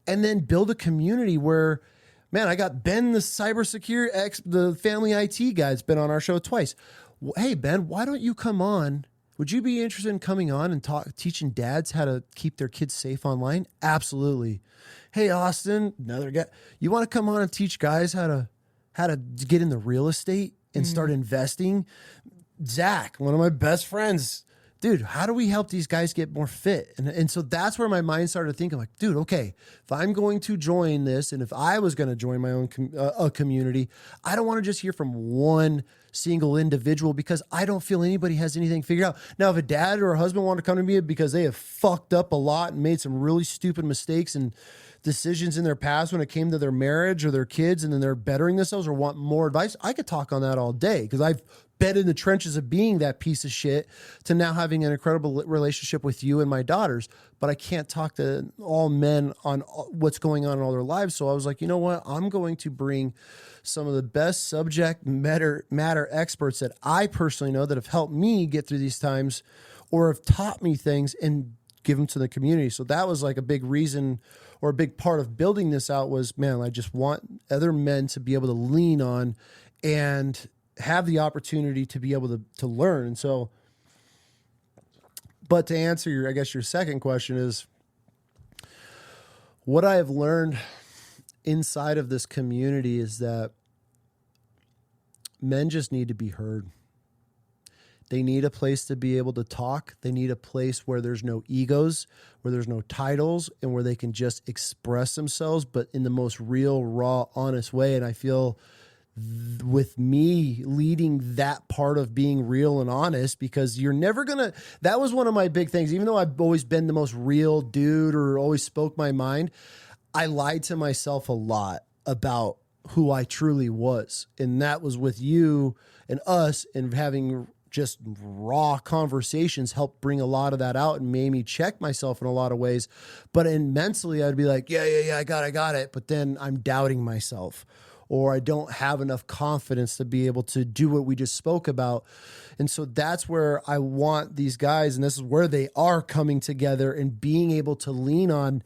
and then build a community where, man, I got Ben, the cybersecurity the family IT guy that's been on our show twice. Hey, Ben, why don't you come on? Would you be interested in coming on and teaching dads how to keep their kids safe online? Absolutely. Hey, Austin, another guy. You want to come on and teach guys how to get in the real estate and start investing? Zach, one of my best friends. Dude, how do we help these guys get more fit? And so that's where my mind started thinking, like, dude, okay, if I'm going to join this, and if I was going to join my own a community, I don't want to just hear from one single individual because I don't feel anybody has anything figured out. Now, if a dad or a husband want to come to me because they have fucked up a lot and made some really stupid mistakes and decisions in their past when it came to their marriage or their kids, and then they're bettering themselves or want more advice, I could talk on that all day because I've been in the trenches of being that piece of shit to now having an incredible relationship with you and my daughters. But I can't talk to all men on what's going on in all their lives. So I was like, you know what? I'm going to bring some of the best subject matter experts that I personally know that have helped me get through these times or have taught me things and give them to the community. So that was like a big reason or a big part of building this out was, man, I just want other men to be able to lean on and have the opportunity to be able to learn. And so, but to answer your second question is what I have learned inside of this community is that men just need to be heard. They need a place to be able to talk. They need a place where there's no egos, where there's no titles, and where they can just express themselves, but in the most real, raw, honest way. And I feel with me leading that part of being real and honest, because you're never gonna, that was one of my big things. Even though I've always been the most real dude or always spoke my mind, I lied to myself a lot about who I truly was. And that was with you and us, and having just raw conversations helped bring a lot of that out and made me check myself in a lot of ways. But mentally I'd be like, yeah, I got it. But then I'm doubting myself, or I don't have enough confidence to be able to do what we just spoke about. And so that's where I want these guys, and this is where they are coming together and being able to lean on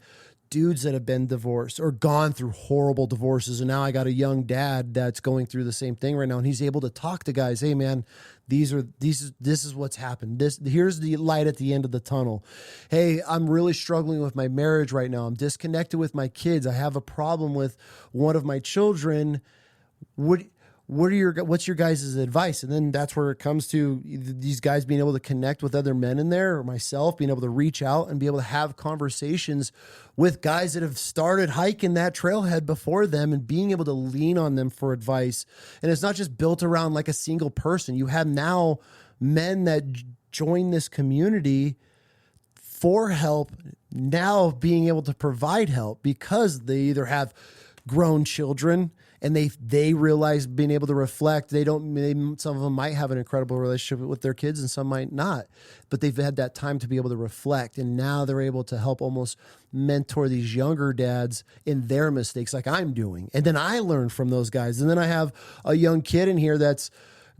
dudes that have been divorced or gone through horrible divorces. And now I got a young dad that's going through the same thing right now. And he's able to talk to guys. Hey man, this is what's happened. Here's the light at the end of the tunnel. Hey, I'm really struggling with my marriage right now. I'm disconnected with my kids. I have a problem with one of my children. What's your guys' advice? And then that's where it comes to these guys being able to connect with other men in there, or myself being able to reach out and be able to have conversations with guys that have started hiking that trailhead before them and being able to lean on them for advice. And it's not just built around like a single person. You have now men that join this community for help, now being able to provide help because they either have grown children and they realize being able to reflect. Some of them might have an incredible relationship with their kids and some might not, but they've had that time to be able to reflect. And now they're able to help almost mentor these younger dads in their mistakes like I'm doing. And then I learn from those guys. And then I have a young kid in here that's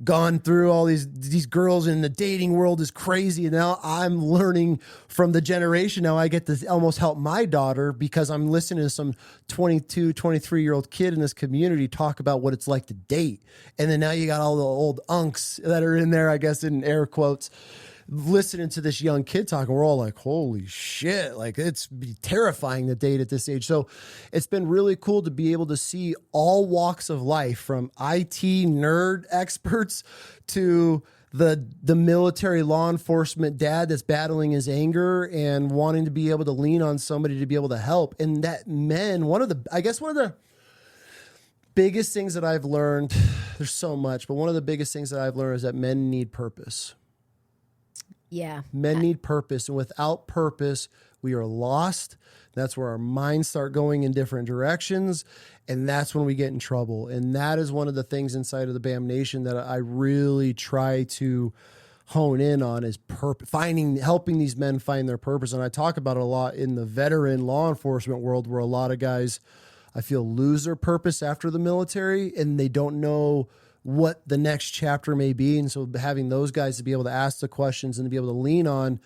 gone through all these girls, and the dating world is crazy. And now I'm learning from the generation. Now I get to almost help my daughter because I'm listening to some 22, 23-year-old kid in this community talk about what it's like to date. And then now you got all the old unks that are in there, I guess, in air quotes, listening to this young kid talking. We're all like, holy shit, like it's terrifying to date at this age. So it's been really cool to be able to see all walks of life, from IT nerd experts to the military law enforcement dad that's battling his anger and wanting to be able to lean on somebody to be able to help. And that men, one of the biggest things that I've learned, there's so much, but one of the biggest things that I've learned is that men need purpose. Yeah. Men need purpose, and without purpose, we are lost. That's where our minds start going in different directions, and that's when we get in trouble. And that is one of the things inside of the BAM Nation that I really try to hone in on, is helping these men find their purpose. And I talk about it a lot in the veteran law enforcement world, where a lot of guys, I feel, lose their purpose after the military, and they don't know what the next chapter may be. And so having those guys to be able to ask the questions and to be able to lean on,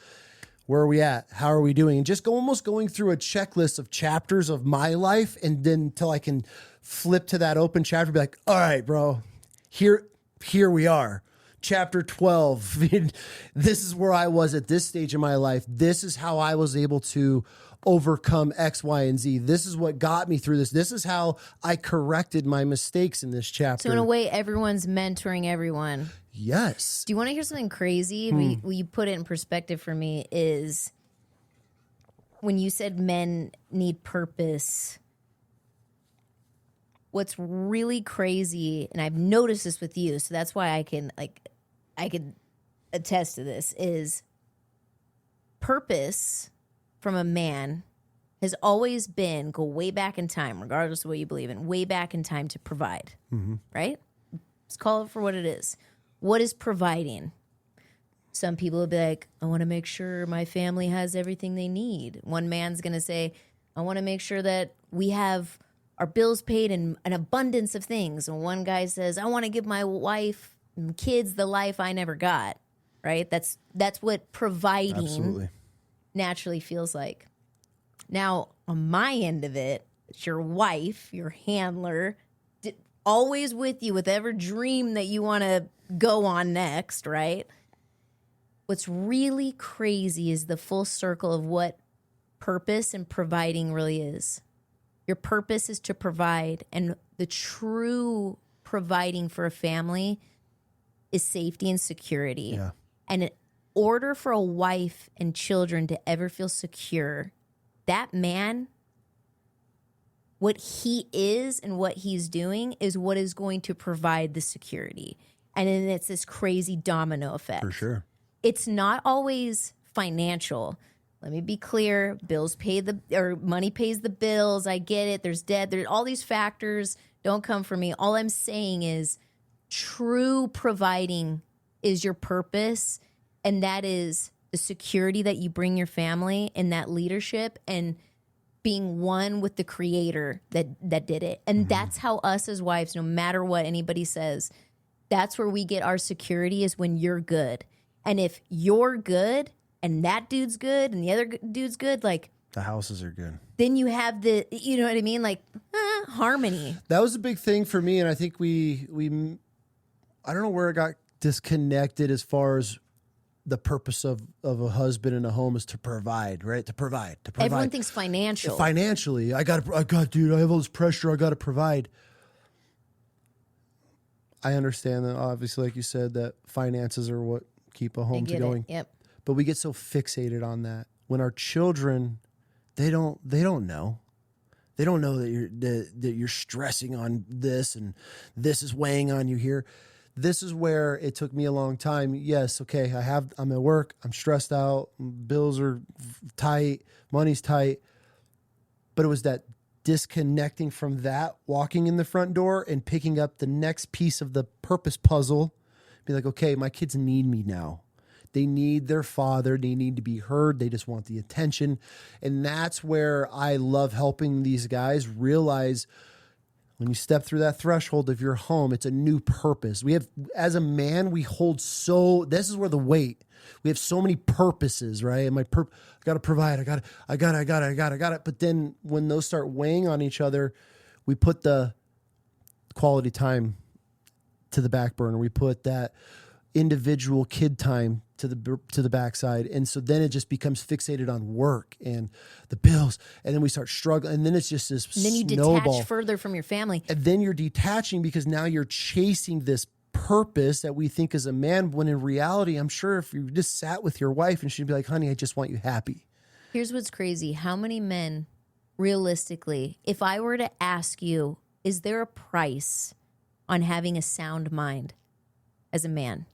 where are we at? How are we doing? And just almost going through a checklist of chapters of my life, and then until I can flip to that open chapter and be like, all right, bro, here we are. Chapter 12. This is where I was at this stage in my life. This is how I was able to overcome X, Y, and Z. This is what got me through this. This is how I corrected my mistakes in this chapter. So in a way, everyone's mentoring everyone. Yes. Do you want to hear something crazy? Will you put it in perspective for me? Is when you said men need purpose, what's really crazy, and I've noticed this with you, so that's why I can attest to this, is purpose from a man has always been, go way back in time, regardless of what you believe in, way back in time, to provide, right? Let's call it for what it is. What is providing? Some people will be like, I want to make sure my family has everything they need. One man's going to say, I want to make sure that we have our bills paid and an abundance of things. And one guy says, I want to give my wife and kids the life I never got, right? That's what providing naturally feels like. Now, on my end of it, it's your wife, your handler, always with you with every dream that you want to go on next, right? What's really crazy is the full circle of what purpose and providing really is. Your purpose is to provide, and the true providing for a family is safety and security. Yeah. And in order for a wife and children to ever feel secure, that man, what he is and what he's doing is what is going to provide the security. And then it's this crazy domino effect. For sure. It's not always financial. Let me be clear. Money pays the bills. I get it. There's debt. There's all these factors. Don't come for me. All I'm saying is true providing is your purpose. And that is the security that you bring your family, and that leadership, and being one with the creator that did it. And that's how us as wives, no matter what anybody says, that's where we get our security, is when you're good. And if you're good and that dude's good and the other dude's good, like, the houses are good. Then you have the, you know what I mean? Like, harmony. That was a big thing for me. And I think we I don't know where it got disconnected as far as the purpose of a husband in a home is to provide, right? To provide. Everyone thinks financial. Financially, dude, I have all this pressure. I got to provide. I understand that, obviously, like you said, that finances are what keep a home going. Yep. But we get so fixated on that. When our children, they don't know. They don't know that you're stressing on this, and this is weighing on you here. This is where it took me a long time. Yes, okay, I'm at work, I'm stressed out, bills are tight, money's tight. But it was that disconnecting from that, walking in the front door and picking up the next piece of the purpose puzzle. Be like, okay, my kids need me now. They need their father. They need to be heard. They just want the attention. And that's where I love helping these guys realize when you step through that threshold of your home, it's a new purpose. We have, as a man, we hold this is where the weight, we have so many purposes, right? And I got to provide, I got it. But then when those start weighing on each other, we put the quality time to the back burner. We put that individual kid time to the backside. And so then it just becomes fixated on work and the bills. And then we start struggling. And then it's just this and then you snowball. detach further from your family. And then you're detaching because now you're chasing this purpose that we think is a man, when in reality, I'm sure if you just sat with your wife and she'd be like, honey, I just want you happy. Here's what's crazy. How many men, realistically, if I were to ask you, is there a price on having a sound mind as a man?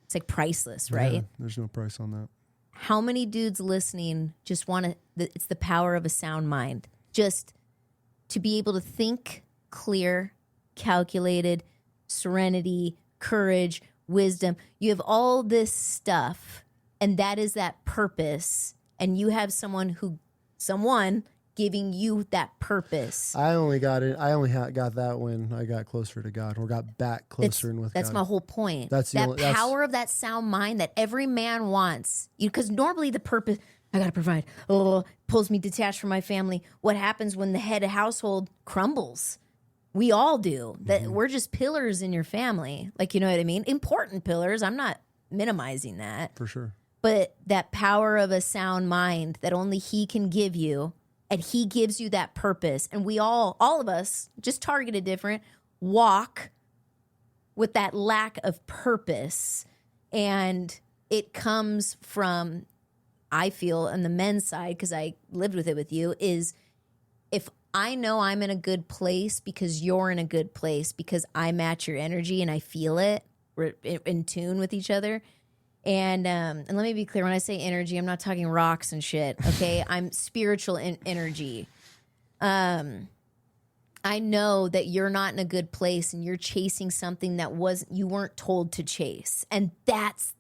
It's like priceless, right? Yeah, there's no price on that. How many dudes listening just want to, it's the power of a sound mind. Just to be able to think clear, calculated, serenity, courage, wisdom. You have all this stuff, and that is that purpose. And you have someone giving you that purpose. I only got that when I got closer to God, or got back closer with God. That's my whole point. That's that power of that sound mind that every man wants. Because normally the purpose, I got to provide, pulls me detached from my family. What happens when the head of household crumbles? We all do. That we're just pillars in your family. Like, you know what I mean? Important pillars. I'm not minimizing that. For sure. But that power of a sound mind that only he can give you, and he gives you that purpose. And we all of us, just targeted different, walk with that lack of purpose. And it comes from, I feel, on the men's side, because I lived with it with you, is if I know I'm in a good place because you're in a good place, because I match your energy and I feel it, we're in tune with each other. And let me be clear, when I say energy, I'm not talking rocks and shit, okay? I'm spiritual energy. I know that you're not in a good place and you're chasing something that you weren't told to chase. And that's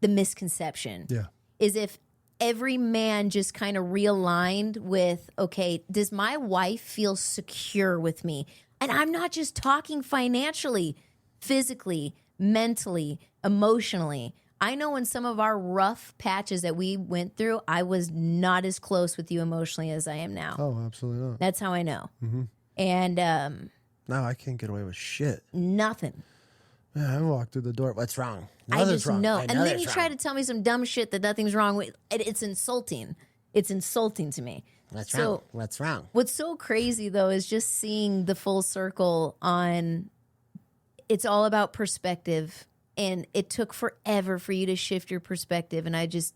the misconception. Yeah. Is if every man just kind of realigned with, okay, does my wife feel secure with me? And I'm not just talking financially, physically, mentally, emotionally. I know in some of our rough patches that we went through, I was not as close with you emotionally as I am now. Oh, absolutely not. That's how I know. Mm-hmm. And now I can't get away with shit. Nothing. Yeah, I walked through the door. What's wrong? I just know. And then you try to tell me some dumb shit that nothing's wrong with. It's insulting. It's insulting to me. What's wrong? What's wrong? What's so crazy, though, is just seeing the full circle on, it's all about perspective. And it took forever for you to shift your perspective. And I just...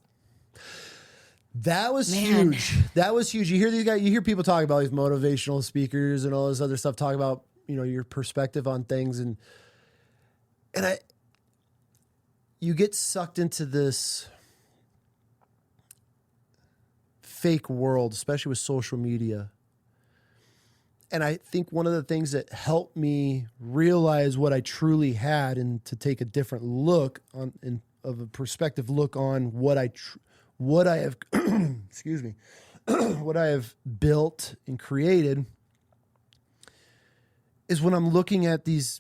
That was huge. That was huge. You hear these guys, you hear people talk about these motivational speakers and all this other stuff, talk about, your perspective on things. And you get sucked into this fake world, especially with social media. And I think one of the things that helped me realize what I truly had, and to take a different look on, of a perspective look on what I have, excuse me, what I have built and created, is when I'm looking at these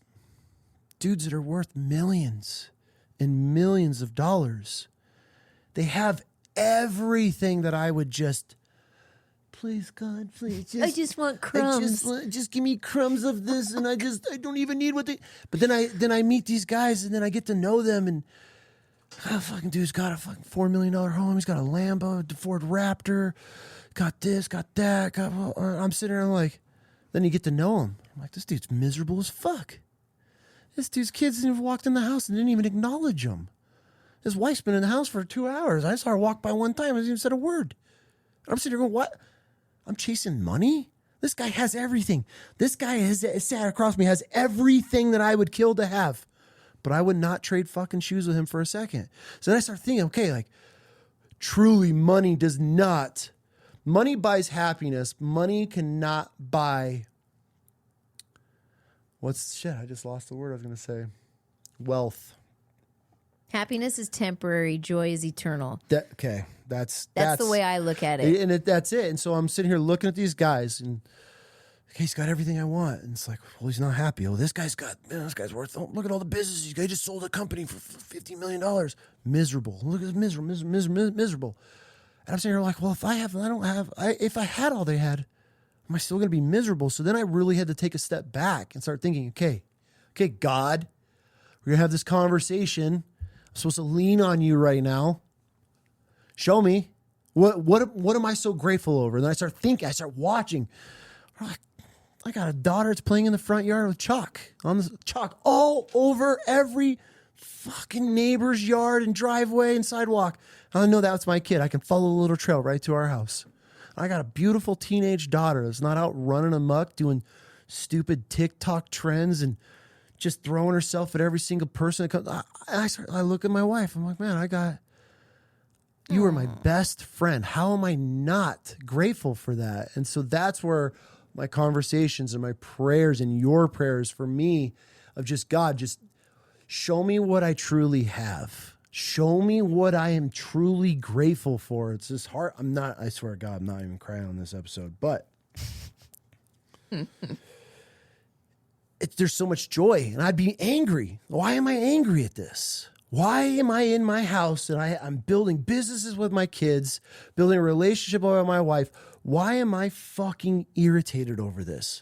dudes that are worth millions and millions of dollars. They have everything that I would just... Please, God, please. I just want crumbs. Just give me crumbs of this, and I don't even need what they. But then I meet these guys, and then I get to know them, and fucking dude's got a fucking $4 million home. He's got a Lambo, a Ford Raptor, got this, got that. I'm sitting there, like, then you get to know him. I'm like, this dude's miserable as fuck. This dude's kids didn't even walked in the house and didn't even acknowledge him. His wife's been in the house for 2 hours. I saw her walk by one time. I didn't even said a word. I'm sitting there going, what? I'm chasing money? This guy has everything. This guy has sat across me, has everything that I would kill to have. But I would not trade fucking shoes with him for a second. So then I start thinking, okay, like, truly money does not Money buys happiness. Money cannot buy. I just lost the word I was going to say. Wealth. Happiness is temporary. Joy is eternal. That's the way I look at it. And that's it. And so I'm sitting here looking at these guys, and he's got everything I want. And it's like, well, he's not happy. Oh, this guy's worth, look at all the businesses. He just sold a company for $50 million. Miserable. Look at this miserable. And I'm sitting here like, well, if I had all they had, am I still going to be miserable? So then I really had to take a step back and start thinking, okay, God, we're going to have this conversation. I'm supposed to lean on you right now. Show me what am I so grateful over? And then I start thinking, I start watching. I got a daughter that's playing in the front yard with chalk all over every fucking neighbor's yard and driveway and sidewalk. I know that's my kid. I can follow the little trail right to our house. I got a beautiful teenage daughter that's not out running amok doing stupid TikTok trends and just throwing herself at every single person that comes. I look at my wife. I'm like, man, you are my best friend. How am I not grateful for that? And so that's where my conversations and my prayers and your prayers for me of just, God, just show me what I truly have. Show me what I am truly grateful for. It's just hard. I swear to God, I'm not even crying on this episode, but there's so much joy, and I'd be angry. Why am I angry at this? Why am I in my house and I'm building businesses with my kids, building a relationship with my wife? Why am I fucking irritated over this?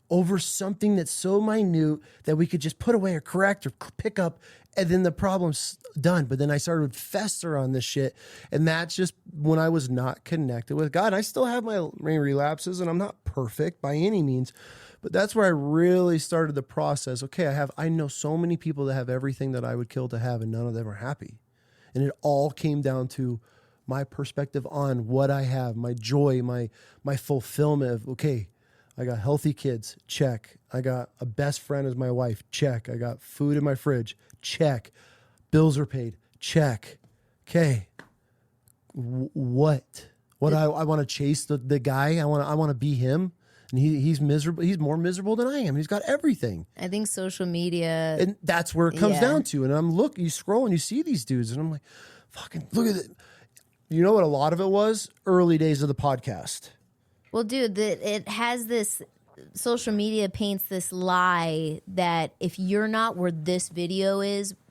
Over something that's so minute that we could just put away or correct or pick up, and then the problem's done. But then I started to fester on this shit, and that's just when I was not connected with God. I still have my relapses, and I'm not perfect by any means, but that's where I really started the process. Okay, I know so many people that have everything that I would kill to have, and none of them are happy. And it all came down to my perspective on what I have, my joy, my fulfillment of, okay, I got healthy kids, check. I got a best friend as my wife, check. I got food in my fridge, check. Bills are paid, check. Okay, what? I want to chase the guy. I want to be him, and he's miserable. He's more miserable than I am. He's got everything. I think social media, and that's where it comes down to. And you scroll and you see these dudes, and I'm like, fucking look at it. You know what? A lot of it was early days of the podcast. Well, dude, it has this, social media paints this lie that if you're not where this video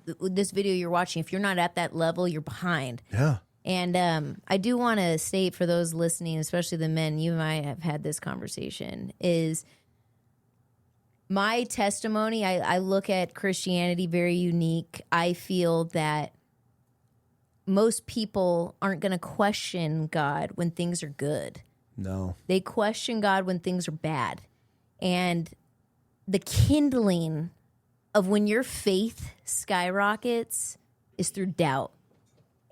you're watching, if you're not at that level, you're behind. Yeah. And I do want to state for those listening, especially the men, you and I have had this conversation, is my testimony. I look at Christianity very unique. I feel that most people aren't going to question God when things are good. No. They question God when things are bad. And the kindling of when your faith skyrockets is through doubt.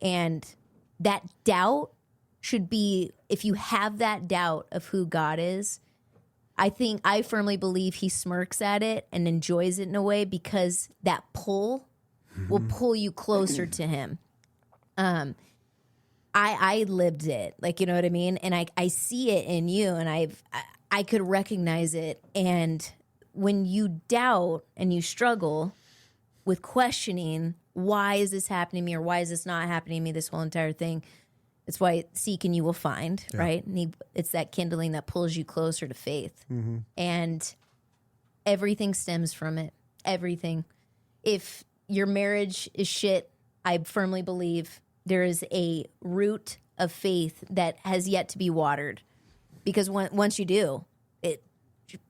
And that doubt should be, if you have that doubt of who God is, I firmly believe he smirks at it and enjoys it in a way, because that pull will pull you closer to him. I lived it, like, you know what I mean? And I see it in you, and I could recognize it. And when you doubt and you struggle with questioning, why is this happening to me, or why is this not happening to me, this whole entire thing, it's why seek and you will find, right? And it's that kindling that pulls you closer to faith. Mm-hmm. And everything stems from it. Everything. If your marriage is shit, I firmly believe there is a root of faith that has yet to be watered, because once you do,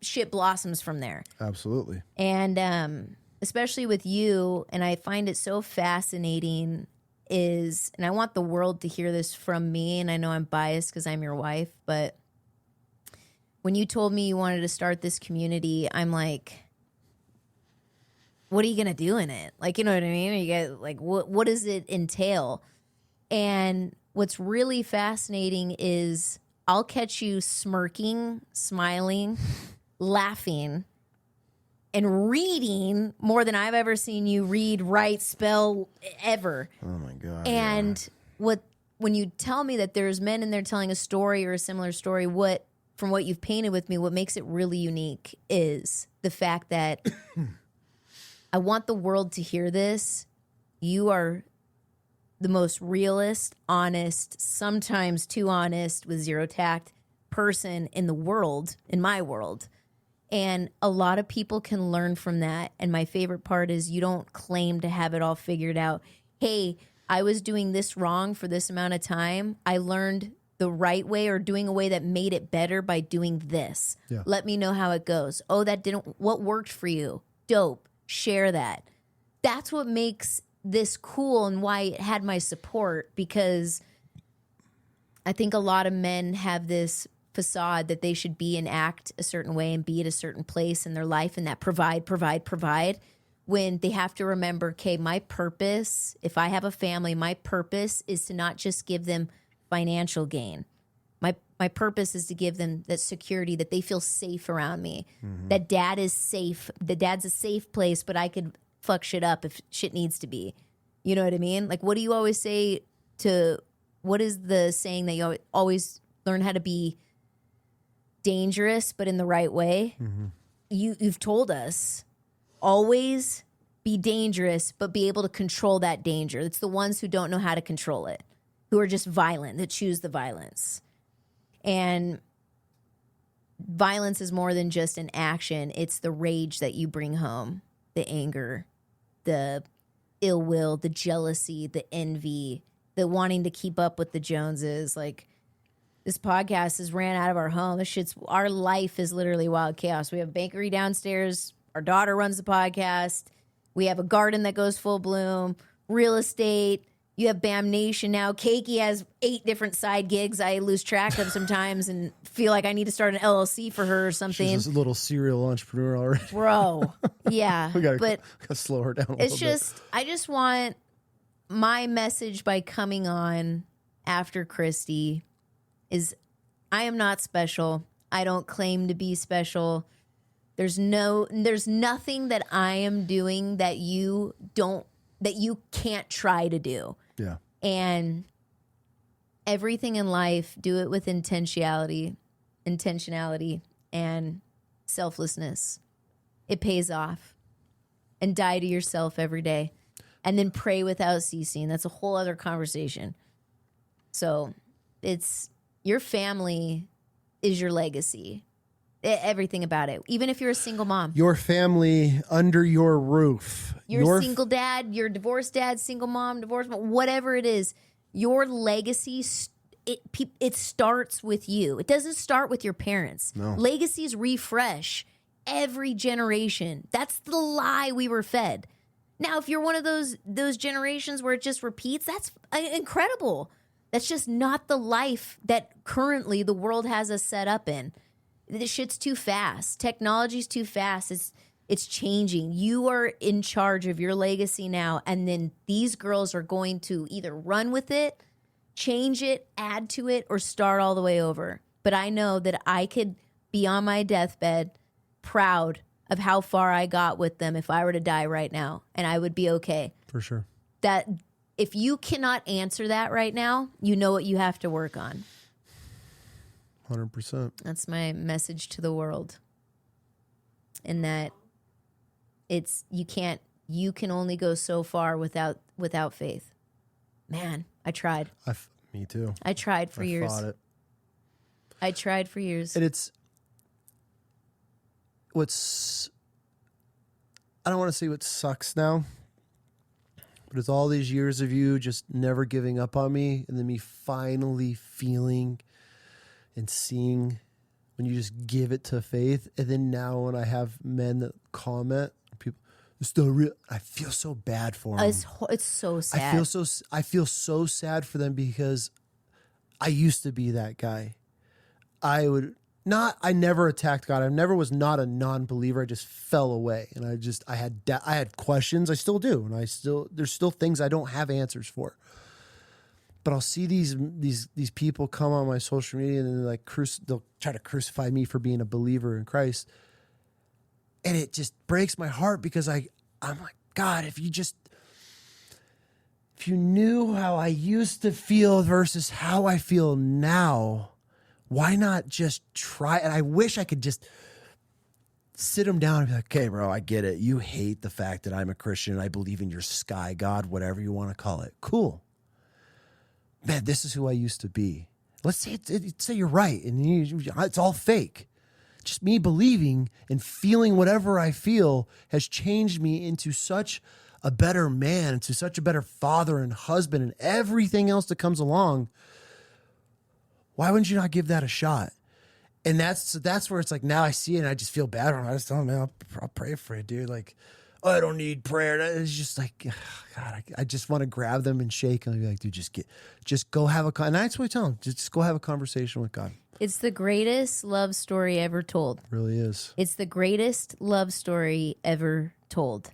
shit blossoms from there. Absolutely. And especially with you, and I find it so fascinating, and I want the world to hear this from me, and I know I'm biased because I'm your wife, but when you told me you wanted to start this community, I'm like, what are you going to do in it? Like, you know what I mean? You get, like, what does it entail? And what's really fascinating is I'll catch you smirking, smiling, laughing, and reading more than I've ever seen you read, write, spell, ever. Oh, my God. And what when you tell me that there's men in there telling a story or a similar story, from what you've painted with me, what makes it really unique is the fact that I want the world to hear this. You are the most realist, honest, sometimes too honest with zero tact person in the world, in my world. And a lot of people can learn from that. And my favorite part is you don't claim to have it all figured out. Hey, I was doing this wrong for this amount of time. I learned the right way or doing a way that made it better by doing this. Yeah. Let me know how it goes. Oh, what worked for you? Dope. Share that. That's what makes this cool and why it had my support, because I think a lot of men have this facade that they should be and act a certain way and be at a certain place in their life, and that provide, when they have to remember, okay, my purpose, if I have a family, my purpose is to not just give them financial gain. My purpose is to give them that security, that they feel safe around me, that dad is safe, that dad's a safe place, but I could fuck shit up if shit needs to be. You know what I mean? Like, what do you always say what is the saying that you always learn how to be dangerous, but in the right way? You've told us, always be dangerous, but be able to control that danger. It's the ones who don't know how to control it, who are just violent, that choose the violence. And violence is more than just an action. It's the rage that you bring home, the anger, the ill will, the jealousy, the envy, the wanting to keep up with the Joneses. Like, this podcast has ran out of our home. Our life is literally wild chaos. We have a bakery downstairs. Our daughter runs the podcast. We have a garden that goes full bloom, real estate. You have Bam Nation now. Keiki has 8 different side gigs I lose track of sometimes and feel like I need to start an LLC for her or something. She's a little serial entrepreneur already. Bro, yeah. we gotta slow her down a little bit. I just want my message by coming on after Christy is I am not special. I don't claim to be special. There's nothing that I am doing that you can't try to do. Yeah. And everything in life, do it with intentionality and selflessness. It pays off. And die to yourself every day. And then pray without ceasing. That's a whole other conversation. So it's your family is your legacy. Everything about it. Even if you're a single mom. Your family under your roof. Your single dad, your divorced dad, single mom, divorced mom, whatever it is, your legacy, it starts with you. It doesn't start with your parents. No. Legacies refresh every generation. That's the lie we were fed. Now, if you're one of those generations where it just repeats, that's incredible. That's just not the life that currently the world has us set up in. This shit's too fast. Technology's too fast. It's changing. You are in charge of your legacy now, and then these girls are going to either run with it, change it, add to it, or start all the way over. But I know that I could be on my deathbed proud of how far I got with them if I were to die right now, and I would be okay. For sure. That if you cannot answer that right now, you know what you have to work on. 100%. That's my message to the world. In that you can only go so far without faith. Man, I tried. Me too. I tried for years. Fought it. I tried for years. And I don't want to say what sucks now, but it's all these years of you just never giving up on me, and then me finally feeling and seeing when you just give it to faith. And then now when I have men that comment, people, it's still real, I feel so bad for them. It's so sad. I feel so sad for them because I used to be that guy. I never attacked God. I never was not a non-believer. I just fell away, and I had questions. I still do, and there's still things I don't have answers for. But I'll see these people come on my social media, and they'll try to crucify me for being a believer in Christ, and it just breaks my heart because I'm like, God, if if you knew how I used to feel versus how I feel now, why not just try? And I wish I could just sit him down and be like, okay, bro, I get it. You hate the fact that I'm a Christian. I believe in your sky God, whatever you want to call it. Cool. Man, this is who I used to be. Let's say you're right, and it's all fake. Just me believing and feeling whatever I feel has changed me into such a better man, into such a better father and husband and everything else that comes along. Why wouldn't you not give that a shot? And that's where it's like, now I see it and I just feel bad. I just tell him, man, I'll pray for you, dude. Like, oh, I don't need prayer. It's just like, God, I just want to grab them and shake them and be like, dude, just go have and that's what I tell them. Just go have a conversation with God. It's the greatest love story ever told. It really is. It's the greatest love story ever told.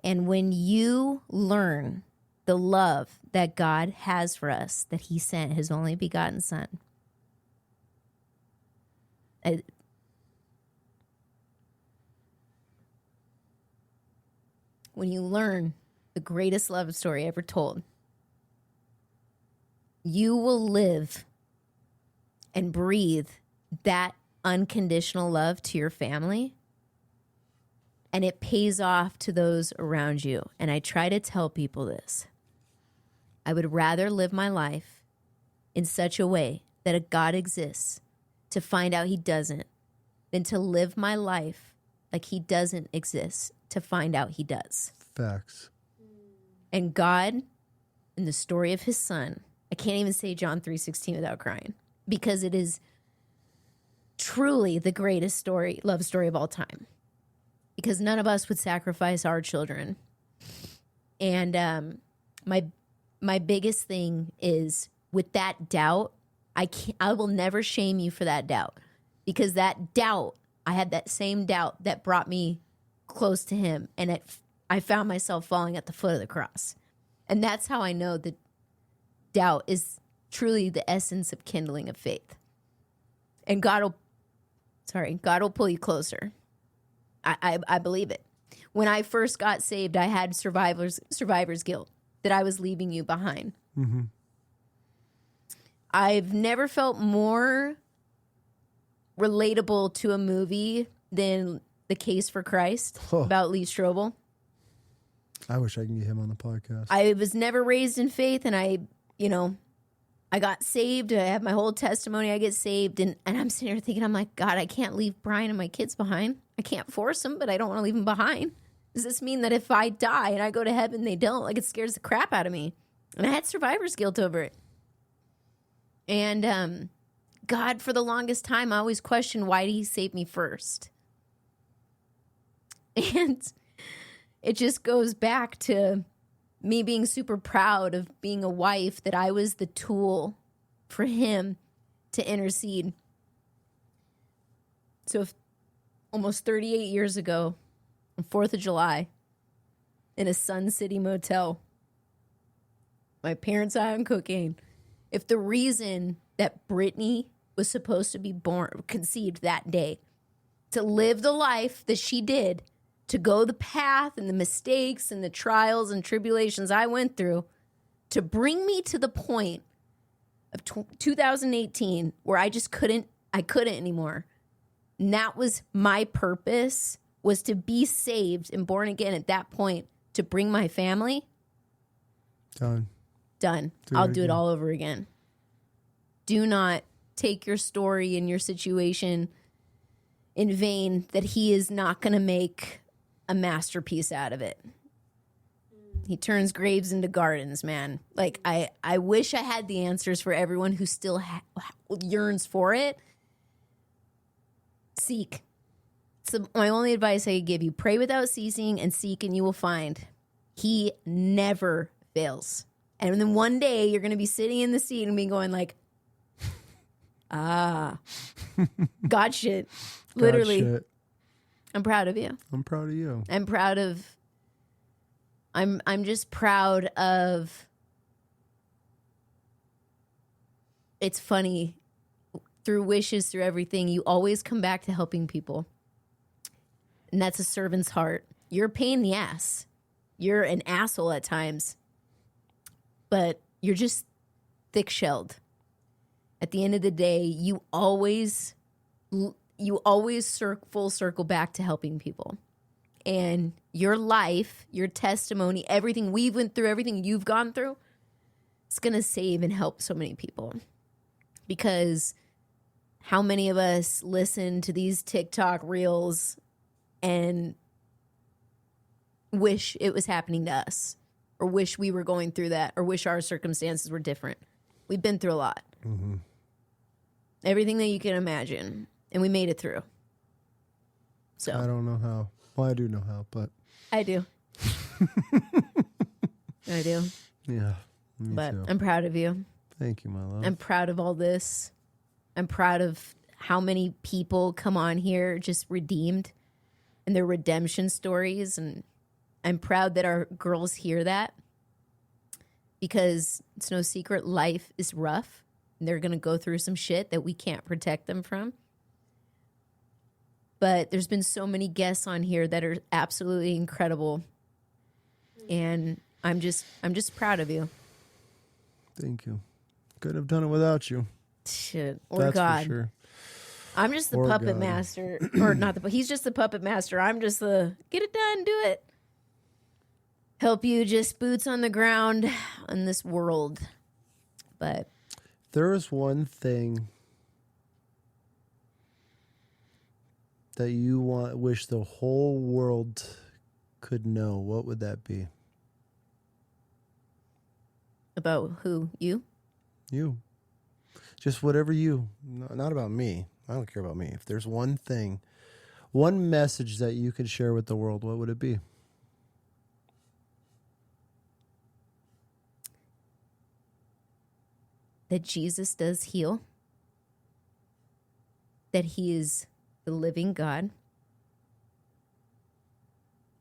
And when you learn the love that God has for us, that he sent his only begotten son, when you learn the greatest love story ever told, you will live and breathe that unconditional love to your family, and it pays off to those around you. And I try to tell people this. I would rather live my life in such a way that a God exists to find out he doesn't, than to live my life like he doesn't exist to find out he does. Facts. And God, in the story of his son, I can't even say John 3:16 without crying, because it is truly the greatest love story of all time. Because none of us would sacrifice our children. And my biggest thing is, with that doubt, I will never shame you for that doubt, because that doubt, I had that same doubt that brought me close to him, and I found myself falling at the foot of the cross. And that's how I know that doubt is truly the essence of kindling of faith. And God will pull you closer. I believe it. When I first got saved, I had survivor's guilt that I was leaving you behind. Mm-hmm. I've never felt more relatable to a movie than The Case for Christ about Lee Strobel. I wish I could get him on the podcast. I was never raised in faith, and I got saved. I have my whole testimony. I get saved, and I'm sitting here thinking, I'm like, God, I can't leave Brian and my kids behind. I can't force them, but I don't want to leave them behind. Does this mean that if I die and I go to heaven, they don't? Like, it scares the crap out of me. And I had survivor's guilt over it. And God, for the longest time, I always questioned, why did he save me first? And it just goes back to me being super proud of being a wife, that I was the tool for him to intercede. So if almost 38 years ago, on 4th of July, in a Sun City motel, my parents high on cocaine, if the reason that Brittany was supposed to be conceived that day, to live the life that she did, to go the path and the mistakes and the trials and tribulations I went through, to bring me to the point of 2018 where I couldn't anymore. And that was my purpose, was to be saved and born again at that point, to bring my family. Done. I'll do it all over again. Do not take your story and your situation in vain, that he is not going to make a masterpiece out of it. He turns graves into gardens, man. Like, I wish I had the answers for everyone who still yearns for it. Seek. So my only advice I could give you: pray without ceasing, and seek, and you will find. He never fails. And then one day you're going to be sitting in the seat and be going like, God shit. Literally. God shit. I'm proud of you. I'm proud of you. I'm just proud of. It's funny, through wishes, through everything, you always come back to helping people. And that's a servant's heart. You're a pain in the ass. You're an asshole at times. but you're just thick-shelled. At the end of the day, you always full circle back to helping people. And your life, your testimony, everything we went through, everything you've gone through, it's going to save and help so many people. Because how many of us listen to these TikTok reels and wish it was happening to us, or wish we were going through that, or wish our circumstances were different? We've been through a lot. Mm-hmm. Everything that you can imagine, and we made it through. So I don't know how. Well, I do know how, but I do. I do. Yeah. But too. I'm proud of you. Thank you, my love. I'm proud of all this. I'm proud of how many people come on here just redeemed and their redemption stories. And I'm proud that our girls hear that, because it's no secret life is rough and they're going to go through some shit that we can't protect them from. But there's been so many guests on here that are absolutely incredible. And I'm just proud of you. Thank you. Couldn't have done it without you. Shit. Or That's God. for sure. I'm just the puppet master. Or not the he's just the puppet master. I'm just the get it done, do it. Help you, just boots on the ground in this world. But there is one thing that you wish the whole world could know, what would that be? About who? You? You. Just whatever you. Not about me. I don't care about me. If there's one thing, one message that you could share with the world, what would it be? That Jesus does heal. That he is the living God.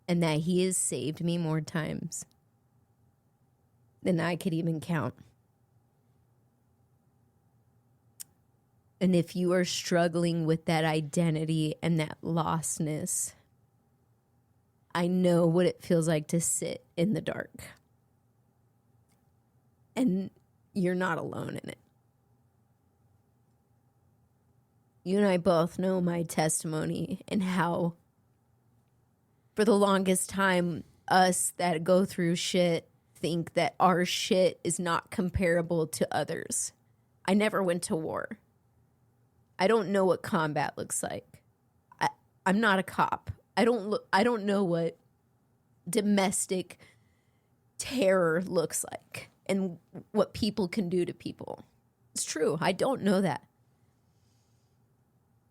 And that he has saved me more times than I could even count. And if you are struggling with that identity and that lostness, I know what it feels like to sit in the dark. And you're not alone in it. You and I both know my testimony and how, for the longest time, us that go through shit think that our shit is not comparable to others. I never went to war. I don't know what combat looks like. I'm not a cop. I don't know what domestic terror looks like and what people can do to people. It's true. I don't know that.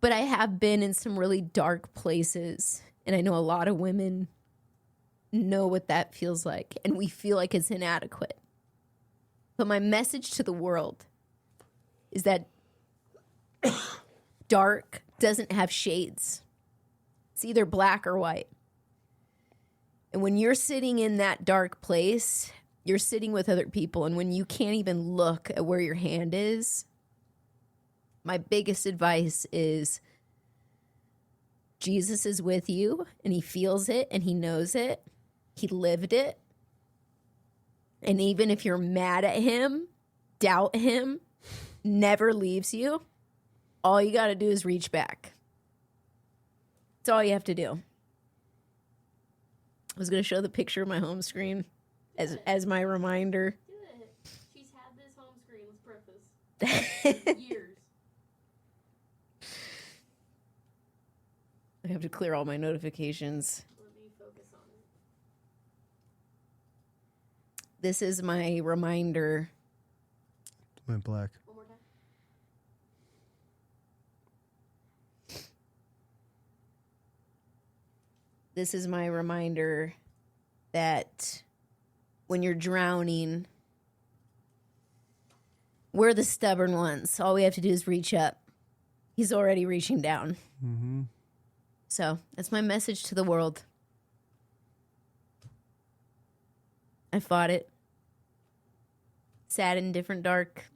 But I have been in some really dark places, and I know a lot of women know what that feels like, and we feel like it's inadequate. But my message to the world is that dark doesn't have shades. It's either black or white. And when you're sitting in that dark place, you're sitting with other people, and when you can't even look at where your hand is, my biggest advice is Jesus is with you, and he feels it, and he knows it. He lived it. And even if you're mad at him, doubt him, never leaves you, all you got to do is reach back. That's all you have to do. I was going to show the picture of my home screen as my reminder. Do it. She's had this home screen, let's preface. Years. I have to clear all my notifications. Let me focus on it. This is my reminder. Went black. One more time. This is my reminder that when you're drowning, we're the stubborn ones. All we have to do is reach up. He's already reaching down. Mm-hmm. So that's my message to the world. I fought it. Sad and different, dark,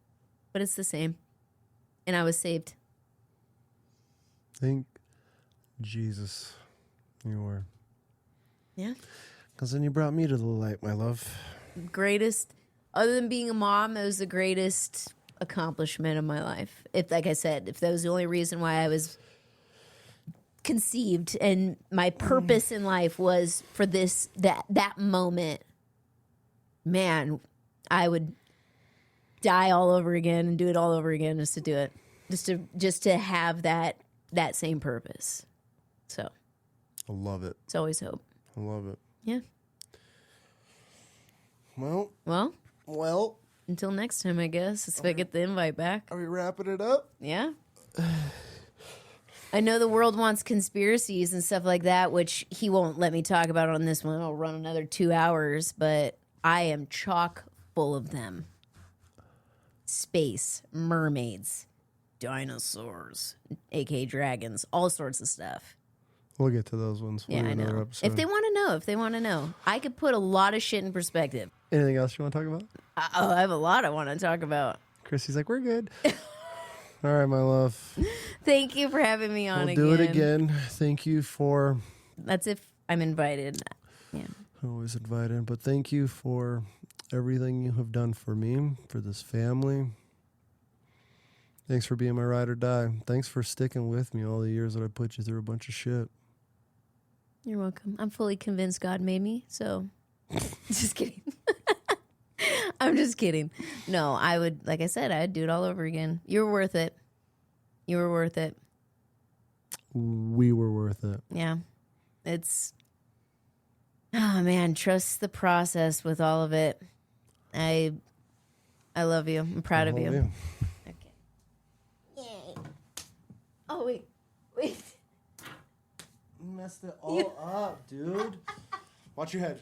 but it's the same. And I was saved. Thank Jesus you were. Yeah. Because then you brought me to the light, my love. Greatest Other than being a mom, it was the greatest accomplishment of my life. If, like I said, if that was the only reason why I was conceived and my purpose in life was for that moment, man, I would die all over again and do it all over again just to do it. Just to have that same purpose. So I love it. it's always hope. I love it. Yeah. Well, Until next time, I guess. If I get the invite back. are we wrapping it up? Yeah. I know the world wants conspiracies and stuff like that, which he won't let me talk about on this one. I'll run another 2 hours, but I am chock full of them. Space, mermaids, dinosaurs, aka dragons, all sorts of stuff. We'll get to those ones. Yeah, I know. Episode. If they want to know, I could put a lot of shit in perspective. Anything else you want to talk about? I have a lot I want to talk about. Chrissy's like, we're good. All right, my love. Thank you for having me on We'll again. do it again. Thank you for... That's if I'm invited. Yeah. Always invited. But thank you for everything you have done for me, for this family. Thanks for being my ride or die. Thanks for sticking with me all the years that I put you through a bunch of shit. You're welcome. I'm fully convinced God made me, so just kidding. I'm just kidding. No, I would, like I said, I'd do it all over again. You were worth it. You were worth it. We were worth it. Yeah. It's, oh man, trust the process with all of it. I love you. I'm proud of you. Yeah. Okay. Yay. Oh, wait. Messed it all up, dude. Watch your head.